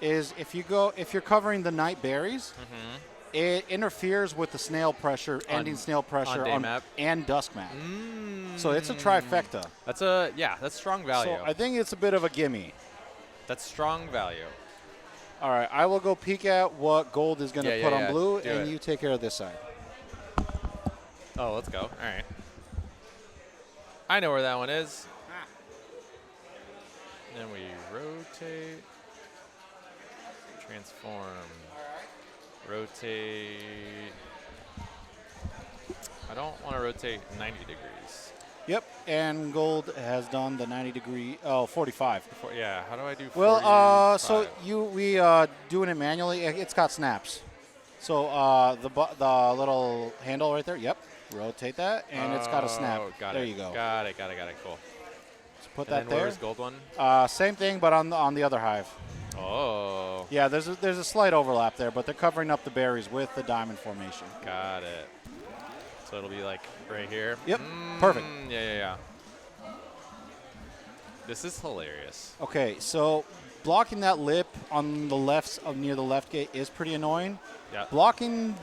is if you're covering the night berries, it interferes with the snail pressure, ending snail pressure day map? and dusk map. So it's a trifecta. That's strong value. So I think it's a bit of a gimme. That's strong value. All right, I will go peek at what gold is going to put on blue, Do and it. you take care of this side. Oh, let's go. All right. I know where that one is. Then we rotate, transform, rotate. I don't want to rotate 90 degrees. Yep, and gold has done the 45. Yeah, how do I do 45? Well, so we doing it manually. It's got snaps. So the little handle right there. Yep, rotate that, and it's got a snap. There you go. Got it. Cool. So put And that then there. where's gold one? Same thing, but on the other hive. Oh. Yeah, there's a slight overlap there, but they're covering up the berries with the diamond formation. Got it. So it'll be like right here. Yep, perfect. Yeah. This is hilarious. Okay, so blocking that lip on the left near the left gate is pretty annoying. Yeah. Blocking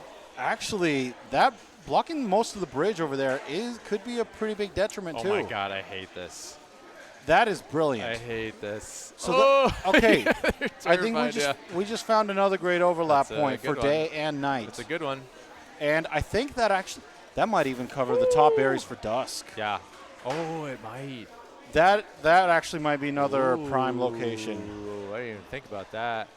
most of the bridge over there could be a pretty big detriment too. Oh my god, I hate this. That is brilliant. I hate this. So okay, I think terrified, we just found another great overlap That's a point for good day one. and night. It's a good one. And I think that might even cover the top berries for dusk. Yeah. Oh, it might. That actually might be another prime location. Ooh, I didn't even think about that.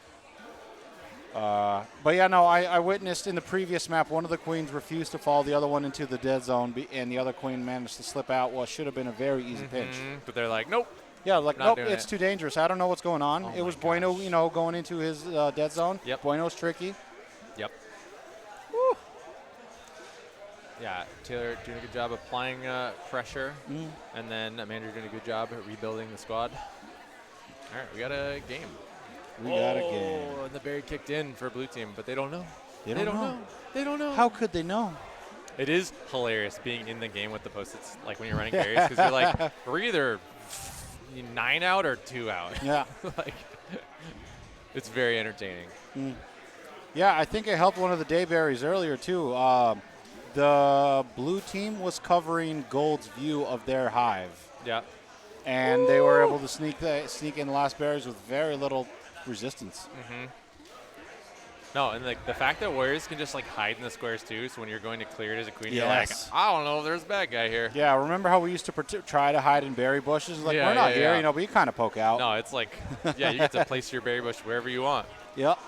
But yeah, no, I witnessed in the previous map one of the queens refused to follow the other one into the dead zone, and the other queen managed to slip out what should have been a very easy pinch. But they're like, nope. Yeah, like, Not nope, doing it's it. too dangerous. I don't know what's going on. Oh It was my Bueno, gosh. going into his dead zone. Yep. Bueno's tricky. Yep. Yeah, Taylor doing a good job applying pressure, and then Amanda doing a good job at rebuilding the squad. All right, we got a game. We got a game. And the berry kicked in for blue team, but they don't know. They don't know. They don't know. How could they know? It is hilarious being in the game with the post-its, like when you're running berries, because you're like, we're either 9 out or 2 out. Yeah. Like, it's very entertaining. Yeah, I think it helped one of the day berries earlier too. The blue team was covering gold's view of their hive. Yeah. And they were able to sneak in the last berries with very little resistance. No, and the fact that warriors can just like hide in the squares too, so when you're going to clear it as a queen, you're Yes. like, I don't know if there's a bad guy here. Yeah, remember how we used to try to hide in berry bushes? Like, Yeah, we're not yeah, here, yeah. but you kind of poke out. No, it's like, yeah, you get to place your berry bush wherever you want. Yep.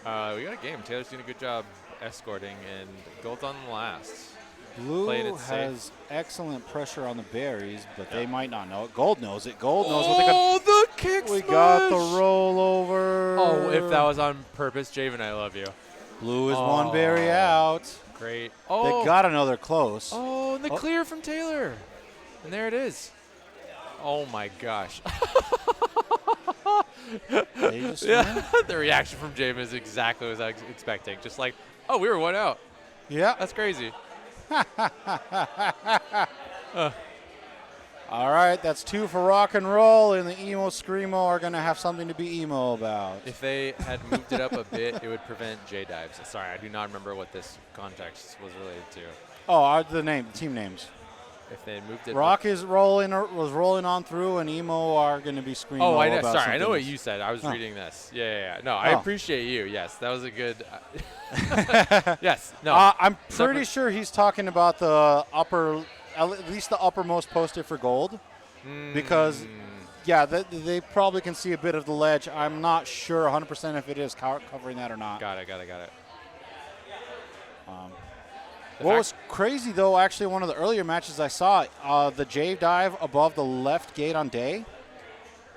We got a game. Taylor's doing a good job escorting, and gold's on last. Blue Played it safe. has excellent pressure on the berries, but they might not know it. Gold knows it. Gold knows what they got. Oh, the kick We smash! got the rollover. Oh, if that was on purpose, Javen, I love you. Blue is one berry out. Great. They got another close. Oh, and the clear from Taylor. And there it is. Oh, my gosh. They just Yeah, the reaction from Javen is exactly what I was expecting. Just like, oh, we were 1 out. Yeah. That's crazy. All right, that's 2 for rock and roll, and the Emo Screamo are going to have something to be emo about. If they had moved it up a bit, it would prevent J dives. Sorry, I do not remember what this context was related to. Oh, the team names. If they had moved it Rock was rolling on through, and Emo are going to be screaming. Oh, I know. about Sorry, I know what something. you said. I was Oh. reading this. Yeah. No, I Oh. appreciate you. Yes, that was a good. Yes. No. I'm pretty sure he's talking about the at least the uppermost poster for gold, because yeah, they probably can see a bit of the ledge. I'm not sure 100% if it is covering that or not. Got it. What was crazy though, actually, one of the earlier matches I saw, the J dive above the left gate on day,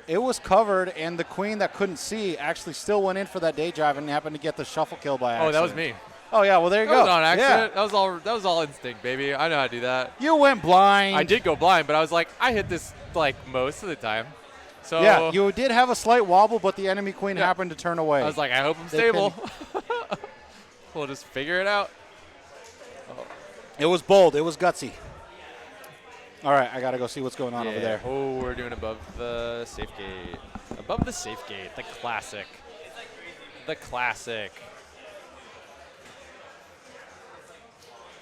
It was covered, and the queen that couldn't see actually still went in for that day drive and happened to get the shuffle kill by accident. Oh, that was me. Oh, yeah, well, there you That go. was on accident. Yeah. That was all instinct, baby. I know how to do that. You went blind. I did go blind, but I was like, I hit this like most of the time. So Yeah, you did have a slight wobble, but the enemy queen happened to turn away. I was like, I hope I'm They stable. We'll just figure it out. It was bold. It was gutsy. All right, I got to go see what's going on over there. Oh, we're doing above the safe gate. Above the safe gate, the classic. The classic.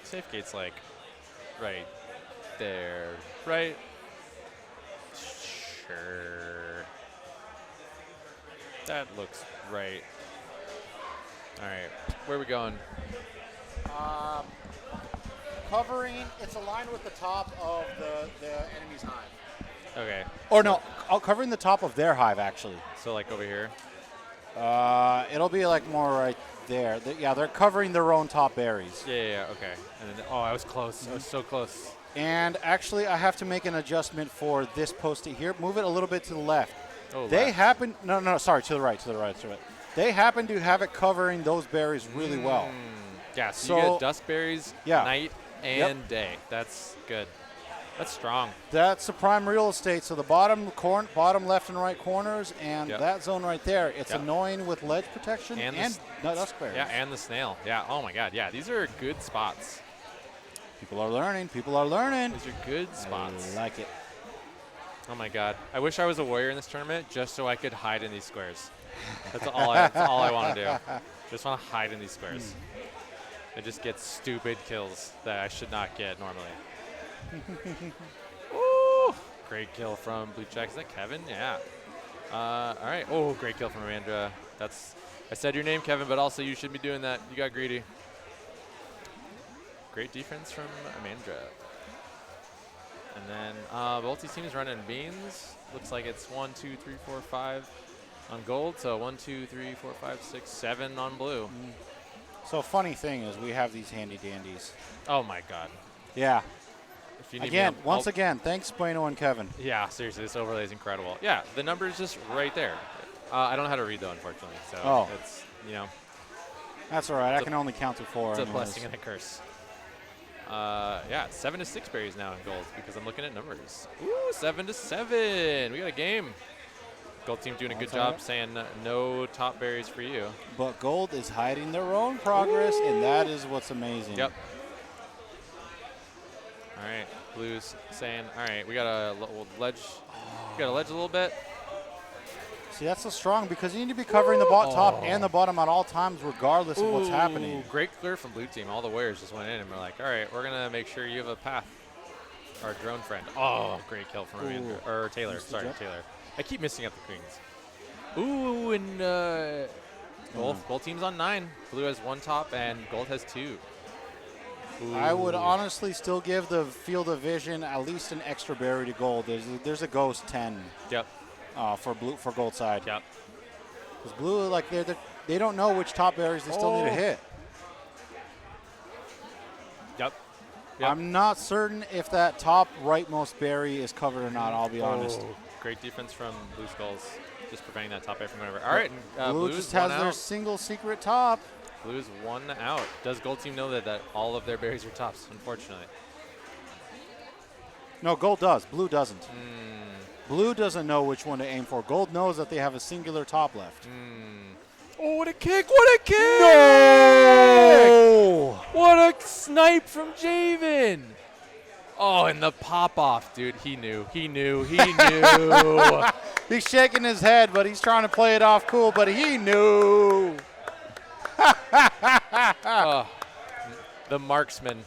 Safe gate's like right there, right? Sure. That looks right. All right, where are we going? Covering, it's aligned with the top of the enemy's hive. Okay. Or no, covering the top of their hive, actually. So like over here? It'll be like more right there. Yeah, they're covering their own top berries. Yeah, okay. And then, oh, I was close. I was so close. And actually, I have to make an adjustment for this post-it here. Move it a little bit to the left. Oh, They left. happen, no, sorry, to the right. They happen to have it covering those berries really well. Yeah, so, So- you get dusk berries, Yeah. night, and day. That's good. That's strong. That's the prime real estate. So the bottom left and right corners, and Yep. that zone right there. It's Yep. annoying with ledge protection And and, the dusk berries. Yeah, and the snail. Yeah, oh my god. Yeah, these are good spots. People are learning. People are learning. These are good spots. I like it. Oh my god. I wish I was a warrior in this tournament just so I could hide in these squares. That's all I want to do. Just want to hide in these squares. I just get stupid kills that I should not get normally. Ooh, great kill from Blue Check. Is that Kevin? Yeah. All right. Oh, great kill from Amanda. I said your name, Kevin, but also you should be doing that. You got greedy. Great defense from Amanda. And then both these teams running beans. Looks like it's 1, 2, 3, 4, 5 on gold. So 1, 2, 3, 4, 5, 6, 7 on blue. So funny thing is we have these handy dandies. Oh my god. Yeah. If you need Again, me, once again, thanks Bueno and Kevin. Yeah, seriously, this overlay is incredible. Yeah, the number is just right there. I don't know how to read though, unfortunately. So it's, you know. That's all right. I can only count to 4. It's a anyways. blessing and a curse. Yeah, 7 to 6 berries now in gold because I'm looking at numbers. Ooh, 7 to 7. We got a game. Gold team doing a good job saying no top berries for you. But gold is hiding their own progress, and that is what's amazing. Yep. All right, blues saying, all right, we got a ledge. We got a ledge a little bit. See, that's so strong because you need to be covering the top and the bottom at all times, regardless of what's happening. Great clear from blue team. All the warriors just went in and we're like, all right, we're gonna make sure you have a path. Our drone friend. Oh, great kill from Amanda or Taylor. Sorry, Taylor. I keep missing up the queens. Ooh, and both teams on 9. Blue has 1 top and gold has 2. Ooh. I would honestly still give the field of vision at least an extra berry to gold. There's a ghost 10. Yep. For gold side. Yep. Because blue, like they don't know which top berries they still need to hit. Yep. I'm not certain if that top rightmost berry is covered or not. I'll be honest. Great defense from Blue Skulls, just preventing that top berry from going over. All right, Blue Blues just has one their out. single secret top. Blues 1 out. Does gold team know that all of their berries are tops? Unfortunately. No, gold does. Blue doesn't. Blue doesn't know which one to aim for. Gold knows that they have a singular top left. Oh, what a kick! What a kick! No! What a snipe from Javen! Oh, and the pop off, dude. He knew. He knew. He knew. He's shaking his head, but he's trying to play it off cool, but he knew. Oh, the marksman.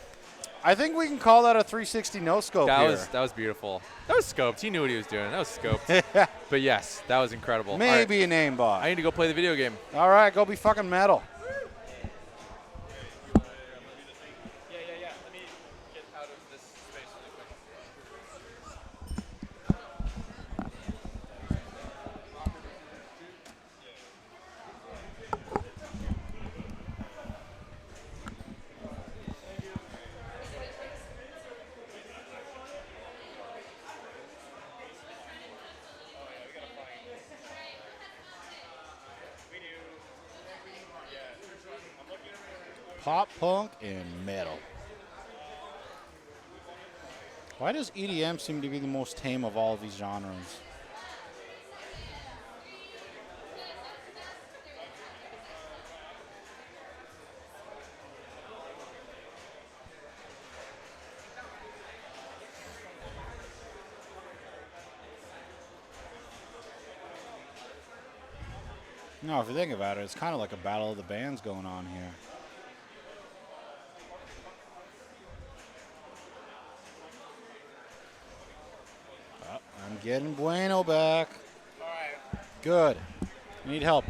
I think we can call that a 360 no scope here. That was beautiful. That was scoped. He knew what he was doing. That was scoped. But yes, that was incredible. Maybe an aimbot. I need to go play the video game. All right, go be fucking metal. Yeah. Let me get out of this space really quick. pop punk and metal. Why does EDM seem to be the most tame of all of these genres? No, if you think about it, it's kind of like a battle of the bands going on here. Oh, I'm getting Bueno back. All right. Good. I need help.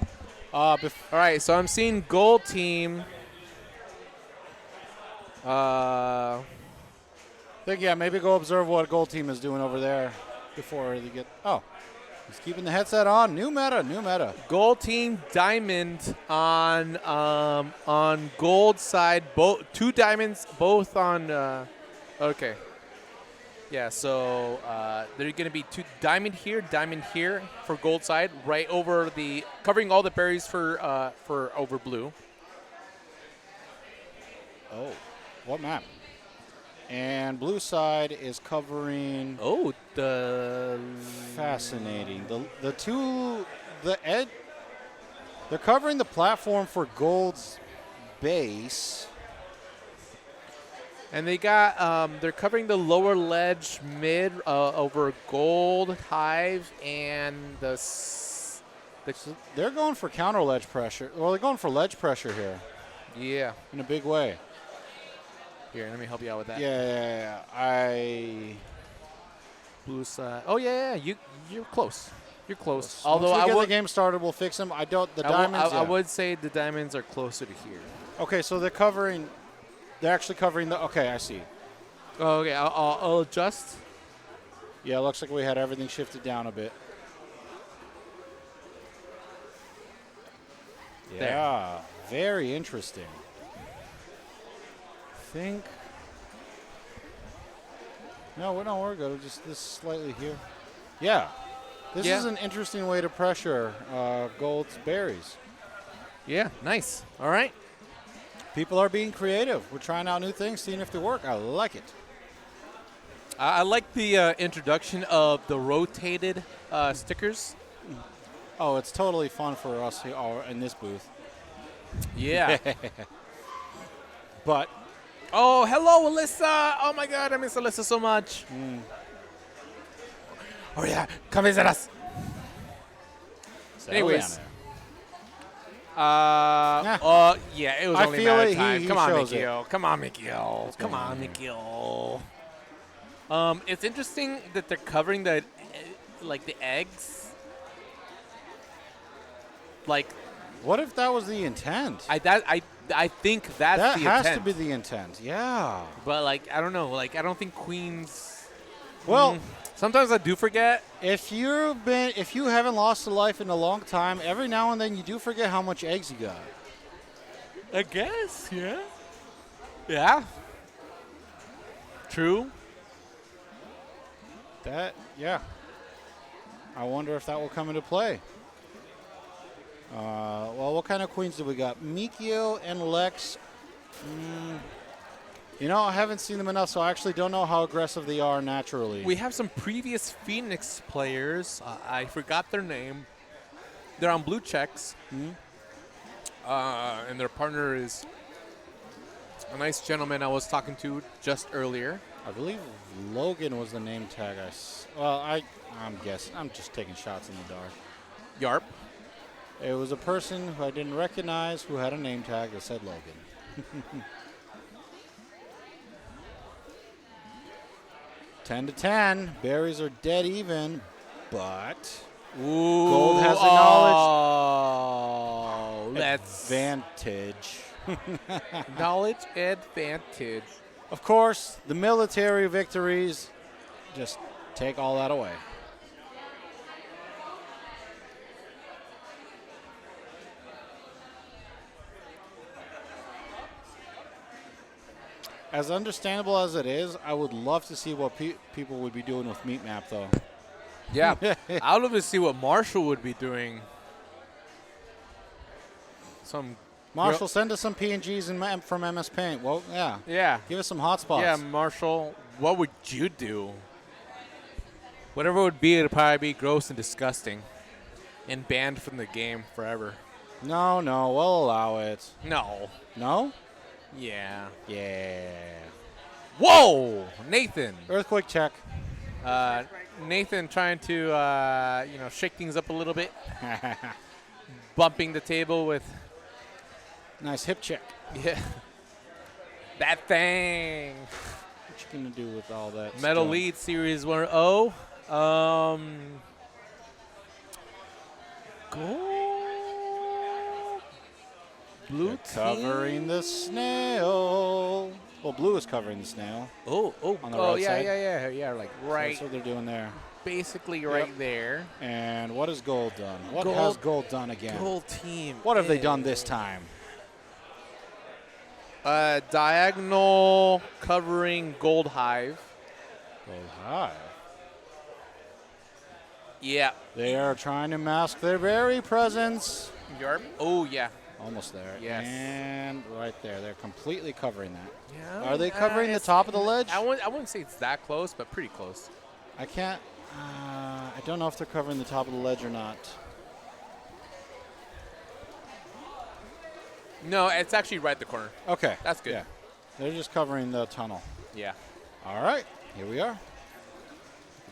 All right, so I'm seeing gold team. Think, yeah, maybe go observe what gold team is doing over there before they get. Oh, he's keeping the headset on. New meta, new meta. Gold team diamond on gold side. Both 2 diamonds, both on. Okay. Yeah, so they're going to be 2 diamond here for gold side, right over the covering all the berries for over blue. Oh, what map? And blue side is covering. Oh, the Fascinating. They're covering the platform for gold's base. and they got they're covering the lower ledge mid over gold hive and They're going for counter ledge pressure. Well, they're going for ledge pressure here yeah. in a big way. Here, let me help you out with that. Yeah. Blue side. Oh yeah. You're close. You're close. Although Although once we I get would the game started, we'll fix them. I don't. The I would- diamonds. I yeah. would say the diamonds are closer to here. Okay, so they're covering. They're actually covering the. Okay, I see. Oh, okay. I'll adjust. Yeah, it looks like we had everything shifted down a bit. There. Yeah, very interesting. Think. No, we're good. Just this slightly here. Yeah. This Yeah. is an interesting way to pressure Gold's berries. Yeah. Nice. All right. People are being creative. We're trying out new things, seeing if they work. I like it. I like the introduction of the rotated stickers. Oh, it's totally fun for us here in this booth. Yeah. But Oh, hello, Alyssa. Oh, my God. I miss Alyssa so much. Oh, yeah. Come visit us. settle Anyways. down Yeah, it was I only a feel matter it. of time. He Come on, shows it. Mikio. Come on, Mikio. What's Come going on, on here? Mikio. It's interesting that they're covering the, like, the eggs. Like, What if that was the intent? I think that's that the has intent. to be the intent. Yeah. But, like, I don't know. Like, I don't think queens. Well, Sometimes I do forget. if you haven't lost a life in a long time, every now and then you do forget how much eggs you got. I guess, yeah. Yeah. True. Yeah. I wonder if that will come into play. Well, what kind of queens do we got? Mikio and Lex. I haven't seen them enough, so I actually don't know how aggressive they are naturally. We have some previous Phoenix players. I forgot their name. They're on blue checks. And their partner is a nice gentleman I was talking to just earlier. I believe Logan was the name tag. I'm guessing. I'm just taking shots in the dark. Yarp. It was a person who I didn't recognize who had a name tag that said Logan. 10-10. Berries are dead even, but Ooh, Gold has Oh, that's advantage. knowledge advantage. Of course, the military victories just take all that away. As understandable as it is, I would love to see what people would be doing with Meat Map, though. Yeah, I'd love to see what Marshall would be doing. Some Marshall, send us some PNGs from MS Paint. Well, yeah. Yeah. Give us some hot spots. Yeah, Marshall, what would you do? Whatever it would be, it'd probably be gross and disgusting and banned from the game forever. No, we'll allow it. No. No? Yeah. Yeah. Whoa! Nathan. Earthquake check. Nathan trying to, shake things up a little bit. Bumping the table with... Nice hip check. Yeah. That thing. What you going to do with all that Metal stuff? Lead Series 1-0. Goal. Blue team. Covering the snail. Well, blue is covering the snail. Oh, On the right yeah, side. yeah, like So right, that's what they're doing there. basically right there. And what has gold done? What Gold- has gold done again? Goal team. What have they done this time? Diagonal covering Gold Hive. Gold high. Yeah. They are trying to mask their very presence. Yarp. Oh, yeah. Almost there. Yes. And right there. They're completely covering that. Yeah. Are they covering the top of the ledge? I wouldn't say it's that close, but pretty close. I can't. I don't know if they're covering the top of the ledge or not. No, it's actually right at the corner. Okay. That's good. Yeah. They're just covering the tunnel. Yeah. All right. Here we are.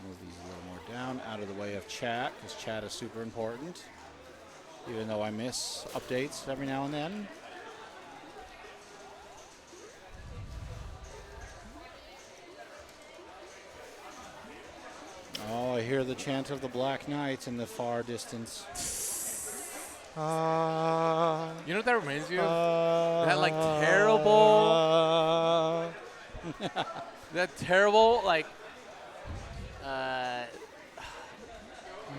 Move these a little more down, out of the way of chat, because chat is super important. Even though I miss updates every now and then. Oh, I hear the chant of the Black Knight in the far distance. You know what that reminds you of? That, like, terrible... that terrible, like...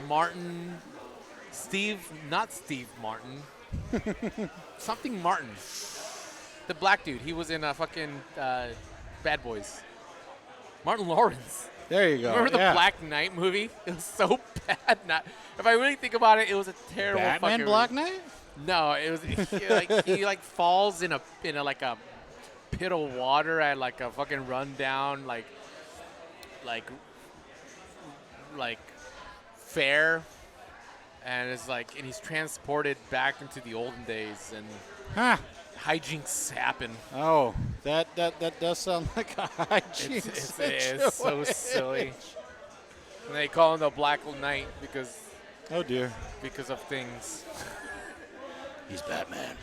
Martin... not Steve Martin. Something Martin. The black dude. He was in fucking Bad Boys. Martin Lawrence. There you go. Remember the yeah. Black Knight movie? It was so bad. If I really think about it, it was a terrible Batman fucking Black movie. Knight? No, it was he falls in a like a pit of water at like a fucking rundown like fair, and it's like he's transported back into the olden days and Huh. hijinks happen. Oh, that does sound like a hygiene It's so silly. And they call him the Black Knight because Oh dear. of things. He's Batman.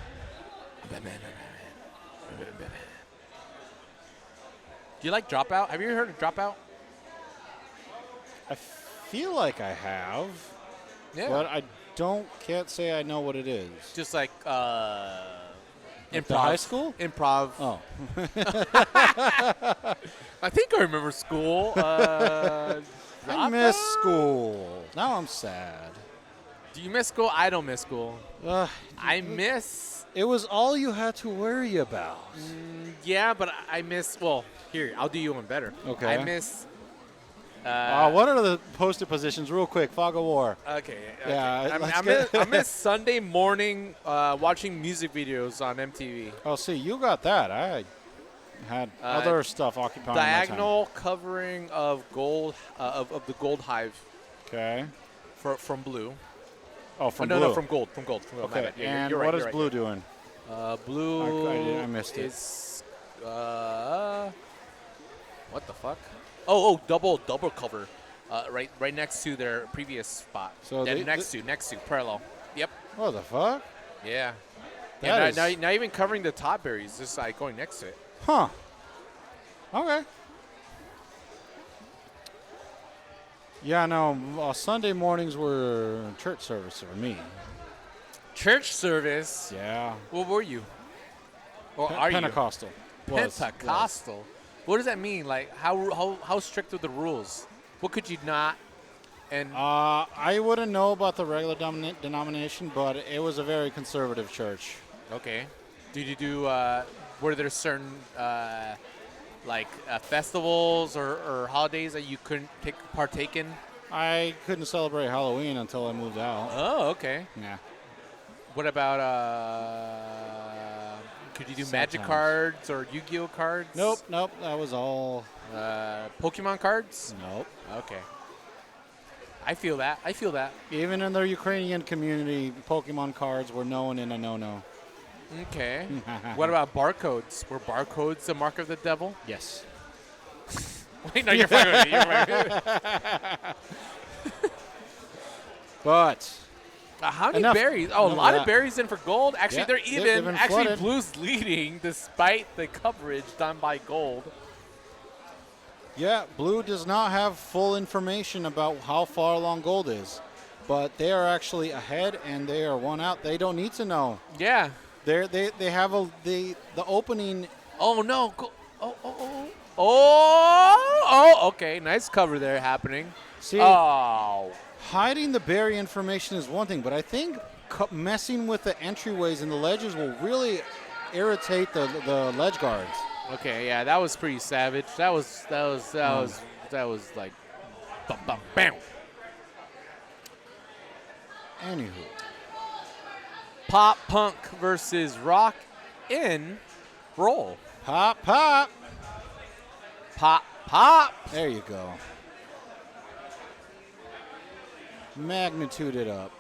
Batman. Do you like Dropout? Have you ever heard of Dropout? I feel like I have, Yeah. but I can't say I know what it is. Just like Like the high school? Improv. Oh. I think I remember school. I miss Dropout? school. Now I'm sad. Do you miss school? I don't miss school. I miss. It was all you had to worry about. Yeah, but I miss. Well, here, I'll do you one better. Okay. I miss. What are the posted positions, real quick? Fog of War. Okay. Yeah, I miss Sunday morning watching music videos on MTV. Oh, see, you got that. I had other stuff occupying my time. Diagonal covering of gold of the Gold Hive Okay. from Blue. Oh, from no, Blue. no, from Gold. From Gold. My Okay. bad. Yeah, And you're right, what is you're right. Blue doing? Blue. I missed it. is, what the fuck? Oh, double cover. Right next to their previous spot. So next to parallel. Yep. What the fuck? Yeah. That Yeah. is- Not even covering the top berries, just like going next to it. Huh. Okay. Yeah, no, Sunday mornings were church service for me. Church service. Yeah. What were you? Or are Pentecostal. you? Pentecostal. What does that mean? Like how strict are the rules? What could you not? And I wouldn't know about the regular denomination, but it was a very conservative church. okay. Did you do? Were there certain festivals or holidays that you couldn't partake in? I couldn't celebrate Halloween until I moved out. Oh, okay. Yeah. What about Could you do Sad Magic times. cards or Yu-Gi-Oh cards? Nope. That was all. Pokemon cards? Nope. Okay. I feel that. Even in the Ukrainian community, Pokemon cards were known in a no-no. Okay. What about barcodes? Were barcodes the mark of the devil? Yes. Wait, no, you're fine with it. You're fine with it. But How many Enough. berries? Oh, a Enough lot of of that. berries in for gold. Actually, Yeah, they're they've even. been Actually, flooded. blue's leading despite the coverage done by gold. yeah, blue does not have full information about how far along gold is, but they are actually ahead and they are one out. They don't need to know. Yeah. They have the opening. Oh no. Oh. Okay. Nice cover there happening. See, Oh. hiding the berry information is one thing, but I think messing with the entryways and the ledges will really irritate the ledge guards. Okay. Yeah, that was pretty savage. That was like, bam. Anywho, Pop Punk versus Rock in roll. pop. Pop. There you go. Magnitude it up.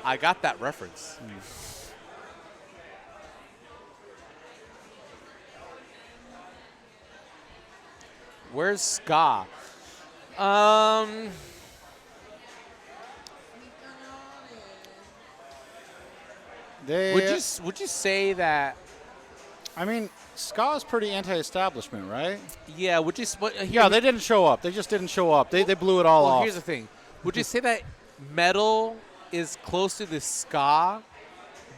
I got that reference. Where's Ska? They. Would you say that? I mean, ska is pretty anti-establishment, right? Yeah. Would you? Yeah, they didn't show up. They just didn't show up. They blew it all Well, off. here's the thing. Would you say that metal is closer to ska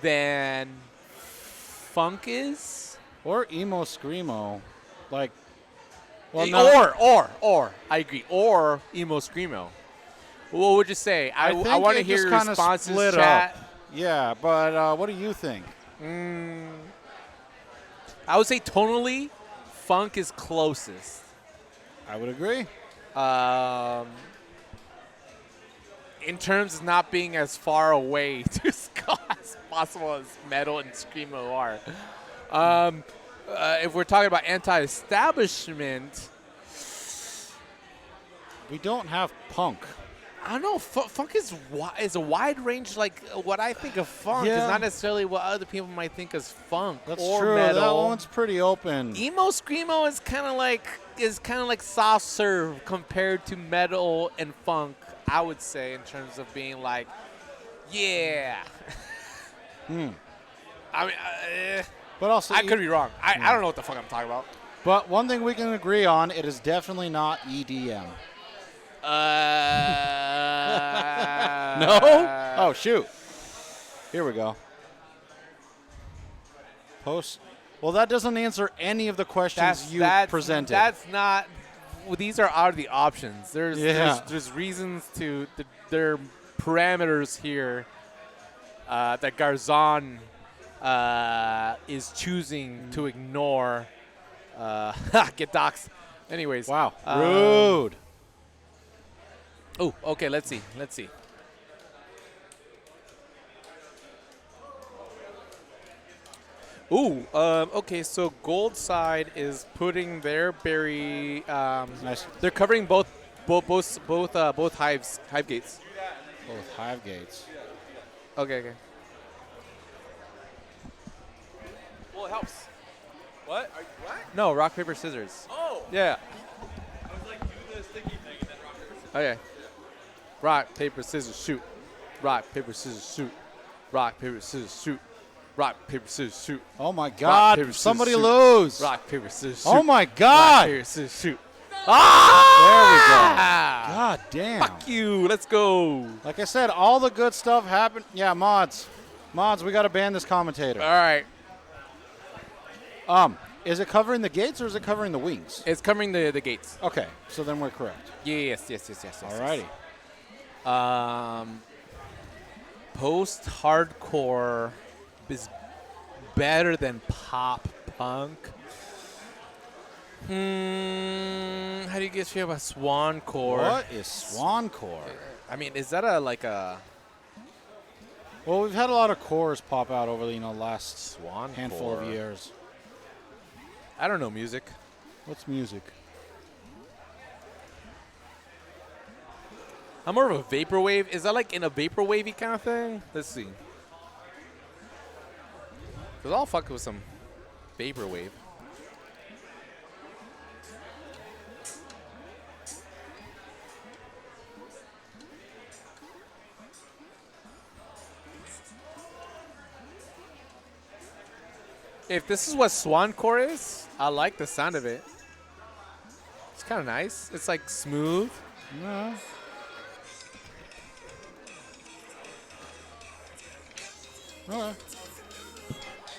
than funk is? Or Emo Screamo. Like, well, Or I agree. Or Emo Screamo. What would you say? I think want to it hear just your kinda responses, split chat. up. Yeah, but what do you think? I would say tonally, funk is closest. I would agree. In terms of not being as far away to ska as possible as metal and screamo are. If we're talking about anti-establishment, We don't have punk. I don't know. Funk is a wide range. Like what I think of funk Yeah. is not necessarily what other people might think as funk That's or true. metal. That one's pretty open. Emo screamo is kind of like soft serve compared to metal and funk. I would say in terms of being like, yeah. I mean, But also, I could be wrong. I don't know what the fuck I'm talking about. But one thing we can agree on, it is definitely not EDM. No? Oh, shoot. Here we go. Post. Well, that doesn't answer any of the questions you presented. That's not. Well, these are the options. There's reasons to there are parameters here that Garzon is choosing to ignore. Get doxed. Anyways. Wow. Rude. Oh, okay. Let's see. Ooh, okay, so Gold side is putting their berry. Nice. They're covering both hive gates. Both hive gates. Okay. Well, it helps. What? What? No, rock, paper, scissors. Oh. Yeah. I was like, do the sticky thing and then rock, paper, scissors. Okay. Rock, paper, scissors, shoot. Rock, paper, scissors, shoot. Rock, paper, scissors, shoot. Rock, paper, scissors, shoot. Oh, my God. paper, scissors, Somebody shoot. lose. Rock, paper, scissors, shoot. Oh, my Rock, God. paper, scissors, shoot. Ah! God damn. Fuck you. Let's go. Like I said, all the good stuff happened. Yeah, mods. Mods, we got to ban this commentator. All right. Is it covering the gates or is it covering the wings? It's covering the gates. Okay, so then we're correct. Yes. Alrighty. Post-hardcore is better than pop punk. How do you guys feel about Swancore? What is Swancore? I mean, is that a Well, we've had a lot of cores pop out over the last Swan handful core. of years. I don't know music. What's music? I'm more of a vaporwave. Is that like in a vaporwavy kind of thing? Let's see. Because I'll fuck with some vaporwave. If this is what Swan Core is, I like the sound of it. It's kind of nice. It's like smooth. Yeah. Okay.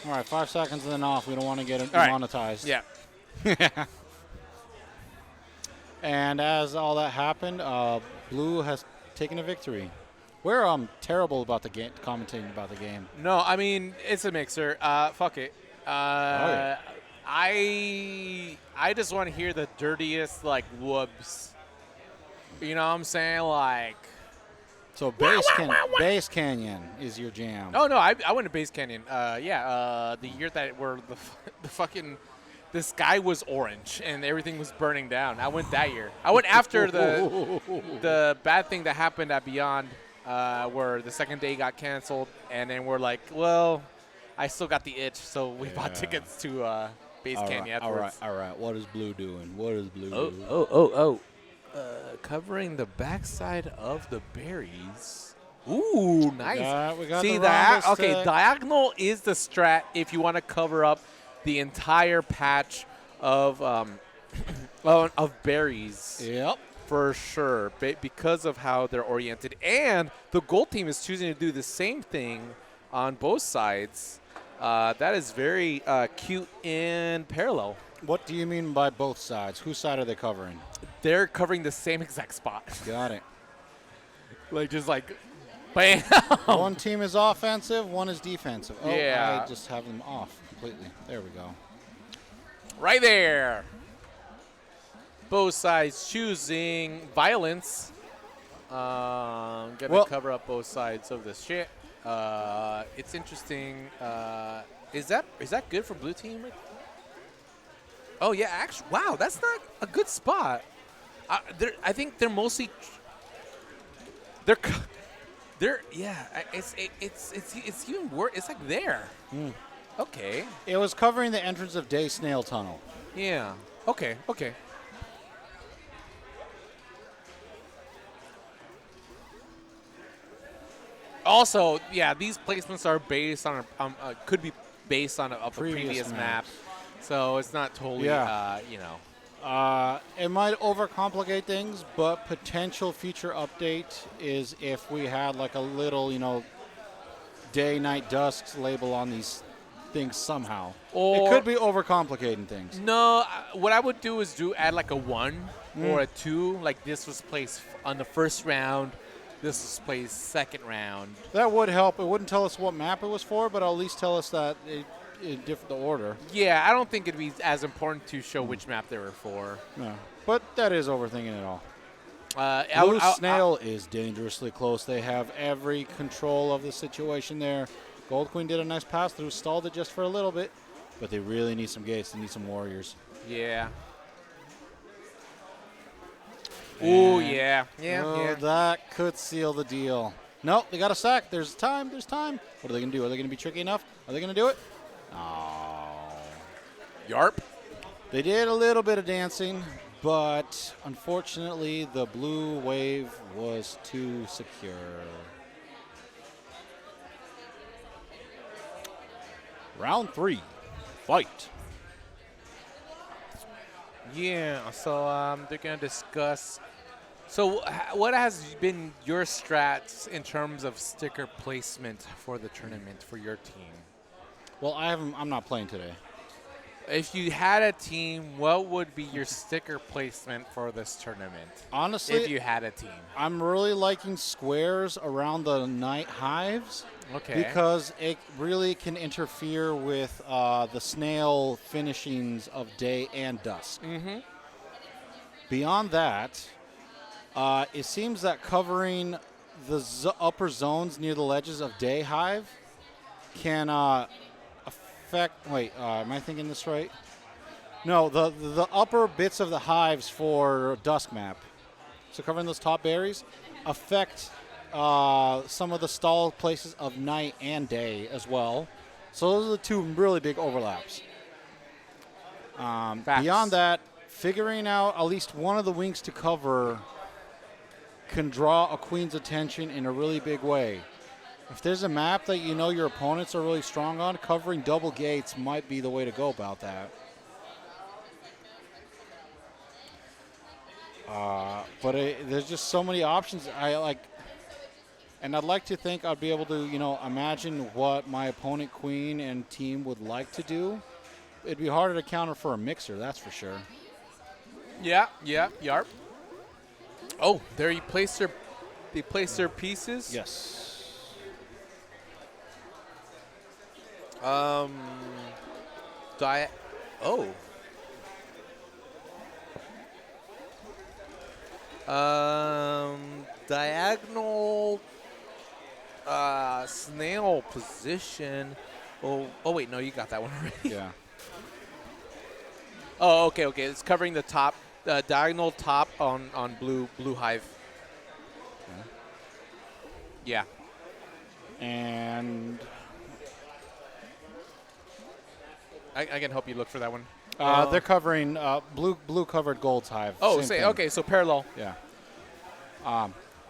All right, 5 seconds and then off. We don't want to get it All right. monetized. Yeah. And as all that happened, Blue has taken a victory. We're terrible about the game, commentating about the game. No, I mean, it's a mixer. Fuck it. yeah. I just want to hear the dirtiest, like, whoops. You know what I'm saying? Like, So Base Canyon is your jam. oh, no, I went to Base Canyon. The year that where the fucking, the sky was orange and everything was burning down. I went that year. I went after the bad thing that happened at Beyond, where the second day got canceled, and then we're like, well, I still got the itch, so we bought tickets to Base Canyon afterwards. All right. What is Blue doing? What is Blue doing? Covering the backside of the berries. Ooh, nice. We got See the that? rhombus Okay, tech. diagonal is the strat if you want to cover up the entire patch of of berries. Yep. For sure, because of how they're oriented. And the gold team is choosing to do the same thing on both sides. That is very cute and parallel. What do you mean by both sides? Whose side are they covering? They're covering the same exact spot. Got it. Like, just like, bam. One team is offensive, one is defensive. Oh, Yeah. I just have them off completely. There we go. Right there. Both sides choosing violence. Gonna cover up both sides of the shit. It's interesting. Is that good for blue team? Oh yeah, actually, wow, that's not a good spot. I think they're mostly yeah. It's even worse. It's like there. Okay. It was covering the entrance of Day Snail Tunnel. Yeah. Okay. Also, yeah, these placements are based on could be based on a previous map, so it's not totally It might overcomplicate things, but potential future update is if we had like a little, day, night, dusk label on these things somehow. Or it could be overcomplicating things. No, what I would do is add like a 1 or a 2. Like this was placed on the first round. This was placed second round. That would help. It wouldn't tell us what map it was for, but it'll at least tell us that it different the order. Yeah, I don't think it'd be as important to show which map they were for. No, but that is overthinking it all. Blue Snail is dangerously close. They have every control of the situation there. Gold Queen did a nice pass through, stalled it just for a little bit, but they really need some gates. They need some warriors. Yeah. Oh yeah. That could seal the deal. No, they got a sack. There's time. What are they going to do? Are they going to be tricky enough? Are they going to do it? Oh. Yarp. They did a little bit of dancing, but unfortunately the blue wave was too secure. Round 3. Fight. Yeah, so they're going to discuss. So what has been your strats in terms of sticker placement for the tournament for your team? Well, I'm not playing today. If you had a team, what would be your sticker placement for this tournament? Honestly, if you had a team. I'm really liking squares around the night hives. Okay. Because it really can interfere with the snail finishings of day and dusk. Mm-hmm. Beyond that, it seems that covering the upper zones near the ledges of Day Hive can affect. Wait, am I thinking this right? No, the upper bits of the hives for Dusk Map, so covering those top berries, affect some of the stall places of night and day as well. So those are the two really big overlaps. Beyond that, figuring out at least one of the wings to cover can draw a queen's attention in a really big way. If there's a map that you know your opponents are really strong on, covering double gates might be the way to go about that. But there's just so many options. And I'd like to think I'd be able to, imagine what my opponent queen and team would like to do. It'd be harder to counter for a mixer, that's for sure. Yeah, yarp. Oh, there you placed they placed their pieces. Yes. Oh. Diagonal snail position. Oh wait, no, you got that one already. Yeah. Oh, okay. It's covering the top, diagonal top on blue hive. Yeah. And I can help you look for that one. they're covering blue covered gold's hive. Oh, Same thing. okay, so parallel. Yeah.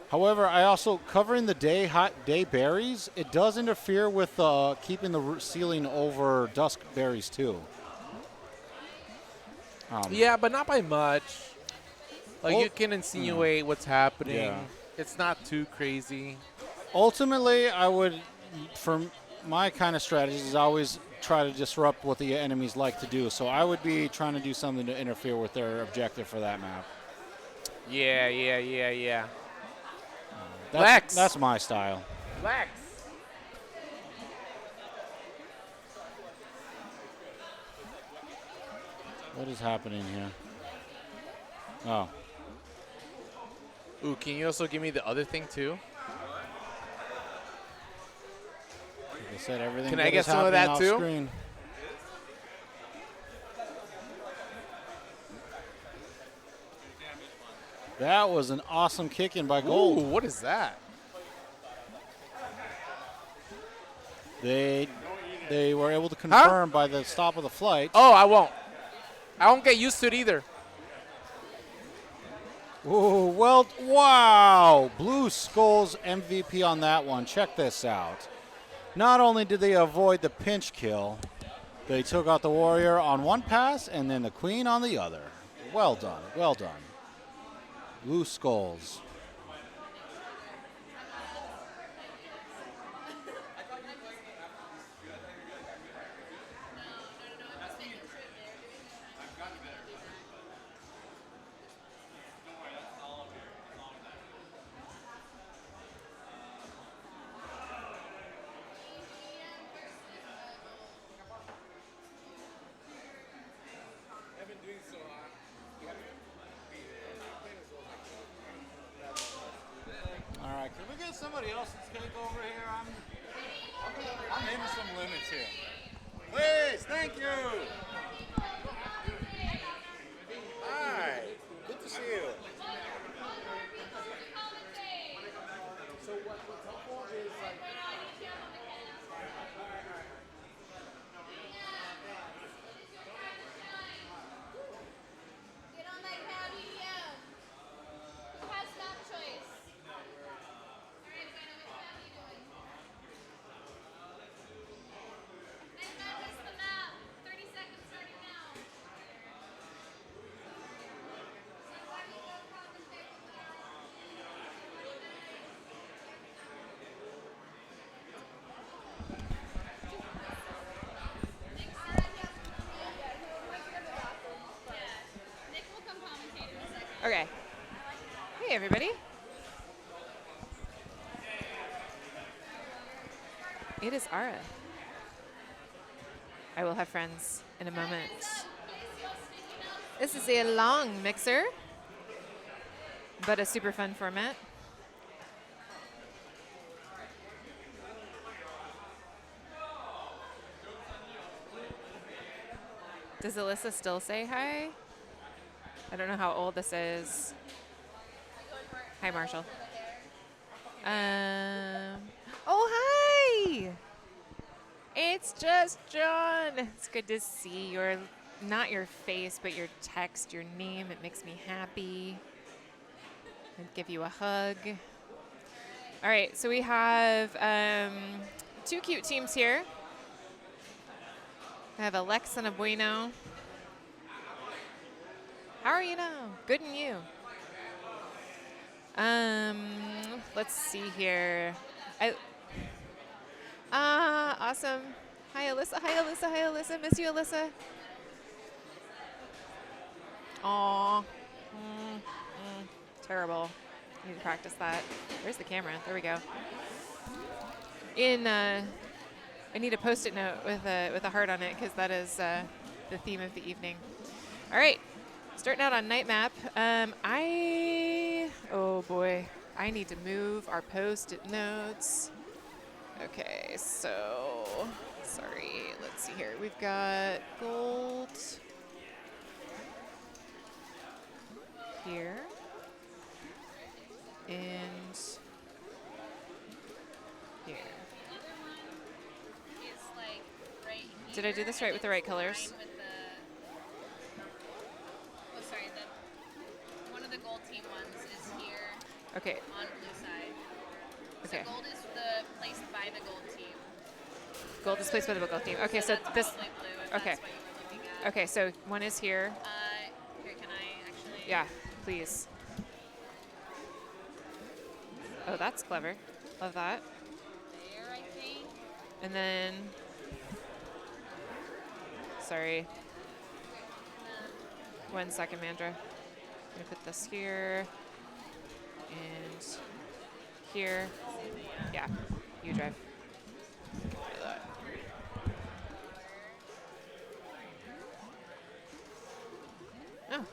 However, I also covering the day berries. It does interfere with keeping the ceiling over dusk berries too. Yeah, but not by much. Like you can insinuate what's happening. Yeah. It's not too crazy. Ultimately, I would, for my kind of strategies, I always try to disrupt what the enemies like to do. So I would be trying to do something to interfere with their objective for that map. Yeah. That's my style. Lex. What is happening here? Oh. Ooh, can you also give me the other thing too? Like I said, everything. Can I get some of that too? Screen. That was an awesome kick in by Gold. Ooh, what is that? They were able to confirm by the stop of the flight. Oh, I won't get used to it either. Ooh, well, wow. Blue Skull's MVP on that one. Check this out. Not only did they avoid the pinch kill, they took out the warrior on one pass and then the queen on the other. Well done. Well done. Blue Skulls. All right, can we get somebody else to take over here? I'm hitting some limits here. Please, thank you. Hi, good to see you. So what's helpful is like Get on that KQPDX. Who has that choice? All right, Bueno, which map are you doing? Next map is the map. 30 seconds starting now. Somebody go commentate with that. Nick will come commentate in a second. Okay. Hey, everybody. It is Ara. I will have friends in a moment. This is a long mixer, but a super fun format. Does Alyssa still say hi? I don't know how old this is. Hi, Marshall. Oh, hi! It's just John. It's good to see your, not your face, but your text, your name. It makes me happy. I'd give you a hug. All right, so we have 2 cute teams here. I have Alex and a Bueno. How are you now? Good and you. Let's see here. Awesome. Hi, Alyssa. Hi, Alyssa. Hi, Alyssa. Miss you, Alyssa. Aw. Terrible. Need to practice that. Where's the camera? There we go. I need a Post-it note with a heart on it because that is the theme of the evening. All right. Starting out on night map. Oh boy. I need to move our Post-it notes. Okay, so, sorry, let's see here. We've got gold here and here. Did I do this right with the right colors? One of the gold team ones is here. Okay. On blue side. Okay. So gold is placed by the gold team. Gold is placed by the gold team. Okay, so this. Blue, if Okay. that's what you were looking at. Okay, so one is here. Here, can I actually? Yeah, please. Oh, that's clever. Love that. There, I think. And then, sorry. 1 second, Mandra. I'm gonna put this here and here. Yeah, you drive. Oh,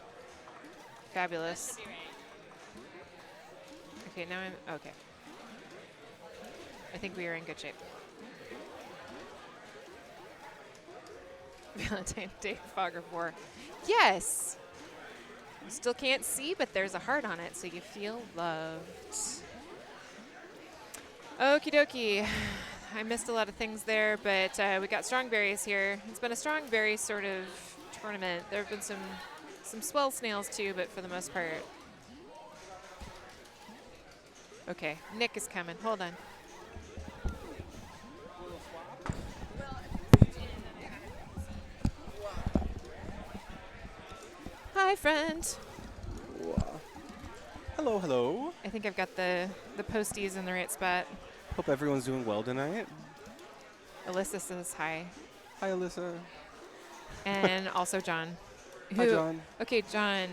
fabulous. Okay, now I'm okay. I think we are in good shape. Valentine's Day Fog of War. Yes! You still can't see, but there's a heart on it, so you feel loved. Okie dokie. I missed a lot of things there, but we got Strongberries here. It's been a Strongberry sort of tournament. There have been some swell snails too, but for the most part. Okay, Nick is coming. Hold on. Hi, friend. Hello, hello. I think I've got the posties in the right spot. Hope everyone's doing well tonight. Alyssa says hi. Hi, Alyssa. And also John. Hi, John. Okay, John.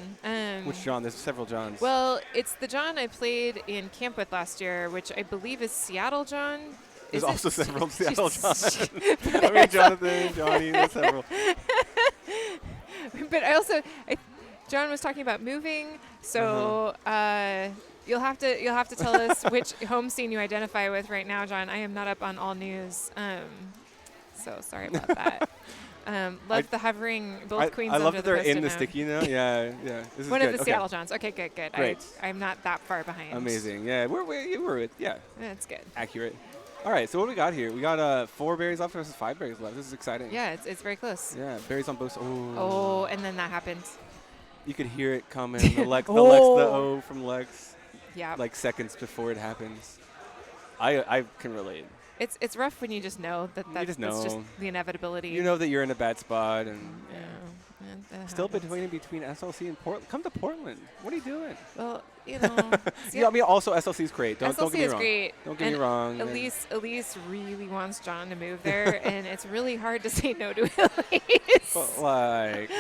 Which John? There's several Johns. Well, it's the John I played in camp with last year, which I believe is Seattle John. There's also several Seattle Johns. I mean, Jonathan, Johnny, there's several. But I also, John was talking about moving, so you'll have to tell us which home scene you identify with right now, John. I am not up on all news, so sorry about that. Love the hovering, both queens I under love the that they're in Post-it the note. sticky note. Yeah, yeah. This is One good. of the Okay. Seattle Johns. Okay, good. Great. I'm not that far behind. Amazing. Yeah, we're yeah. That's good. Accurate. All right, so what do we got here? We got 4 berries left versus 5 berries left. This is exciting. Yeah, it's very close. Yeah, berries on both. Oh, and then that happened. You could hear it coming. The Lex, the O from Lex. Yeah. Like seconds before it happens. I can relate. It's rough when you just know that's just the inevitability. You know that you're in a bad spot, and still happens. between SLC and Portland. Come to Portland. What are you doing? Well, you know. I mean, also SLC is great. Don't SLC get me is wrong. great. Don't get me wrong. Elise really wants John to move there, and it's really hard to say no to Elise. But like,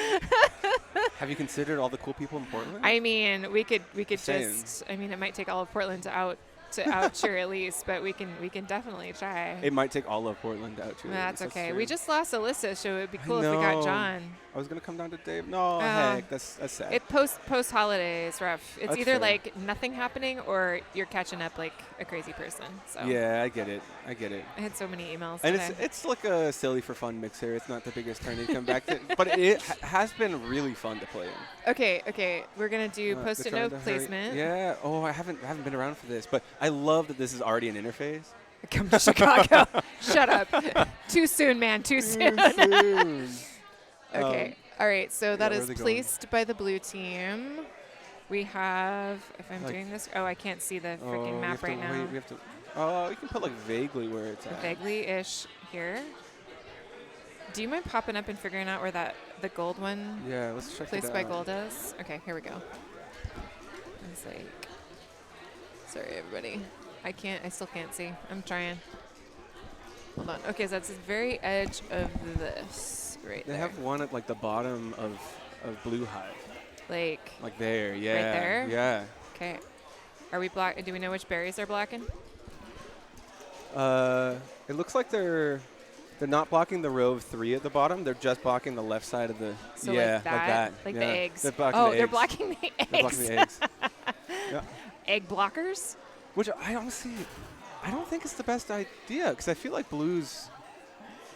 have you considered all the cool people in Portland? I mean, we could Saying. just. I mean, it might take all of Portland to out to out cheer Elise, but we can definitely try. It might take all of Portland out to. That's okay. true. We just lost Alyssa, so it would be I cool if we got know. John. I was gonna come down to Dave. No, heck, that's sad. It post holiday is rough. It's That's either fair. like nothing happening or you're catching up like a crazy person. So Yeah, I get it. I I had so many emails And today. it's like a silly for fun mixer. It's not the biggest tourney to come back to, but it has been really fun to play in. Okay. We're gonna do They're post-it trying note to hurry- placement. Yeah. Oh, I haven't been around for this, but I love that this is already an interface. Come to Chicago. Shut up. Too soon, man. Too soon. Okay. All right. So that where is are they going? placed by the blue team. We have, if I'm Like- doing this, I can't see the freaking we map have to right now. wait, we have to. Oh, you can put like vaguely where it's at. Vaguely-ish here. Do you mind popping up and figuring out where the gold one Yeah, let's check placed it by out. gold is? Okay, here we go. It's like, sorry everybody. I still can't see. I'm trying. Hold on. Okay, so that's the very edge of this right They there. have one at like the bottom of Blue Hive. Like there, yeah. there? Yeah. Okay. Are we block? Do we know which berries they're blocking? It looks like they're not blocking the row of 3 at the bottom. They're just blocking the left side of the. So yeah, like that, like yeah. the eggs. They're blocking Oh, the they're eggs. blocking the eggs. They're blocking the eggs. Yeah. Egg blockers? Which I honestly, I don't think it's the best idea because I feel like Blue's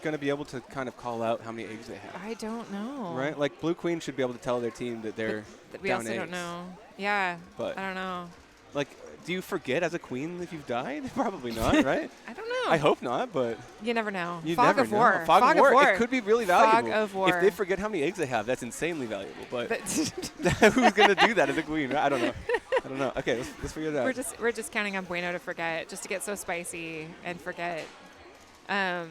going to be able to kind of call out how many eggs they have. I don't know. Right? Like Blue Queen should be able to tell their team that they're We down also eggs. don't know. Yeah. But I don't know. like, do you forget as a queen if you've died? Probably not, right? I don't know. I hope not, but You never know. you Fog never of War. know. Fog of War. It could be really valuable. Fog of War. If they forget how many eggs they have, that's insanely valuable. But who's gonna do that as a queen? Right? I don't know. I don't know. Okay, let's figure it out. We're just counting on Bueno to forget, just to get so spicy and forget. I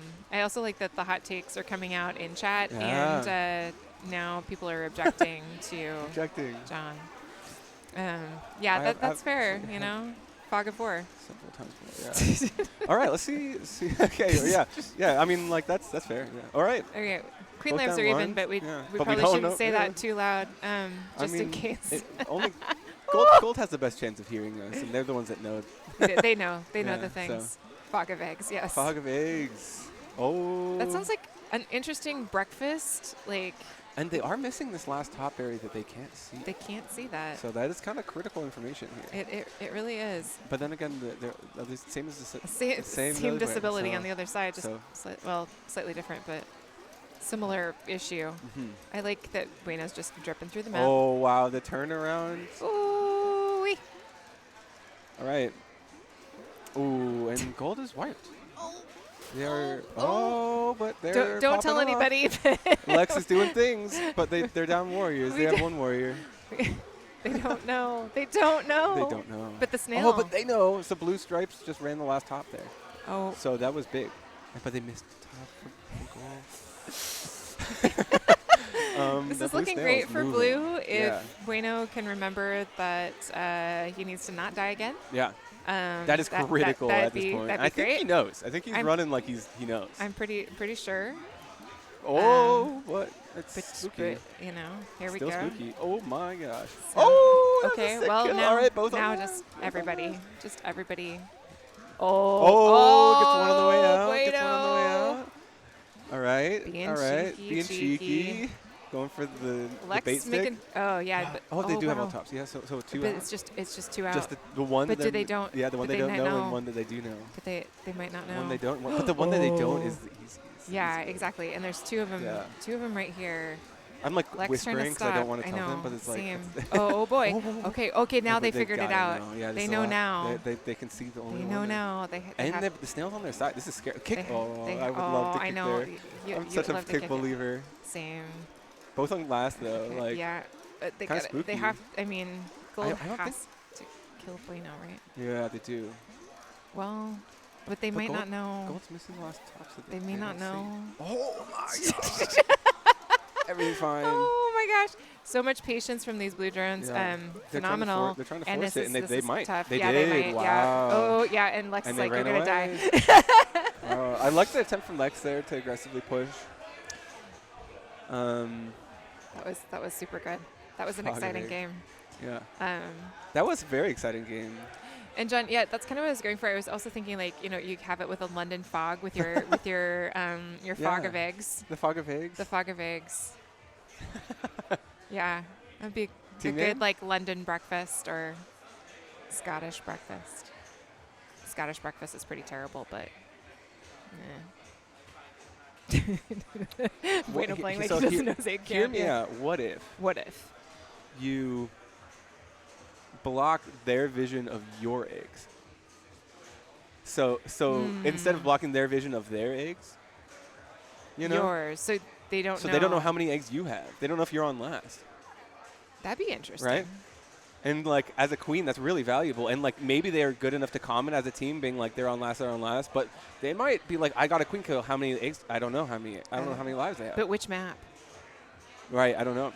also like that the hot takes are coming out in chat, and now people are objecting to John. Yeah, that's fair. You know, Fog of War. Several times more, yeah. All right, let's see. Okay, yeah. I mean, like that's fair. Yeah. All right. Okay, Queen Both Lambs down are even, one. but we Yeah. we But we probably don't shouldn't know- say yeah. that too loud, just in case. Only Gold has the best chance of hearing us, and they're the ones that know. They know Yeah, the things. Fog of eggs, yes. Fog of eggs. Oh. That sounds like an interesting breakfast. Like And they are missing this last top berry that they can't see. they can't see that. So that is kind of critical information here. It really is. But then again, they're the same as the Same other way, disability so- on the other side, just slightly different, but similar issue. I like that Bueno's just dripping through the map. Oh wow, the turnaround. Ooh-wee. All right. Ooh, and gold is wiped. They are. But they're. Don't tell popping off. anybody. Lex is doing things, but they're down warriors. They have one warrior. They don't know. They don't know. They don't know. But the snail. Oh, but they know. So Blue Stripes just ran the last top there. Oh. So that was big. But they missed the top for goal. This the is blue looking snail great is for moving. Blue if Yeah. Bueno can remember that he needs to not die again. Yeah. That is critical that'd at this be- point. that'd I be think he great. knows. I think he's I'm- running like he knows. I'm pretty sure. What? It's But, spooky. you know, here Still we go. spooky. Oh my gosh. So- that's a okay. sick Well, kill. now, All right, both now on just one. everybody, just everybody. Gets one on the way out. Bueno. Gets one on the way out. All right. Being all right. cheeky, Being cheeky. cheeky. Going for the Lex bait stick. making. Oh yeah. But, They do have wow. all tops. Yeah. So two But out. it's just two out. Just the one. But that do they don't? Yeah, the one but they don't might know and one that they do know. But they might not know. One they don't. But the one that they don't is the easiest. Yeah, exactly. And there's two of them. Yeah. Two of them right here. I'm like Lex whispering trying to because I stop. don't want to I tell them, know, but it's like. same. Oh boy. Okay. Now but they figured it gotta out. know. Yeah, They there's a know lot. now. They can see the only They one. know there. now. They And have, the snail's on their side. This is scary. Kick. they- I would love to kick I know. there. I'm You such would a love to kick kick it. believer. Same. Both on glass though. Okay, Like yeah. But they kinda gotta, They spooky. have. I mean, gold I don't has to kill Bueno, right? Yeah, they do. Well, but they But might gold- not know. Gold's missing the last tops. That They may not know. Oh my gosh. Everything's fine. Oh my gosh! So much patience from these blue drones. Yeah. They're trying to Phenomenal. they're trying to and force this it, and is, they this is might. Tough. They yeah, did. They might. Wow. Yeah. Oh yeah, and Lex And is they like, we're ran gonna away. die. I like the attempt from Lex there to aggressively push. That was super good. That was an Fog of exciting egg. game. Yeah. That was a very exciting game. And John, yeah, that's kind of what I was going for. I was also thinking, like, you know, you have it with a London fog with your fog of eggs. The fog of eggs. The fog of eggs. Yeah, that'd be a Team good name? like London breakfast or Scottish breakfast. Scottish breakfast is pretty terrible, but. Bueno playing like so he doesn't hear- know his egg Hear can. me out. What if What if? you block their vision of your eggs? So instead of blocking their vision of their eggs, you know, Yours. So they don't know. they don't know how many eggs you have. They don't know if you're on last, That'd be interesting. right? And like as a queen, that's really valuable. And like maybe they're good enough to comment as a team, being like they're on last. But they might be like, I got a queen kill. How many eggs? I don't know how many. I don't know how many lives they have. But which map? Right. I don't know.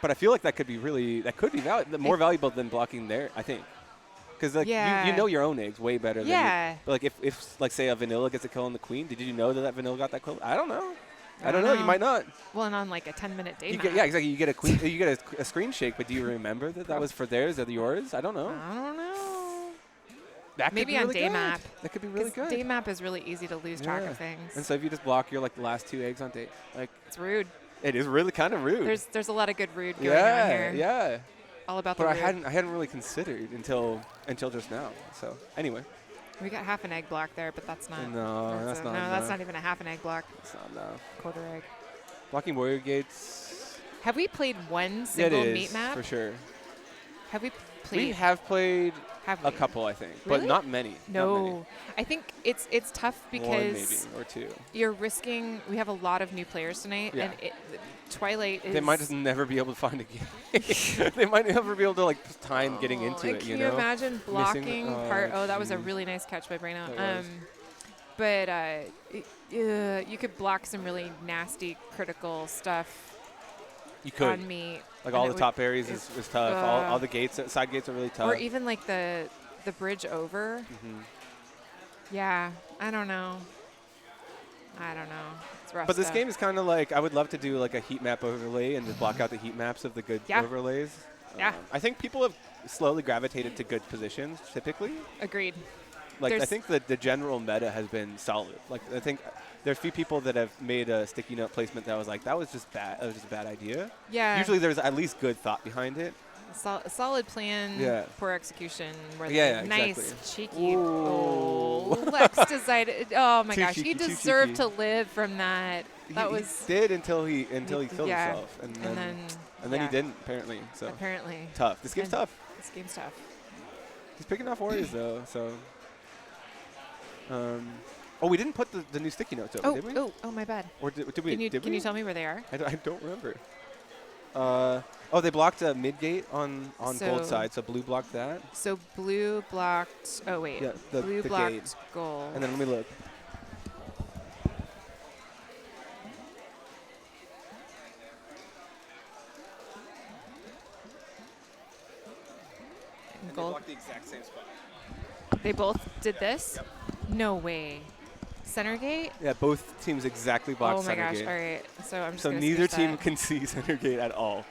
But I feel like that could be more valuable than blocking their. I think. Because like you know your own eggs way better than but like if like say a vanilla gets a kill on the queen, did you know that vanilla got that kill? I don't know. I don't know. You might not. Well, and on like a 10-minute day map. Yeah, exactly. You get a queen. You get a screen shake, but do you remember that was for theirs or yours? I don't know. I don't know. That Maybe could be on really day good. map. That could be really 'Cause good. Day map is really easy to lose track of things. And so if you just block your like the last 2 eggs on date, like It's rude. it is really kind of rude. There's a lot of good rude going on here. Yeah. All about the But rude. I hadn't really considered until just now. So anyway. We got half an egg block there, but that's not. No, that's not No, that's enough. not even a half an egg block. It's not enough. Quarter egg. Blocking warrior gates. Have we played one Yeah, single it is, meat map? for sure. Have we played? We have played Have a we? couple, I think, Really? but not many. No, Not many. I think it's tough One because maybe or two. you're risking. We have a lot of new players tonight, Yeah. and Twilight is. They might just never be able to find a game. They might never be able to like time getting into Like, it. can you you know? imagine Missing- blocking part? Oh, that was a geez. really nice catch by Breno. That was. But you could block some really nasty critical stuff. You could. On me. Like and all it the would- top areas is tough. All the gates, side gates are really tough. Or even like the bridge over. Mhm. Yeah, I don't know. It's rough But this stuff. game is kind of like I would love to do like a heat map overlay and just block out the heat maps of the good Yeah. overlays. Yeah. I think people have slowly gravitated to good positions typically. Agreed. Like I There's- think that the general meta has been solid. Like I think there's a few people that have made a sticky note placement that was like that was just bad. That was just a bad idea. Yeah. Usually there's at least good thought behind it. Solid plan, Yeah. poor execution. Where Yeah, nice, exactly. cheeky. Ooh. Oh, Lex decided. Oh my Too gosh, cheeky, he too deserved cheeky. to live from that. That he was did until he killed yeah. himself, and then yeah. he didn't apparently. So apparently tough. This game's And tough. This game's tough. He's picking off warriors though, so. Oh, we didn't put the new sticky notes over, did we? Oh, my bad. Or did we? Can you did can we? you tell me where they are? I don't remember. They blocked a mid gate on gold So- side, so blue blocked that. So blue blocked. Oh wait, Yeah, the blue gate. blocked gold. And then let me look. And gold. the exact same spot. They both did this? No way. Center gate? Yeah, both teams exactly blocked Oh my center gosh! gate. All right, so I'm just So gonna neither skip team that. can see center gate at all.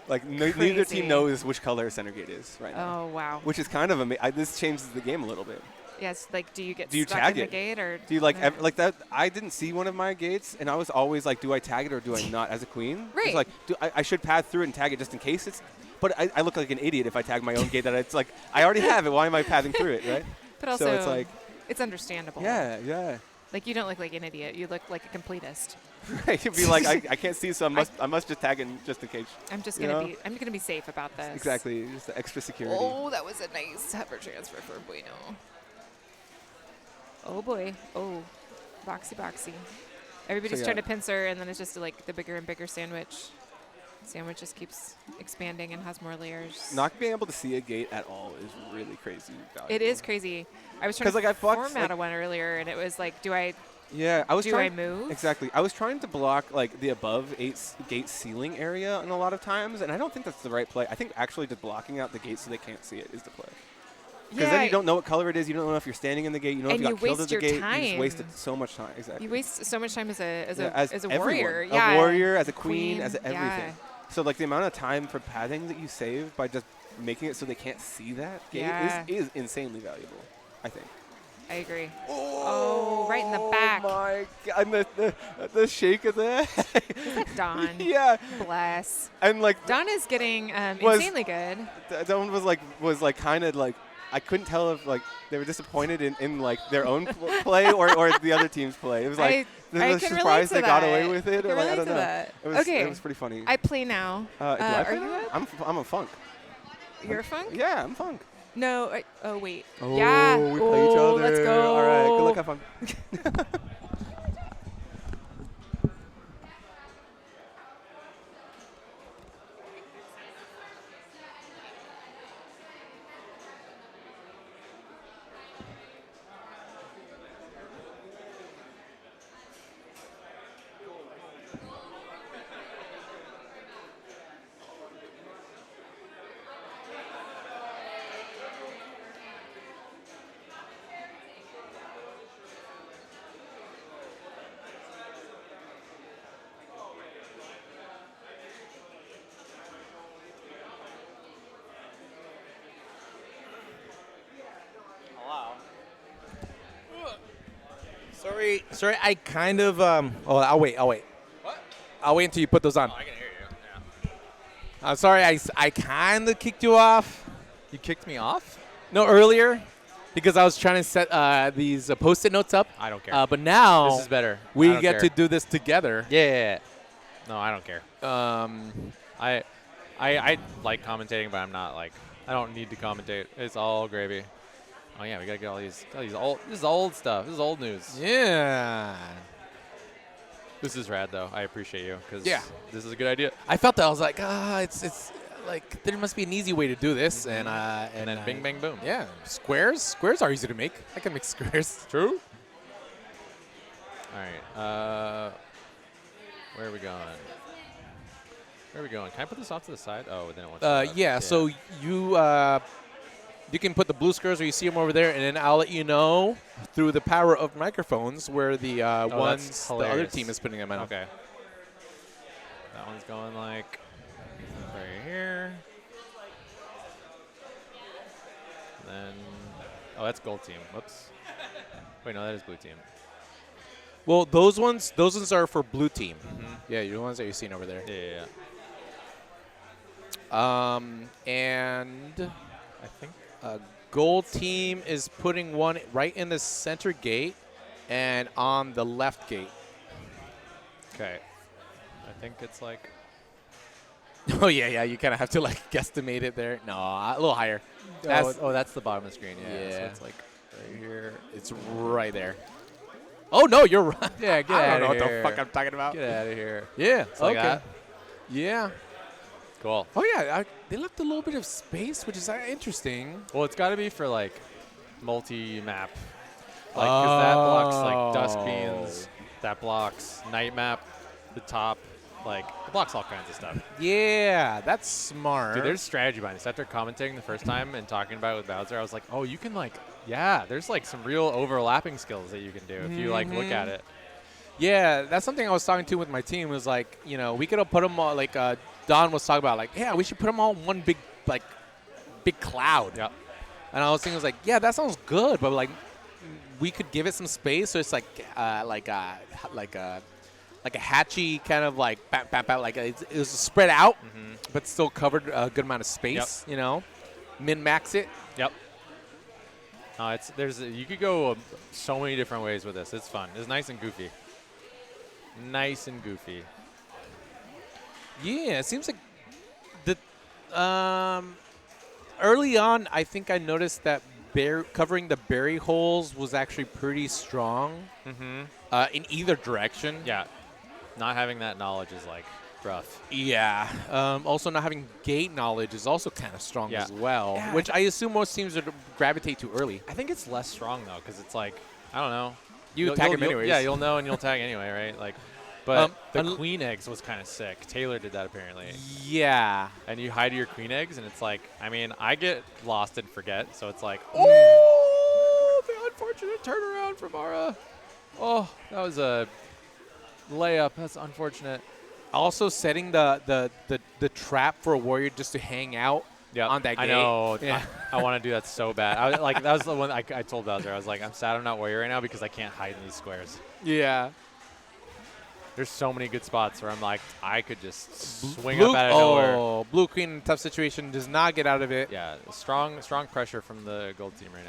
Like neither Crazy. team knows which color center gate is right now. Oh wow! Which is kind of amazing. This changes the game a little bit. Yes, like do you get Do you stuck tag in it? the gate or Do you like no? like that? I didn't see one of my gates, and I was always like, do I tag it or do I not as a queen? Right. It's like I should path through it and tag it just in case it's. But I look like an idiot if I tag my own gate. That it's like I already have it. Why am I pathing through it, right? But also, so it's like it's understandable. yeah. Like you don't look like an idiot. You look like a completist. Right. You'd be like I can't see, so I must just tag it just in case. I'm just You gonna know? be. I'm gonna be safe about this. Exactly. Just the extra security. Oh, that was a nice hover transfer for Bueno. Oh boy. Oh, boxy. Everybody's yeah. trying to pincer, and then it's just like the bigger and bigger sandwich. Sandwich just keeps expanding and has more layers. Not being able to see a gate at all is really crazy. It is crazy. I was trying to like I blocked, format a one earlier, and it was like, do I I was do trying, I move? Exactly. I was trying to block like the above gate ceiling area in a lot of times, and I don't think that's the right play. I think actually just blocking out the gate so they can't see it is the play. Because then you don't know what color it is. You don't know if you're standing in the gate. You don't know if And you got killed waste at the your gate. You time. just wasted so much time. Exactly. You waste so much time as a everyone. warrior. A warrior, as a queen, as yeah. everything. So like the amount of time for pathing that you save by just making it so they can't see that gate Yeah. is insanely valuable, I think. I agree. Oh, right in the back. Oh my god! And the shake of that. Is that Don? Yeah. Bless. And like Don is getting was- insanely good. Don was like kind of like, I couldn't tell if like they were disappointed in like their own play or the other team's play. It was like I the can relate surprise to they got that. away with it. I Or can like, I relate don't to know. that. It Okay. was pretty funny. I play now. Do I are play you now? up? I'm a funk. You're a funk? Yeah, I'm funk. No. Oh, wait. Oh, yeah. we play each other. Let's go. All right, good luck, have fun. Sorry, I kind of, I'll wait. What? I'll wait until you put those on. Oh, I can hear you. Yeah. I'm sorry, I kind of kicked you off. You kicked me off? No, earlier, because I was trying to set these Post-it notes up. I don't care. But now This is better. I we don't get care. to do this together. Yeah. No, I don't care. Um, I like commentating, but I'm not like, I don't need to commentate. It's all gravy. Oh yeah, we gotta get all these old. This is old stuff. This is old news. Yeah. This is rad though. I appreciate you because Yeah. this is a good idea. I felt that. I was like, it's like there must be an easy way to do this, and then bing, bang, boom. Yeah, squares are easy to make. I can make squares. True. All right. Where are we going? Where are we going? Can I put this off to the side? Oh, then it wants. Yeah. So you can put the blue squares where you see them over there, and then I'll let you know through the power of microphones where the ones the other hilarious. team is putting them in. Okay. That one's going like right here. Then, oh, that's gold team. Whoops. Wait, no, that is blue team. Well, those ones are for blue team. Mm-hmm. Yeah, you're the ones that you're seeing over there. Yeah. And I think gold team is putting one right in the center gate and on the left gate. Okay. I think it's like. Oh yeah. You kind of have to like guesstimate it there. No, a little higher. That's the bottom of the screen. Yeah. So Yeah. it's like right here. It's right there. Oh no, you're right. Yeah, get I out don't know of what here. the fuck I'm talking about. Get out of here. Yeah. It's like okay. that. Yeah. Cool. Oh yeah, they left a little bit of space, which is interesting. Well, it's got to be for like multi-map, like because that blocks like dusk beans, that blocks night map, the top, like it blocks all kinds of stuff. Yeah, that's smart. Dude, there's strategy behind this. After commentating the first time and talking about it with Bowser, I was like, oh, you can like, yeah, there's like some real overlapping skills that you can do if you like look at it. Yeah, that's something I was talking to with my team. Was like, we could have put them all like Don was talking about. Like, yeah, we should put them all in one big cloud. Yeah. And I was thinking, yeah, that sounds good, but like, we could give it some space, so it's like a hatchy kind of like like it was spread out, but still covered a good amount of space. Yep. Min max it. Yep. You could go so many different ways with this. It's fun. It's nice and goofy. Nice and goofy. Yeah, it seems like early on, I think I noticed that covering the berry holes was actually pretty strong in either direction. Yeah. Not having that knowledge is like rough. Yeah. Also, not having gate knowledge is also kind of strong as well, Yeah. which I assume most teams would gravitate to early. I think it's less strong though, because it's like I don't know. You tag them anyways. Yeah, you'll know and you'll tag anyway, right? Like, but the queen eggs was kind of sick. Taylor did that apparently. Yeah. And you hide your queen eggs, and it's like, I mean, I get lost and forget, so it's like, oh, the unfortunate turnaround from Mara. Oh, that was a layup. That's unfortunate. Also, setting the trap for a warrior just to hang out on that gate. I know. Yeah. I want to do that so bad. That was the one I told Bowser. I was like, I'm sad I'm not warrior right now because I can't hide in these squares. Yeah. There's so many good spots where I'm like, I could just swing up out of nowhere. Oh, blue queen in a tough situation does not get out of it. Yeah, strong pressure from the gold team right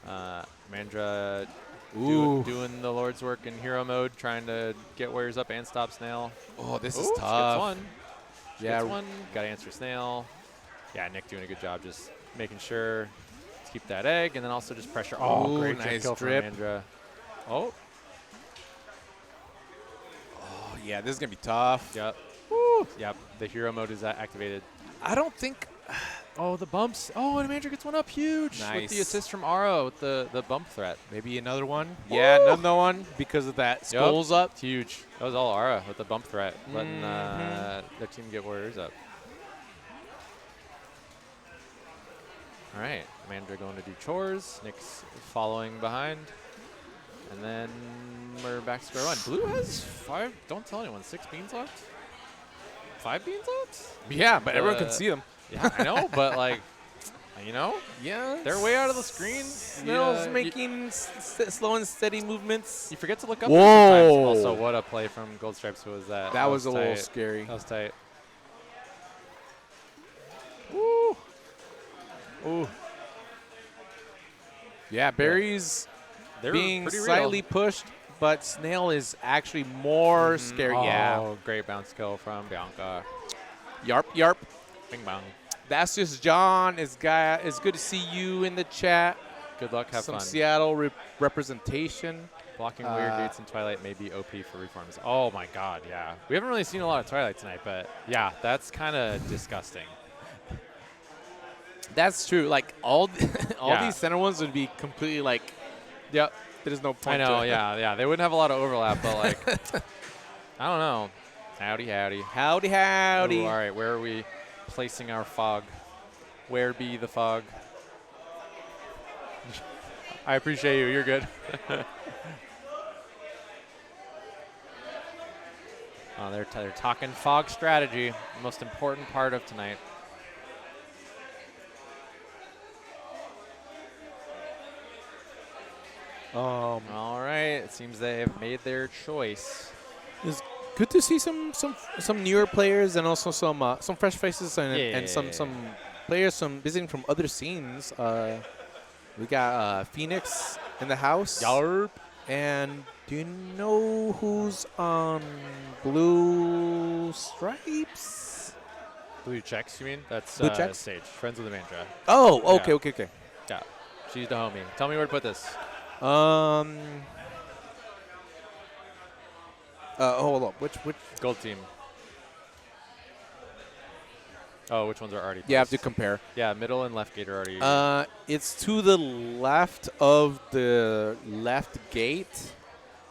now. Mandra doing the Lord's work in hero mode, trying to get warriors up and stop Snail. Oh, this is Gets tough. one. Yeah. Gets one. Got to answer Snail. Yeah, Nick doing a good job just making sure to keep that egg and then also just pressure. Oh, Ooh, great nice kill drip. from Mandra. Oh. Oh, yeah, this is going to be tough. Yep. Woo. Yep, the hero mode is activated. I don't think... Oh, the bumps. Oh, and Mandra gets one up huge. Nice. With the assist from Aro with the bump threat. Maybe another one. Yeah, another one because of that. Skulls up. It's huge. That was all Ara with the bump threat, letting their team get warriors up. All right, Mandra going to do chores. Nick's following behind. And then we're back to square one. Blue has 5, don't tell anyone, 6 beans left? 5 beans left? Yeah, but everyone can see them. Yeah, I know, but like, you know? Yeah. They're way out of the screen. Snail's making slow and steady movements. You forget to look up Whoa. sometimes. Also, what a play from Gold Stripes was that. That was a little tight. scary. That was tight. Woo. Ooh. Yeah, Barry's being slightly pushed, but Snail is actually more scary. Oh, yeah. Great bounce kill from Bianca. Yarp, yarp. Bing bang. That's just John. It's good to see you in the chat. Good luck, have Some fun. Seattle representation. Blocking weird gates in Twilight may be OP for reforms. Oh my god, yeah. We haven't really seen a lot of Twilight tonight, but yeah, that's kind of disgusting. That's true. Like all these center ones would be completely like, yep. There's no point. I know. to it. Yeah. They wouldn't have a lot of overlap, but like, I don't know. Howdy, howdy. Howdy, howdy. Ooh, all right, where are we placing our fog? Where be the fog? I appreciate you. You're good. Oh, they're talking fog strategy, the most important part of tonight. All right, it seems they have made their choice. It's good to see some newer players and also some fresh faces and some players visiting from other scenes. We got Phoenix in the house. Yarp. And do you know who's on Blue Stripes? Blue Checks, you mean? That's Blue Checks? Sage, friends with Amandra. Oh, okay, Yeah. okay. Yeah, she's the homie. Tell me where to put this. Hold up. Which? Gold team. Oh, which ones are already placed? You have to compare. Yeah, middle and left gate are already. It's to the left of the left gate.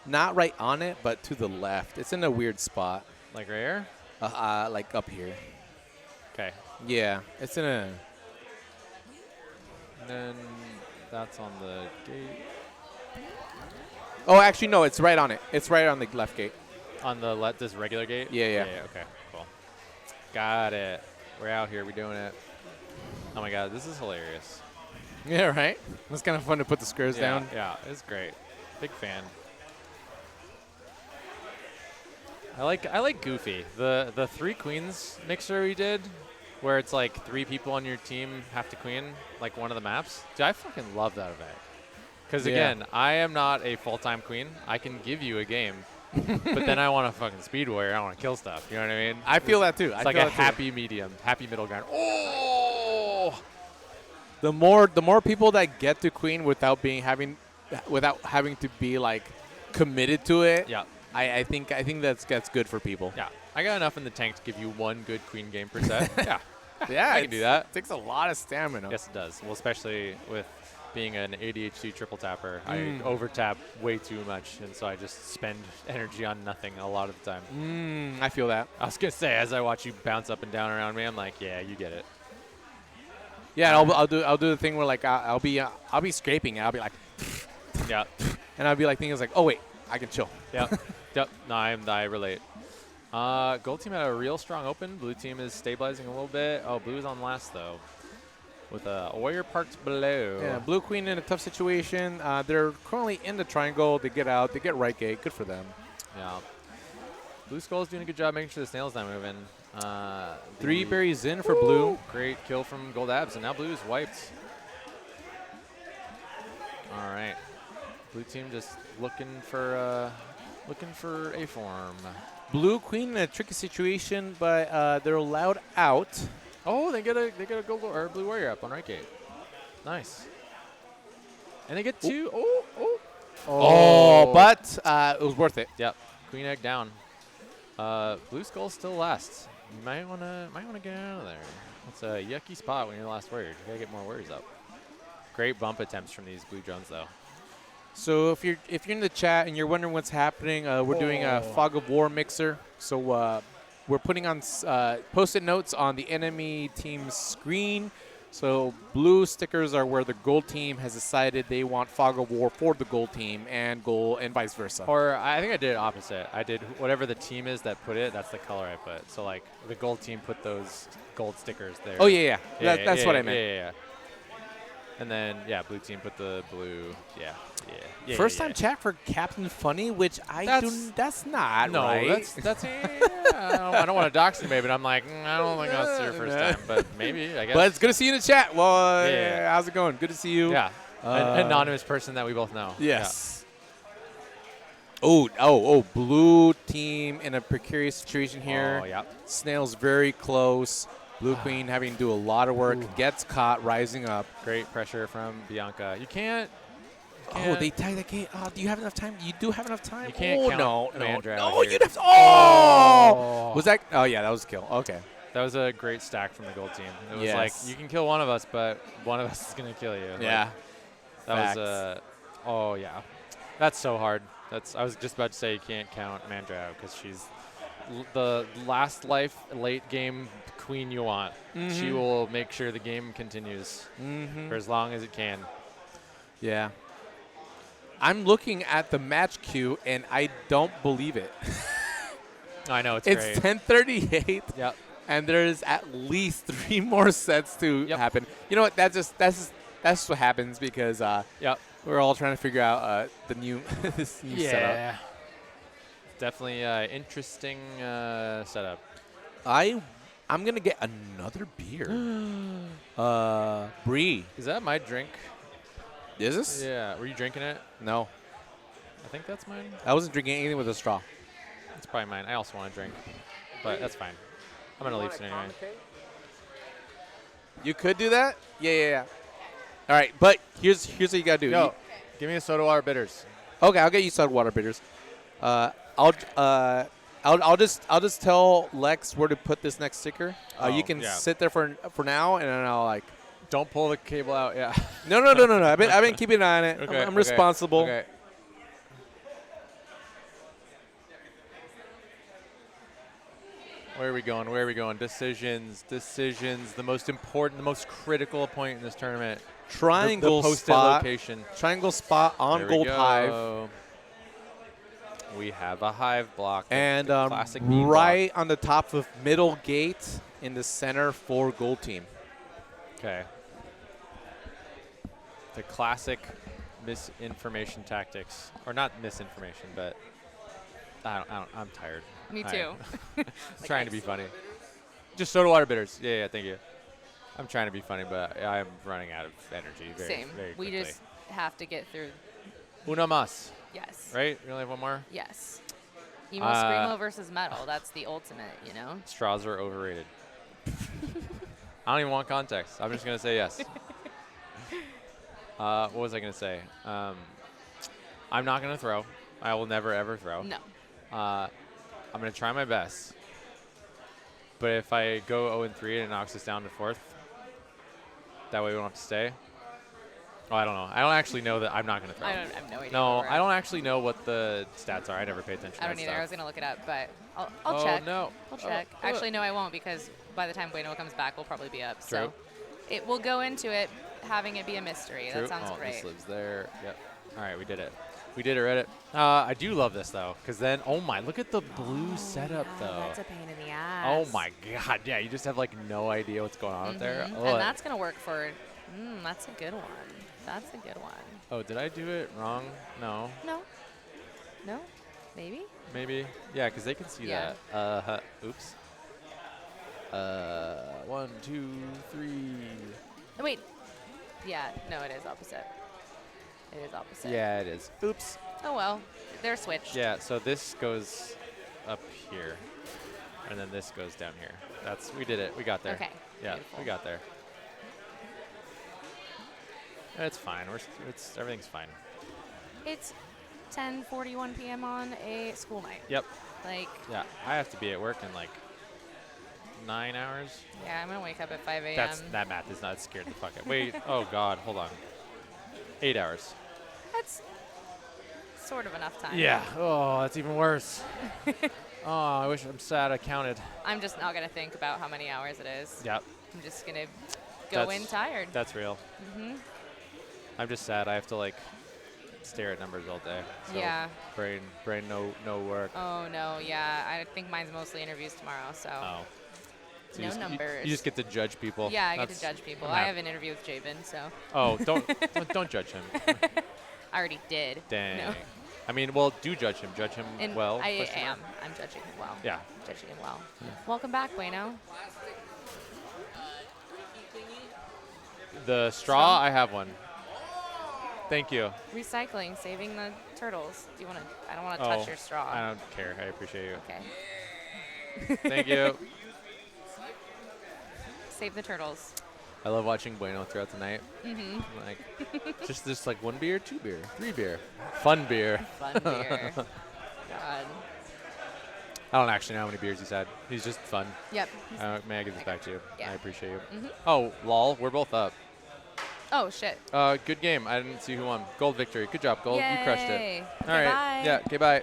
Not right on it, but to the left. It's in a weird spot. Like right here? Like up here. Okay. Yeah, it's in a... And then that's on the gate. Oh, actually, no, it's right on it. It's right on the left gate. On the this regular gate? Yeah. Okay, cool. Got it. We're out here. We're doing it. Oh, my God. This is hilarious. Yeah, right? It's kind of fun to put the squares down. Yeah, it's great. Big fan. I like Goofy. The 3 queens mixer we did, where it's like 3 people on your team have to queen, like one of the maps. Dude, I fucking love that event. Because, again, I am not a full-time queen. I can give you a game. But then I want to fucking speed warrior. I want to kill stuff. You know what I mean? I feel that too. It's like a happy medium, happy middle ground. Oh! The more people that get to queen without having to be like committed to it. Yeah. I think that's good for people. Yeah. I got enough in the tank to give you 1 good queen game per set. Yeah. Yeah, I can do that. It takes a lot of stamina. Yes, it does. Well, especially with being an ADHD triple tapper, I over tap way too much, and so I just spend energy on nothing a lot of the time. I feel that. I was gonna say, as I watch you bounce up and down around me, I'm like, yeah, you get it. Yeah, and I'll do the thing where like I'll be scraping, and I'll be like, yeah, and I'll be like thinking like, oh wait, I can chill. Yep. Yep. No, I relate. Gold team had a real strong open. Blue team is stabilizing a little bit. Oh, blue is on last, though, with a warrior parked below. Yeah, blue queen in a tough situation. They're currently in the triangle. They get out. They get right gate. Good for them. Yeah. Blue skull is doing a good job making sure the snail's not moving. 3 berries in for blue. Great kill from gold abs, and now blue is wiped. All right. Blue team just looking for a form. Blue queen in a tricky situation, but they're allowed out. Oh, they get a gold or blue warrior up on right gate. Nice. And they get 2. But it was worth it. Yep. Queen egg down. Blue skull still last. You might wanna get out of there. It's a yucky spot when you're the last warrior. You gotta get more warriors up. Great bump attempts from these blue drones though. So if you're in the chat and you're wondering what's happening, we're doing a Fog of War mixer. So we're putting on post-it notes on the enemy team's screen. So blue stickers are where the gold team has decided they want Fog of War for the gold team, and vice versa. Or I think I did it opposite. I did whatever the team is that put it, that's the color I put. So like the gold team put those gold stickers there. Oh yeah. That's what I meant. Yeah. And then blue team put the blue. Yeah. First time chat for Captain Funny, which that's not no, right. That's I don't want to dox anybody, but I'm like, I don't think that's your first time, but maybe, I guess. But it's good to see you in the chat. Well, how's it going? Good to see you. Yeah. An anonymous person that we both know. Yes. Yeah. Oh, blue team in a precarious situation here. Oh, yeah. Snail's very close. Blue queen having to do a lot of work. Gets caught, rising up. Great pressure from Bianca. You can't. Oh, they tie the gate. Oh, do you have enough time? You do have enough time. You can't count no, you'd have to. Oh! Was that? Oh, yeah, that was a kill. Okay. That was a great stack from the gold team. It was like, you can kill one of us, but one of us is going to kill you. Yeah. Like, that was oh, yeah. That's so hard. I was just about to say you can't count Mandrao because she's the last life, late game queen you want. Mm-hmm. She will make sure the game continues for as long as it can. Yeah. I'm looking at the match queue, and I don't believe it. I know, it's great. It's 10:38. Yep. And there's at least 3 more sets to happen. You know what? That's what happens because we're all trying to figure out the new this new setup. Definitely interesting setup. I'm gonna get another beer. Brie. Is that my drink? Is this? Yeah. Were you drinking it? No. I think that's mine. I wasn't drinking anything with a straw. It's probably mine. I also want to drink, but that's fine. I'm gonna leave soon anyway. You could do that? Yeah. All right, but here's what you gotta do. Yo, give me a soda water bitters. Okay, I'll get you soda water bitters. I'll just tell Lex where to put this next sticker. You can sit there for now, and then I'll like. Don't pull the cable out. Yeah. No. I've been keeping an eye on it. Okay, I'm responsible. Okay. Where are we going? Decisions. The most important, the most critical point in this tournament. Triangle the posted spot. Location. Triangle spot on there gold we hive. We have a hive block. And classic beam right block. on the top of middle gate in the center for gold team. Okay. The classic misinformation tactics, or not misinformation, but I'm tired. Me too. I'm trying to be funny. Just soda water bitters. Yeah, thank you. I'm trying to be funny, but I'm running out of energy very quickly. We just have to get through. Uno más. Yes. Right? We only have one more? Yes. Emo Screamo versus metal. That's the ultimate, you know? Straws are overrated. I don't even want context. I'm just going to say yes. What was I going to say? I'm not going to throw. I will never, ever throw. No. I'm going to try my best. But if I go 0-3 and it knocks us down to 4th, that way we don't have to stay. Oh, I don't know. I don't actually know that I'm not going to throw. I have no idea. No, I don't actually know what the stats are. I never pay attention to that I don't either. stuff. I was going to look it up, but I'll check. No. I'll check. Actually, no, I won't, because by the time Bueno comes back, we'll probably be up. True. So it will go into it having it be a mystery. True. That sounds Oh, great. this lives there. Yep. All right, we did it. We did it, Reddit. I do love this, though, because then, oh my, look at the blue setup, though. That's a pain in the ass. Oh, my God. Yeah, you just have, like, no idea what's going on up there. Oh, and that's going to work for, that's a good one. That's a good one. Oh, did I do it wrong? No. No. No? Maybe? Maybe. Yeah, because they can see that. Oops. 1, 2, 3. Oh, wait. Yeah, no, it is opposite. It is opposite. Yeah, it is. Oops. Oh, well. They're switched. Yeah, so this goes up here, and then this goes down here. We did it. We got there. Okay. Yeah, Beautiful. we got there. It's fine. Everything's fine. It's 10:41 p.m. on a school night. Yep. Like. Yeah, I have to be at work in like 9 hours. Yeah, I'm gonna wake up at 5 a.m. That math is not scared the fuck out. Wait. Oh God. Hold on. 8 hours. That's sort of enough time. Yeah. Oh, that's even worse. I'm sad I counted. I'm just not gonna think about how many hours it is. Yep. I'm just gonna go in tired. That's real. I'm just sad. I have to like stare at numbers all day. So yeah. Brain, no work. Oh no, yeah. I think mine's mostly interviews tomorrow, so. Oh. So no numbers. You just get to judge people. Yeah, I get to judge people. I have an interview with Jabin, so. Oh, don't judge him. I already did. Dang. No. I mean, well, do judge him. Judge him and well. I am. I'm judging him well. Yeah. I'm judging him well. Yeah. Welcome back, Bueno. The straw, I have one. Thank you. Recycling, saving the turtles. Do you want to? I don't want to touch your straw. I don't care. I appreciate you. Okay. Thank you. Save the turtles. I love watching Bueno throughout the night. Like, just like 1 beer, 2 beer, 3 beer, fun beer. Fun beer. God. I don't actually know how many beers he's had. He's just fun. Yep. May I give this back to you? Yeah. I appreciate you. Oh, lol. We're both up. Oh, shit. Good game. I didn't see who won. Gold victory. Good job, Gold. Yay. You crushed it. All right. Bye. Yeah. Okay, bye.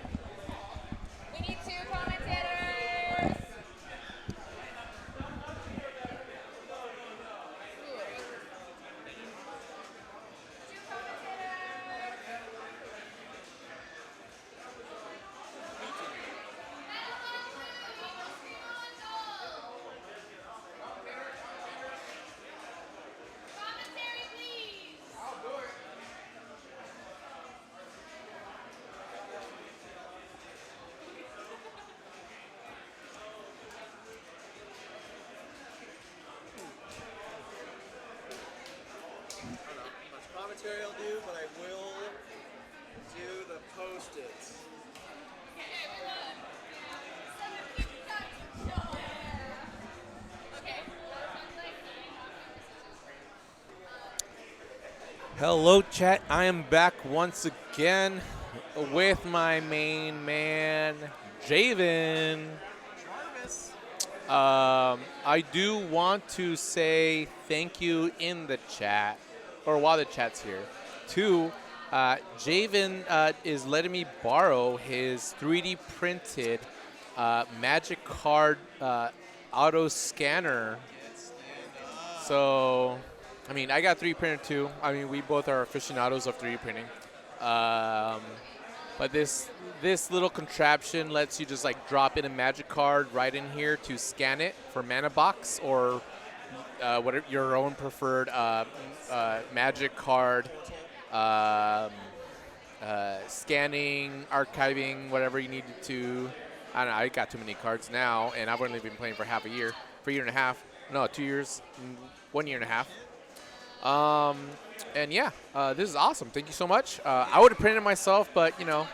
We need 2 commentators. Commentary I'll do, but I will do the post-its. Hello, chat. I am back once again with my main man, Javen. I do want to say thank you in the chat, or while the chat's here, to Javen is letting me borrow his 3D printed Magic Card auto scanner. So, I mean, I got 3D printed too. I mean, we both are aficionados of 3D printing. But this little contraption lets you just like drop in a Magic Card right in here to scan it for Mana Box or whatever your own preferred Magic Card scanning, archiving, whatever you needed to. I don't know. I got too many cards now, and I've only been playing for half a year, for a year and a half. No, 2 years, 1 year and a half. And yeah, this is awesome. Thank you so much. I would have printed it myself, but you know,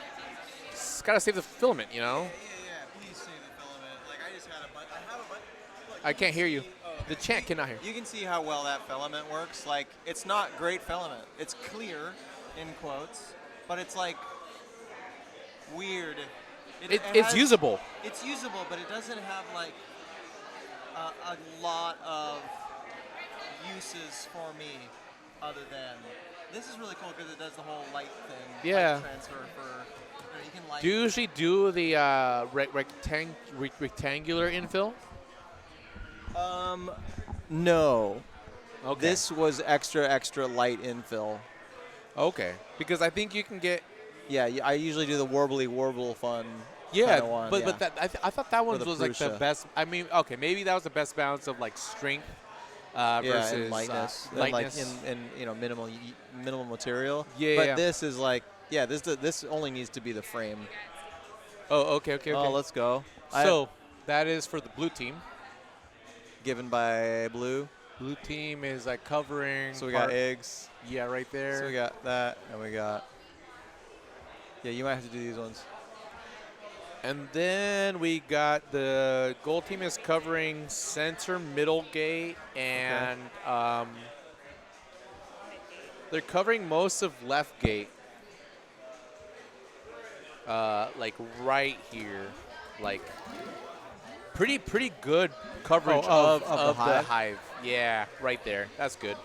just gotta save the filament, you know. Yeah. Please save the filament. Like I just had a bunch. I have a bunch. I can't hear you. The chat cannot hear. You can see how well that filament works. Like it's not great filament. It's clear, in quotes, but it's like weird. It's usable. It's usable, but it doesn't have like a lot of uses for me other than this is really cool because it does the whole light thing. Yeah. Light transfer for you can light. Do you usually do the rectangular infill? No. Okay. This was extra light infill. Okay. Because I think you can get Yeah, I usually do the warble fun. Yeah, kinda one, but that, I thought that one the was like the Prusa. best. I mean, okay, maybe that was the best balance of like strength versus and lightness, and like in minimal material. Yeah, but yeah. this is like this only needs to be the frame. Oh, okay. Oh, let's go. So that is for the blue team. Given by blue. Blue team is like covering. So we got eggs. Yeah, right there. So we got that, and we got. Yeah, you might have to do these ones. And then we got the gold team is covering center, middle gate, and they're covering most of left gate. Like right here, like pretty good coverage of the hive. Yeah, right there. That's good.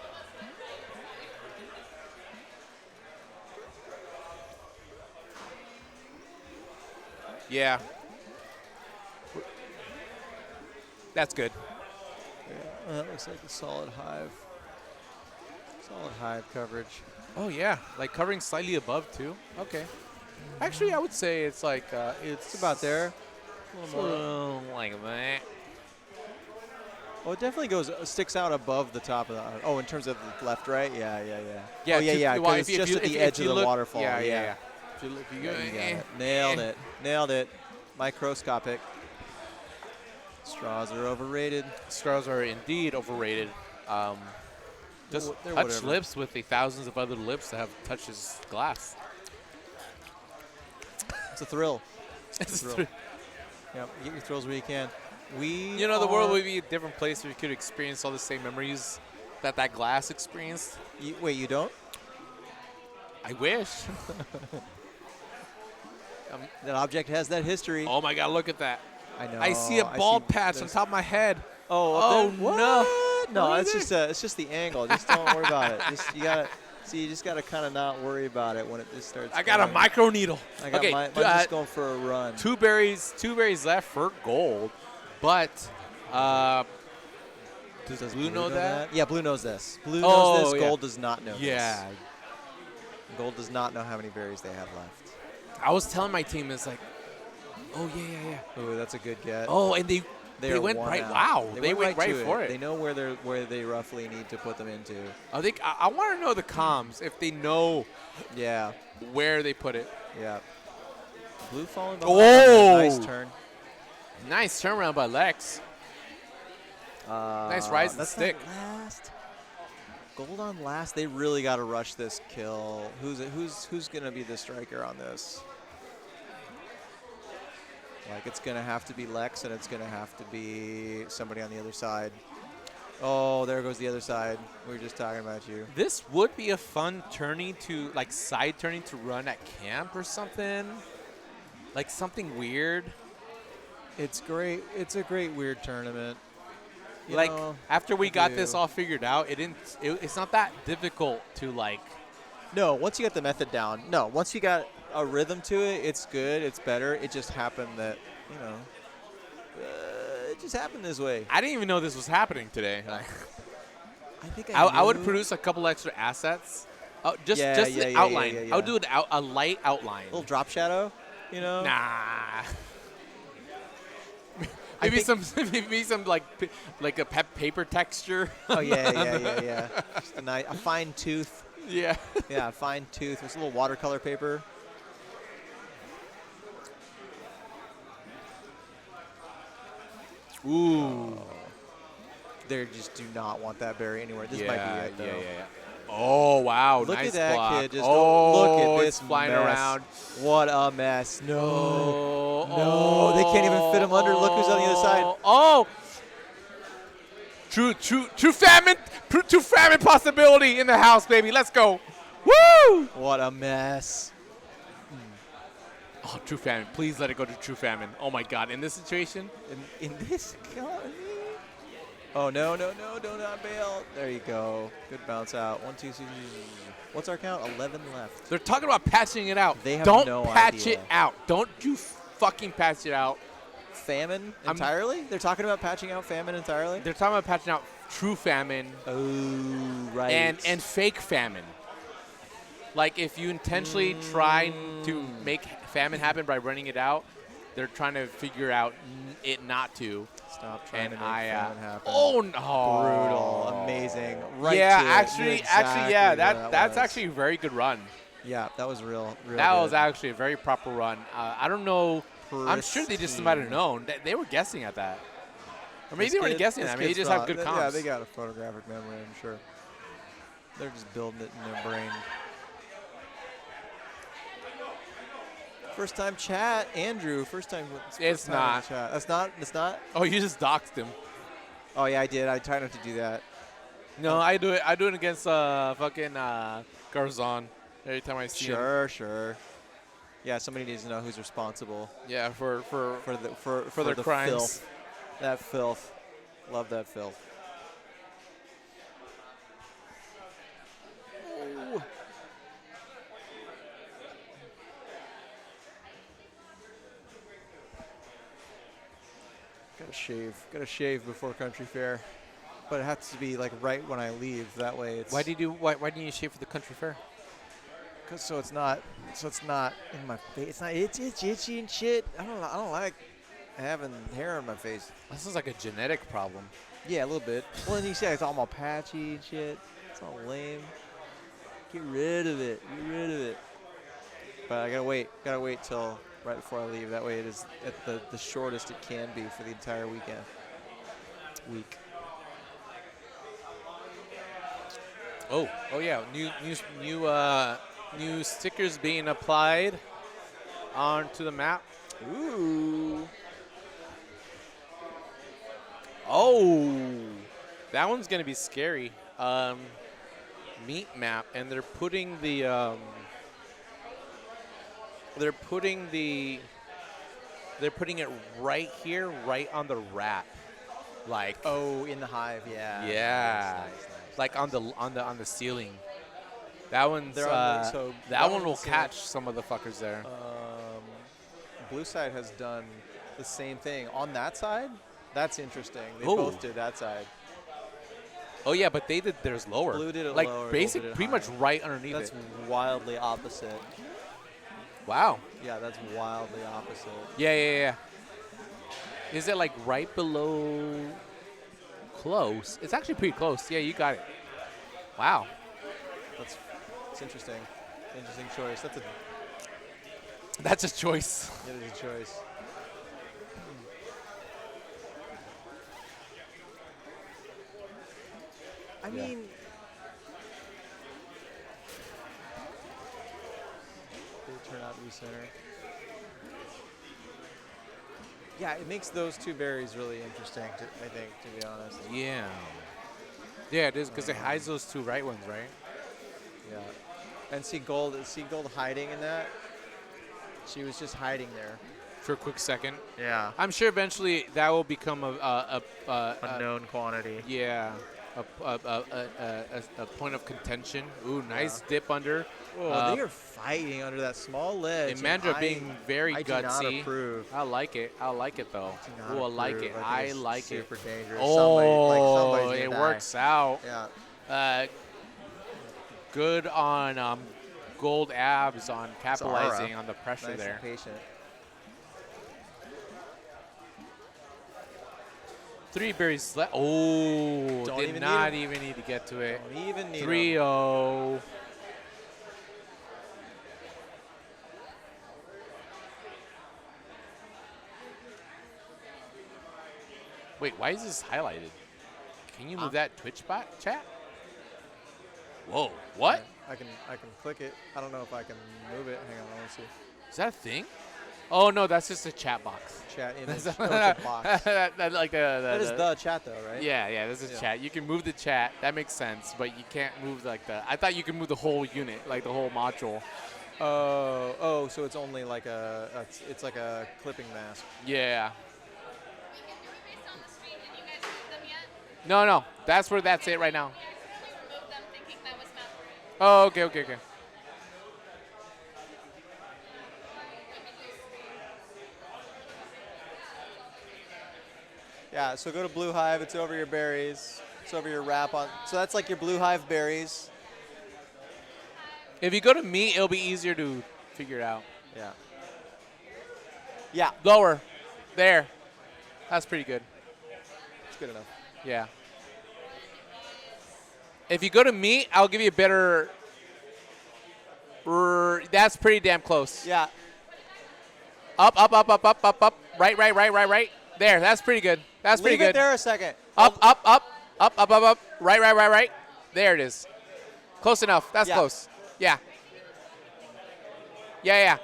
Yeah. That's good. Yeah, that looks like a solid hive. Solid hive coverage. Oh, yeah. Like covering slightly above, too. Okay. Actually, I would say it's like, it's about there. A little more like that. Oh, it definitely sticks out above the top of the. Oh, in terms of the left, right? Yeah. Yeah, Oh, yeah. well, Because it's just at the edge of the waterfall. Yeah. You got it. Nailed it. Microscopic. Straws are overrated. Straws are indeed overrated. Just They're touch whatever. lips with the thousands of other lips that have touched this glass. It's a thrill. It's a thrill. Yeah, get your thrills where you can. The world would be a different place if you could experience all the same memories that glass experienced. Wait, you don't? I wish. That object has that history. Oh my God! Look at that. I know. I see a bald patch on top of my head. Oh no! No, it's just the angle. Just don't worry about it. You just gotta kind of not worry about it when it just starts. I got a micro needle. Okay, mine's just going for a run. Two berries left for gold, but does Blue know that? Yeah, Blue knows this. Blue knows this. Yeah. Gold does not know this. Yeah. Gold does not know how many berries they have left. I was telling my team, it's like, oh yeah. Ooh, that's a good get. Oh, and they went right. Out. Wow, they went right for it. They know where they roughly need to put them into. I think I want to know the comms if they know. Yeah. Where they put it. Yeah. Blue falling behind. Oh, Nice turn. Nice turnaround by Lex. Nice rise and stick. Last. Gold on last. They really got to rush this kill. Who's gonna be the striker on this? Like, it's going to have to be Lex, and it's going to have to be somebody on the other side. Oh, there goes the other side. We were just talking about you. This would be a fun side turning to run at camp or something. Like something weird. It's great. It's a great weird tournament. After we got this all figured out, it's not that difficult to No, once you get the method down. No, once you got a rhythm to it, it's good. It's better. It just happened that, it just happened this way. I didn't even know this was happening today. I think I would produce a couple extra assets. Just the outline. Yeah. I would do a light outline. A little drop shadow, Nah. Maybe some like a paper texture. Oh yeah. Just a fine tooth. Yeah. Yeah, a fine tooth. It's a little watercolor paper. Ooh. They just do not want that berry anywhere. This might be it, though. Yeah. Oh, wow. Look nice at that block. kid. Just look at this flying mess. around. What a mess. No. They can't even fit him under. Look who's on the other side. Oh. True famine. True famine possibility in the house, baby. Let's go. Woo! What a mess. Oh, true famine. Please let it go to true famine. Oh, my God. In this situation? In this? Oh, no. Do not bail. There you go. Good bounce out. 1, 2, 3. What's our count? 11 left. They're talking about patching it out. They have Don't no patch idea. it out. Don't you fucking patch it out. Famine entirely? They're talking about patching out famine entirely? They're talking about patching out true famine. Oh, right. And fake famine. Like if you intentionally try to make famine happen by running it out, they're trying to figure out it not to. Stop trying And to make famine happen. Oh no! Brutal, amazing. Right yeah, to it. Knew actually, yeah. exactly That's was. actually a very good run. Yeah, that was real. That good. was actually a very proper run. I don't know. I'm sure they just might have known. They were guessing at that. Or maybe they weren't guessing at that. Maybe they just have good comps. Yeah, they got a photographic memory, I'm sure. They're just building it in their brain. First time chat, Andrew. First time. It's not. Chat. That's not. It's not. Oh, you just doxed him. Oh yeah, I did. I tried not to do that. No, I do it. I do it against fucking Garzon every time I see him. Sure. Yeah, somebody needs to know who's responsible. Yeah, for their the crimes. Filth. That filth. Love that filth. Oh. Gotta shave before country fair, but it has to be like right when I leave. That way, it's. Why didn't you shave for the country fair? Cause so it's not in my face. It's itchy and shit. I don't like having hair on my face. This is like a genetic problem. Yeah, a little bit. Well, then you say it's all patchy and shit. It's all lame. Get rid of it. But I gotta wait till right before I leave. That way it is at the shortest it can be for the entire week. Oh yeah. New stickers being applied onto the map. Ooh. Oh, that one's gonna be scary. Meat map, and they're putting it right here, right on the wrap, like. Oh, in the hive, yeah. Yeah. Nice. Like on the ceiling. That one's so that one will catch some of the fuckers there. Blue side has done the same thing on that side. That's interesting. They Ooh. both did that side. Oh yeah, but they did theirs lower. Blue did it like lower. basic, Gold did it pretty higher. much right underneath That's it. wildly opposite. Wow. Yeah, that's wildly opposite. Yeah. Is it like right below? Close. It's actually pretty close. Yeah, you got it. Wow. It's interesting. Interesting choice. That's a choice. It is a choice. I mean, they turn out to be center. Yeah, it makes those two berries really interesting, I think, to be honest. Yeah. Yeah, it is because it hides those two right ones, right? Yeah. And see gold hiding in that? She was just hiding there. For a quick second. Yeah. I'm sure eventually that will become a known quantity. Yeah. A point of contention. Ooh, nice dip under. Oh, they are fighting under that small ledge. And Mandra being very I gutsy. do not approve. I like it. I like it though. Do not Ooh, I like it. approve. I think it's like it. super dangerous. Oh, somebody's it gonna die. works out. Yeah. Good on gold abs on capitalizing Zara. on the pressure Nice there. and patient. 3 berries left. Oh, Don't did even not need 'em. even need to get to it. Don't even need 'em. 3-0. Wait, why is this highlighted? Can you move that Twitch bot chat? Whoa, what? I can click it. I don't know if I can move it. Hang on, I want to see. Is that a thing? Oh no, that's just a chat box. Chat image. That's No, it's a box. that like That is the chat though, right? Yeah, this is chat. You can move the chat. That makes sense, but you can't move like the. I thought you could move the whole unit, like the whole module. Oh, so it's only like it's like a clipping mask. Yeah. We can do it based on the screen. Did you guys move them yet? No, that's where that's it right now. Yeah, I accidentally removed them thinking that was meant for it. Oh, okay. Yeah, so go to Blue Hive. It's over your berries. It's over your wrap on. So that's like your Blue Hive berries. If you go to me, it'll be easier to figure it out. Yeah. Yeah. Lower. There. That's pretty good. It's good enough. Yeah. If you go to me, I'll give you a better. That's pretty damn close. Yeah. Up. Right. There. That's pretty good. That's pretty Leave good. it there a second. Up. Right. There it is. Close enough. That's close. Yeah. Yeah.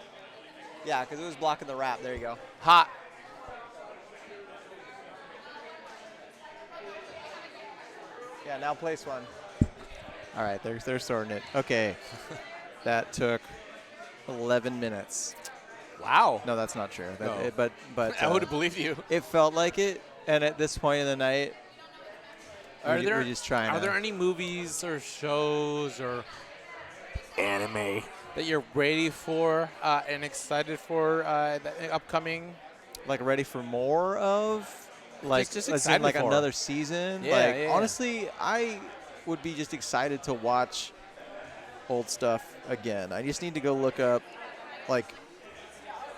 Yeah, because it was blocking the wrap. There you go. Hot. Yeah, now place one. All right, they're sorting it. Okay. That took 11 minutes. Wow. No, that's not true. No. But I would have believed you. It felt like it, and at this point in the night, we're just trying. Are there any movies or shows or anime that you're ready for and excited for the upcoming? Like ready for more of? Like just as in excited like for. another season? Yeah, Honestly, I would be just excited to watch old stuff again. I just need to go look up, like,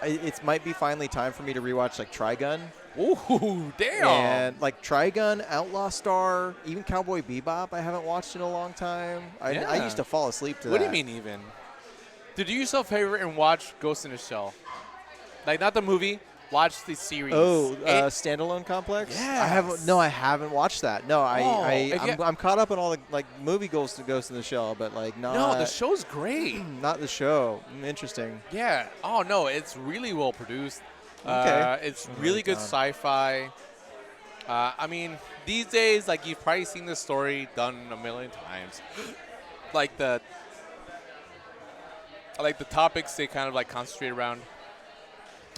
it might be finally time for me to rewatch like Trigun. Ooh, damn! And like Trigun, Outlaw Star, even Cowboy Bebop. I haven't watched in a long time. I used to fall asleep to that. What do you mean even? Did you do yourself a favor and watch Ghost in the Shell? Like not the movie. Watch the series. Oh, Standalone Complex? Yeah. I haven't watched that. No, I'm caught up on all the like movie Ghost in the Shell, but like not. No, the show's great. Not the show. Interesting. Yeah. Oh no, it's really well produced. Okay. It's really good sci-fi. I mean, these days, like you've probably seen this story done a million times. like the topics they kind of like concentrate around.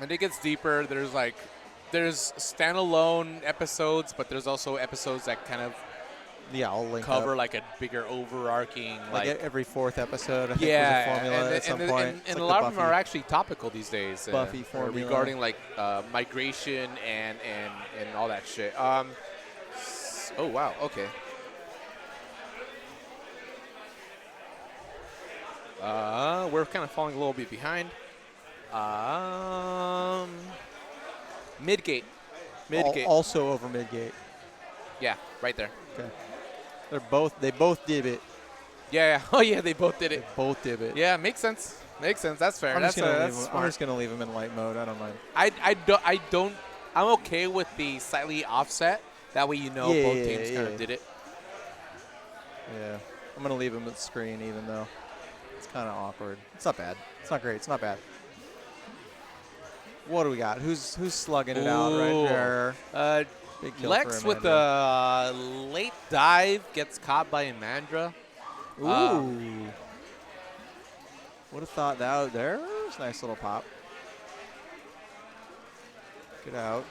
And it gets deeper. There's standalone episodes, but there's also episodes that kind of I'll link cover up. like a bigger overarching like every fourth episode. I think was yeah, a formula at some point. And like a lot of them are actually topical these days. Buffy formula regarding like migration and all that shit. Oh wow, okay. We're kind of falling a little bit behind. Midgate. Also over Midgate. Yeah, right there. Okay. They both did it. Yeah. Oh yeah, they both did it. They both did it. Yeah, makes sense. That's fair. I'm That's just gonna leave them in light mode. I don't mind. I'm okay with the slightly offset. That way both teams kind of did it. Yeah. I'm gonna leave them at the screen even though it's kind of awkward. It's not bad. It's not great. It's not bad. What do we got? Who's slugging it out right there? Big kill Lex for with the late dive gets caught by Amandra. Ooh. Would have thought that there's a nice little pop. Get out.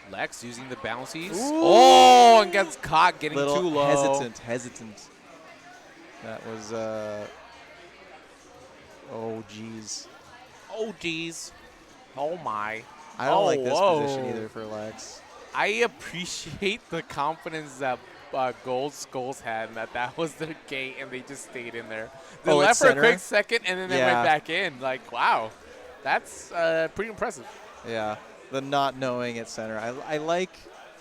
Lex using the bouncies. Ooh. Oh, and gets caught getting little too low. Hesitant. That was, oh, geez. Oh, geez. Oh, my. I don't like this position either for Lex. I appreciate the confidence that Skulls had and that was their gate and they just stayed in there. They left for a quick second and then they went back in. Like, wow. That's pretty impressive. Yeah. The not knowing at center. I like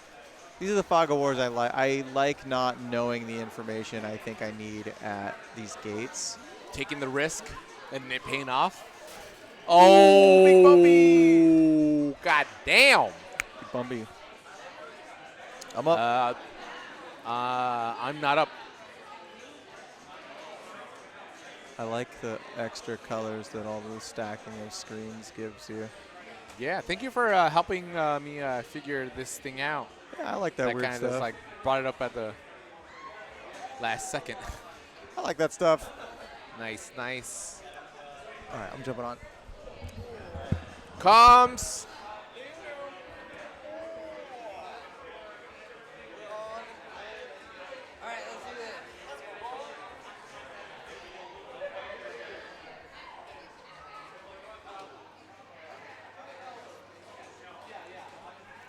– these are the Fog of Wars I like. I like not knowing the information I think I need at these gates. Taking the risk and it paying off. Oh, big bumpy. God damn. Big bumpy. I'm up. I'm not up. I like the extra colors that all the stacking of screens gives you. Yeah, thank you for helping me figure this thing out. Yeah, I like that weird kind stuff. of just like brought it up at the last second. I like that stuff. Nice. All right, I'm jumping on. Comms.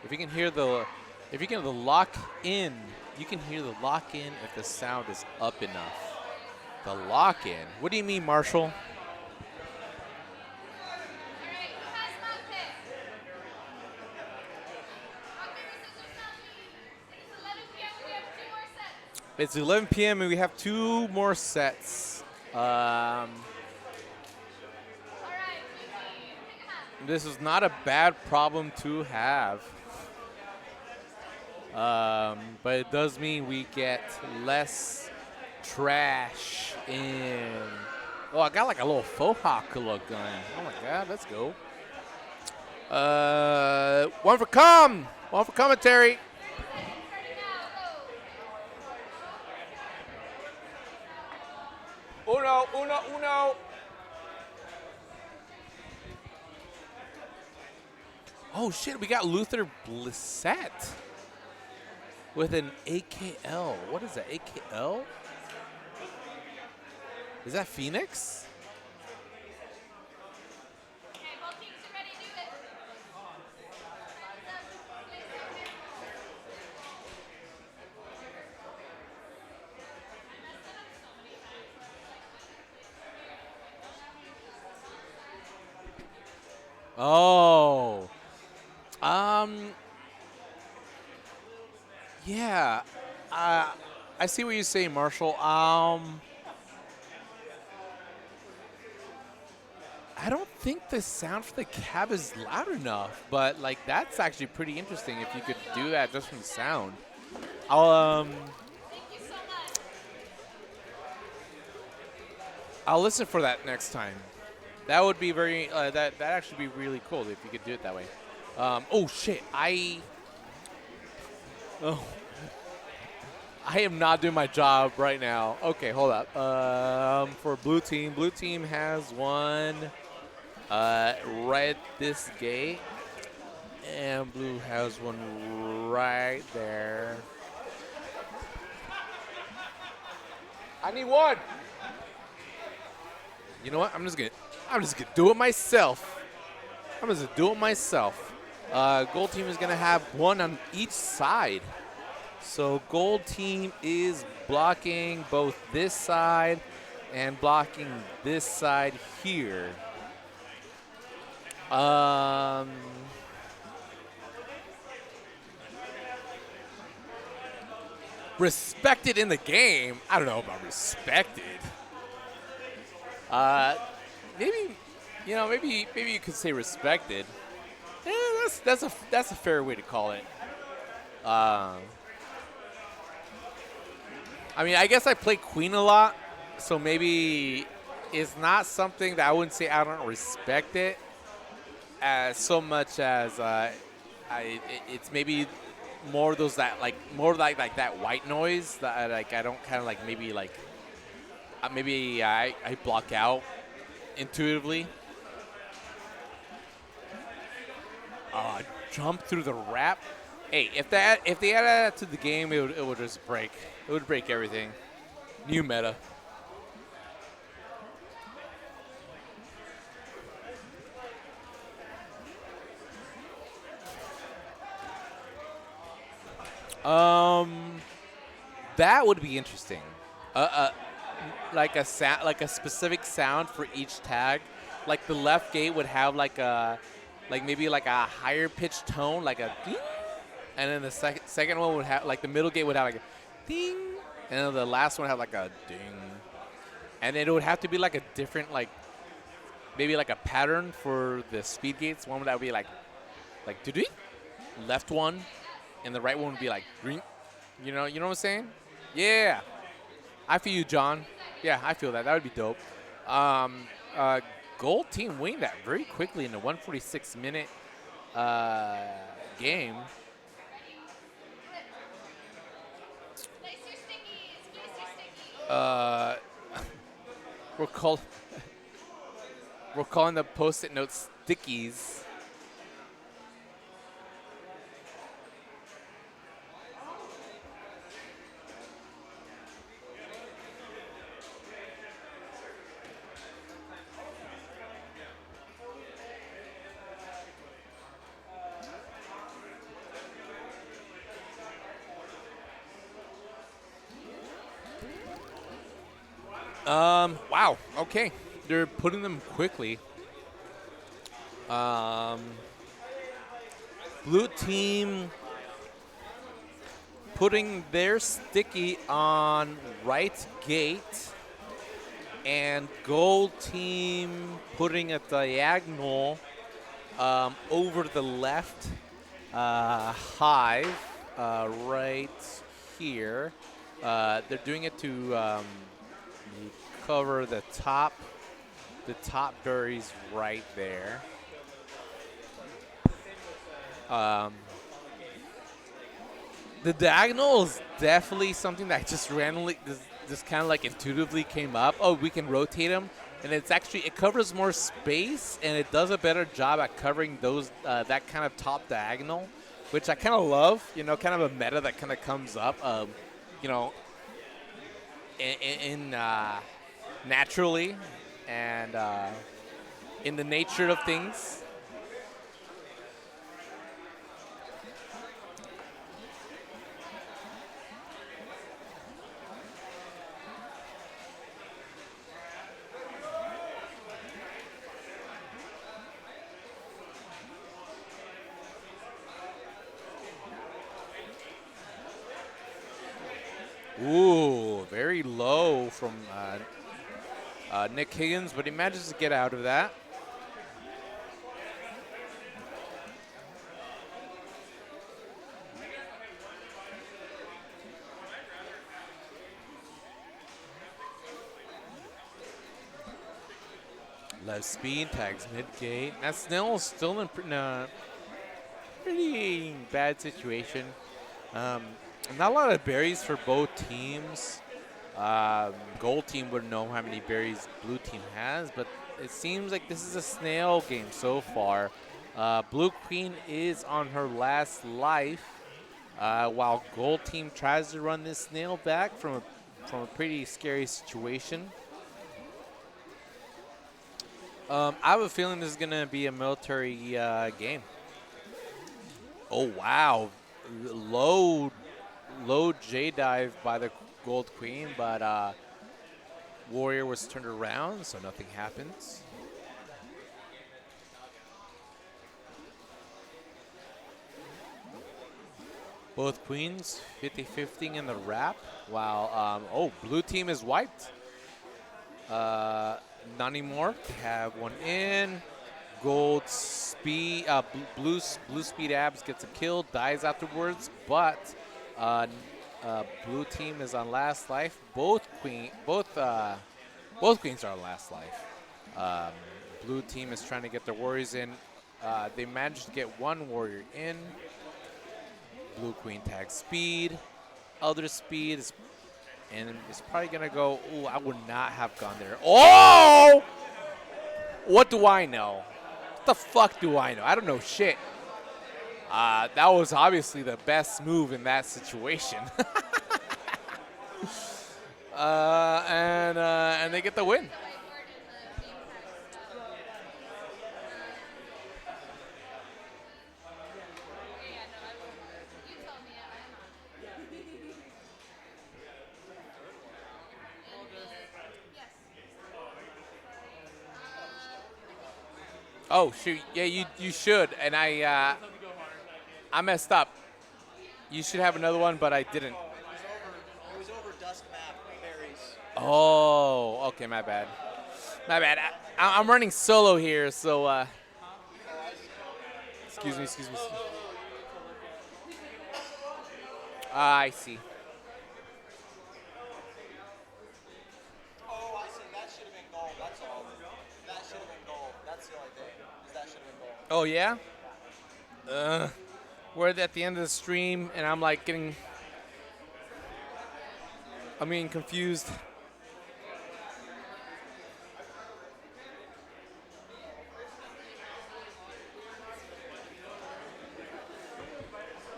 If you can hear the lock in, you can hear the lock in if the sound is up enough. The lock-in. What do you mean, Marshall? It's 11 p.m. and we have 2 more sets. This is not a bad problem to have. But it does mean we get less trash in. Oh, I got like a little faux hawk look going. Oh my God, let's go. One for commentary. Uno. Oh shit, we got Luther Blissett with an AKL. What is that, AKL? Is that Phoenix? Oh. Yeah. I see what you're saying, Marshall. I don't think the sound for the cab is loud enough, but like that's actually pretty interesting if you could do that just from the sound. I'll listen for that next time. That would be very that actually be really cool if you could do it that way. Oh shit! I am not doing my job right now. Okay, hold up. For blue team has one right this gate, and blue has one right there. I need one. You know what? I'm just gonna do it myself. Gold team is gonna have one on each side. So gold team is blocking both this side and blocking this side here. Respected in the game. I don't know about respected. Maybe you could say respected. Yeah, that's a fair way to call it. I mean, I guess I play Queen a lot, so maybe it's not something that I wouldn't say I don't respect it as so much as it's maybe more those that like that white noise that like I don't kind of like maybe I block out intuitively. Jump through the wrap. Hey, if they added that to the game, it would just break. It would break everything. New meta. That would be interesting. Like a specific sound for each tag. Like the left gate would have maybe a higher pitched tone, like a ding, and then the second one would have the middle gate would have like a ding, and then the last one would have like a ding, and then it would have to be like a different maybe like a pattern for the speed gates. One that would be like doo-doo, left one, and the right one would be like ring. You know what I'm saying? Yeah, I feel you, John. Yeah, I feel that. That would be dope. Gold team winning that very quickly in the 146-minute game. We're calling the post-it notes stickies. Wow. Okay. They're putting them quickly. Blue team putting their sticky on right gate, and gold team putting a diagonal over the left hive right here. They're doing it to cover the top berries right there. The diagonal is definitely something that just randomly, just kind of like intuitively came up. Oh, we can rotate them, and it covers more space, and it does a better job at covering those that kind of top diagonal, which I kind of love. You know, kind of a meta that kind of comes up. You know, in naturally, and in the nature of things. Ooh, very low from Nick Higgins, but he manages to get out of that. Left speed, tags mid-gate. That Snell's still in a pretty bad situation. Not a lot of berries for both teams. Gold team wouldn't know how many berries blue team has, but it seems like this is a snail game so far. Blue Queen is on her last life, while gold team tries to run this snail back from a pretty scary situation. I have a feeling this is going to be a military game. Oh, wow. Low J dive by the gold queen, but warrior was turned around, so nothing happens. Both queens 50-50 in the wrap, while blue team is wiped. Not anymore. They have one in. Gold speed, blue speed abs gets a kill, dies afterwards, but blue team is on last life. Both queens are on last life. Blue team is trying to get their warriors in. They managed to get one warrior in. Blue queen tags speed. Other speed is, and it's probably gonna go. Ooh, I would not have gone there. Oh! What do I know? What the fuck do I know? I don't know shit. That was obviously the best move in that situation. And they get the win. Oh shoot! Yeah, you should, and I messed up. You should have another one, but I didn't. It was over dusk map berries. Oh, okay, my bad. My bad. I'm running solo here, so. Excuse me. I see. Oh, I see. That should have been gold. That's all. That should have been gold. That's the only thing. That should have been gold. Oh yeah. We're at the end of the stream, and I'm like getting confused.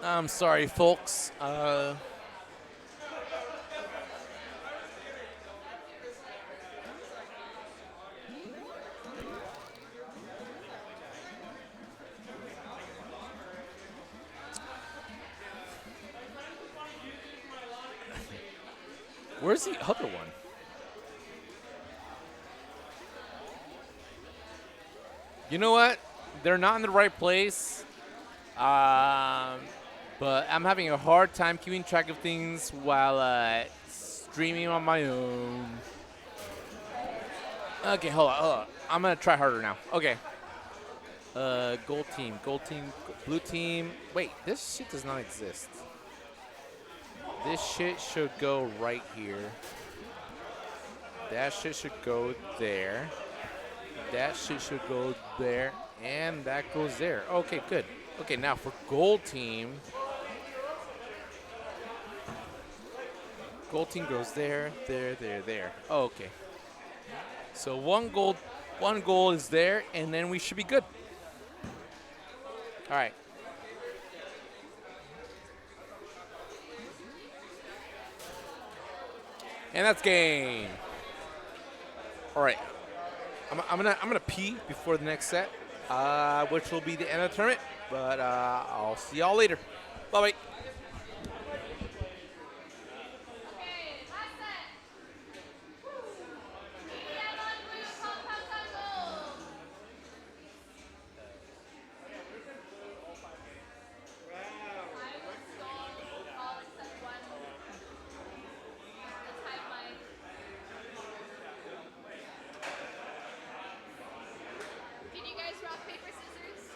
I'm sorry, folks. Where's the other one? You know what? They're not in the right place. But I'm having a hard time keeping track of things while streaming on my own. Okay, hold on. I'm going to try harder now. Okay. Gold team, blue team. Wait, this shit does not exist. This shit should go right here. That shit should go there. That shit should go there. And that goes there. Okay, good. Okay, now for gold team. Gold team goes there, there, there, there. Okay. So one goal is there, and then we should be good. All right. And that's game. All right. I'm gonna pee before the next set, which will be the end of the tournament. But I'll see y'all later. Bye bye. Can you guys rock, paper, scissors?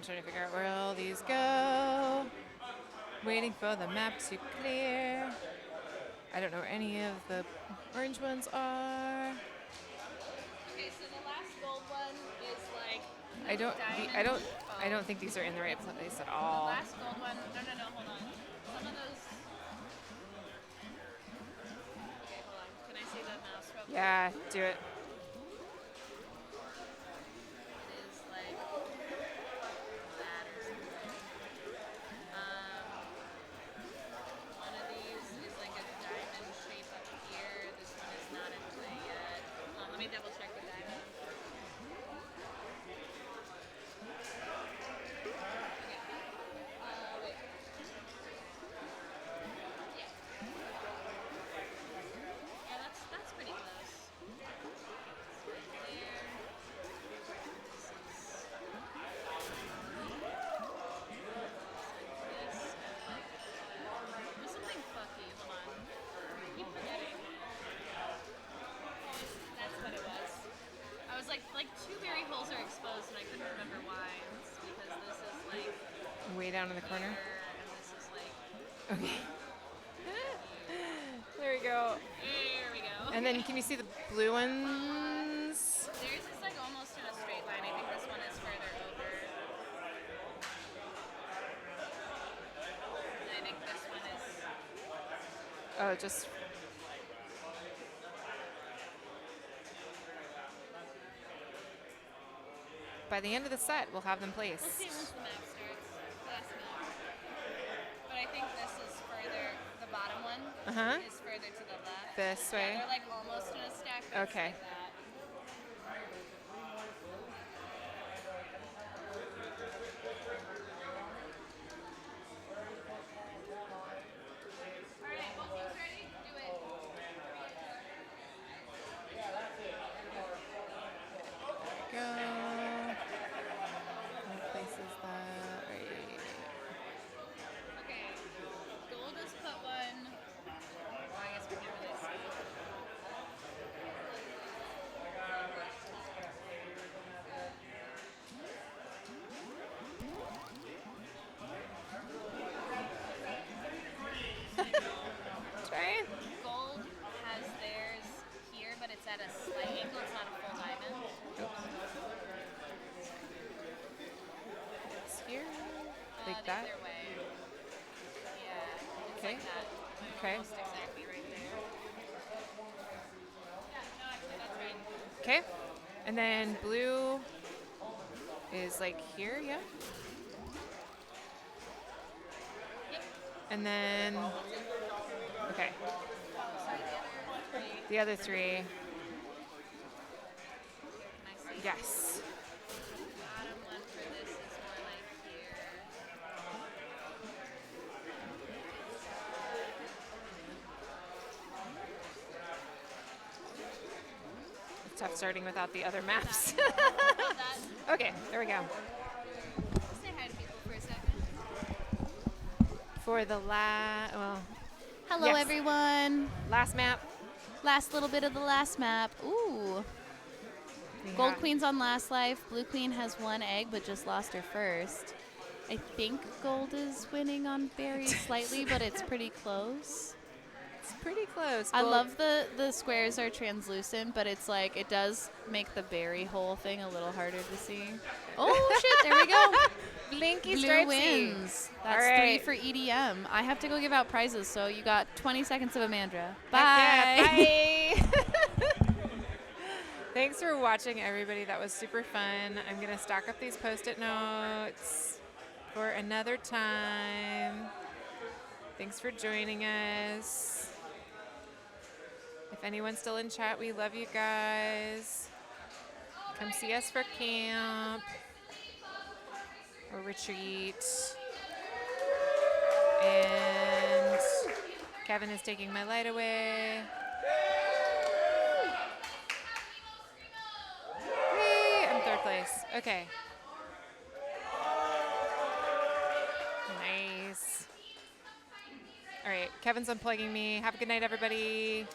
trying to figure out where all these go. Waiting for the map to clear. I don't know where any of the orange ones are. Okay, so the last gold one is like. I don't think these are in the right place at all. The last gold one. No, hold on. Some of those. Okay, hold on. Can I see the mouse real quick? Yeah, do it. It is like that or something. One of these is like a diamond shape up here. This one is not in play yet. Let me double check the diamond. Wait. Yeah, that's pretty close. Right there. There's something fucky. Hold on. I keep forgetting. That's what it was. I was like two berry holes are exposed, and I couldn't remember why. It's because this is like Way down in the corner. and this is like. Okay. There we go. There we go. And then can you see the blue ones? Theirs is like almost in a straight line. I think this one is further over. And I think this one is. Oh, just. By the end of the set, we'll have them placed. We'll see once the map starts. Last map. But I think this is further. The bottom one is further to the left. This way? Yeah, they're like almost in a stack. But it's Okay. like that. All right, both teams ready? Do it. Go. What place is that? Right. Okay. Gold has put one. Well, I guess we can't really see. Try. Gold has theirs here, but it's at a slight angle. It's not a full diamond. It's here. Like The that? other way. Yeah. It's Okay. like that. Okay. Almost exactly right there. Yeah, no, actually, that's right. Okay. And then blue is like here, yeah? Yep. And then, okay. The other three, Can I see? yes. Bottom one for this is more like here. It's tough starting without the other maps. About that. Okay, there we go. Say hi to people for a second. For the well, Hello, yes. everyone. Last map. Last little bit of the last map. Ooh. Gold Queen's on last life. Blue Queen has one egg, but just lost her first. I think gold is winning on berries slightly, but it's pretty close. It's pretty close. I Gold- love the squares are translucent, but it's like it does make the berry hole thing a little harder to see. Oh shit! There we go. Blinky Blue Stripesy. wins. That's All right. 3 for EDM. I have to go give out prizes, so you got 20 seconds of Amandra. Bye. Yeah, bye. Thanks for watching, everybody. That was super fun. I'm going to stock up these Post-it notes for another time. Thanks for joining us. If anyone's still in chat, we love you guys. Come see us for camp or retreat. And Kevin is taking my light away. Whee! I'm third place. Okay. Nice. All right, Kevin's unplugging me. Have a good night, everybody.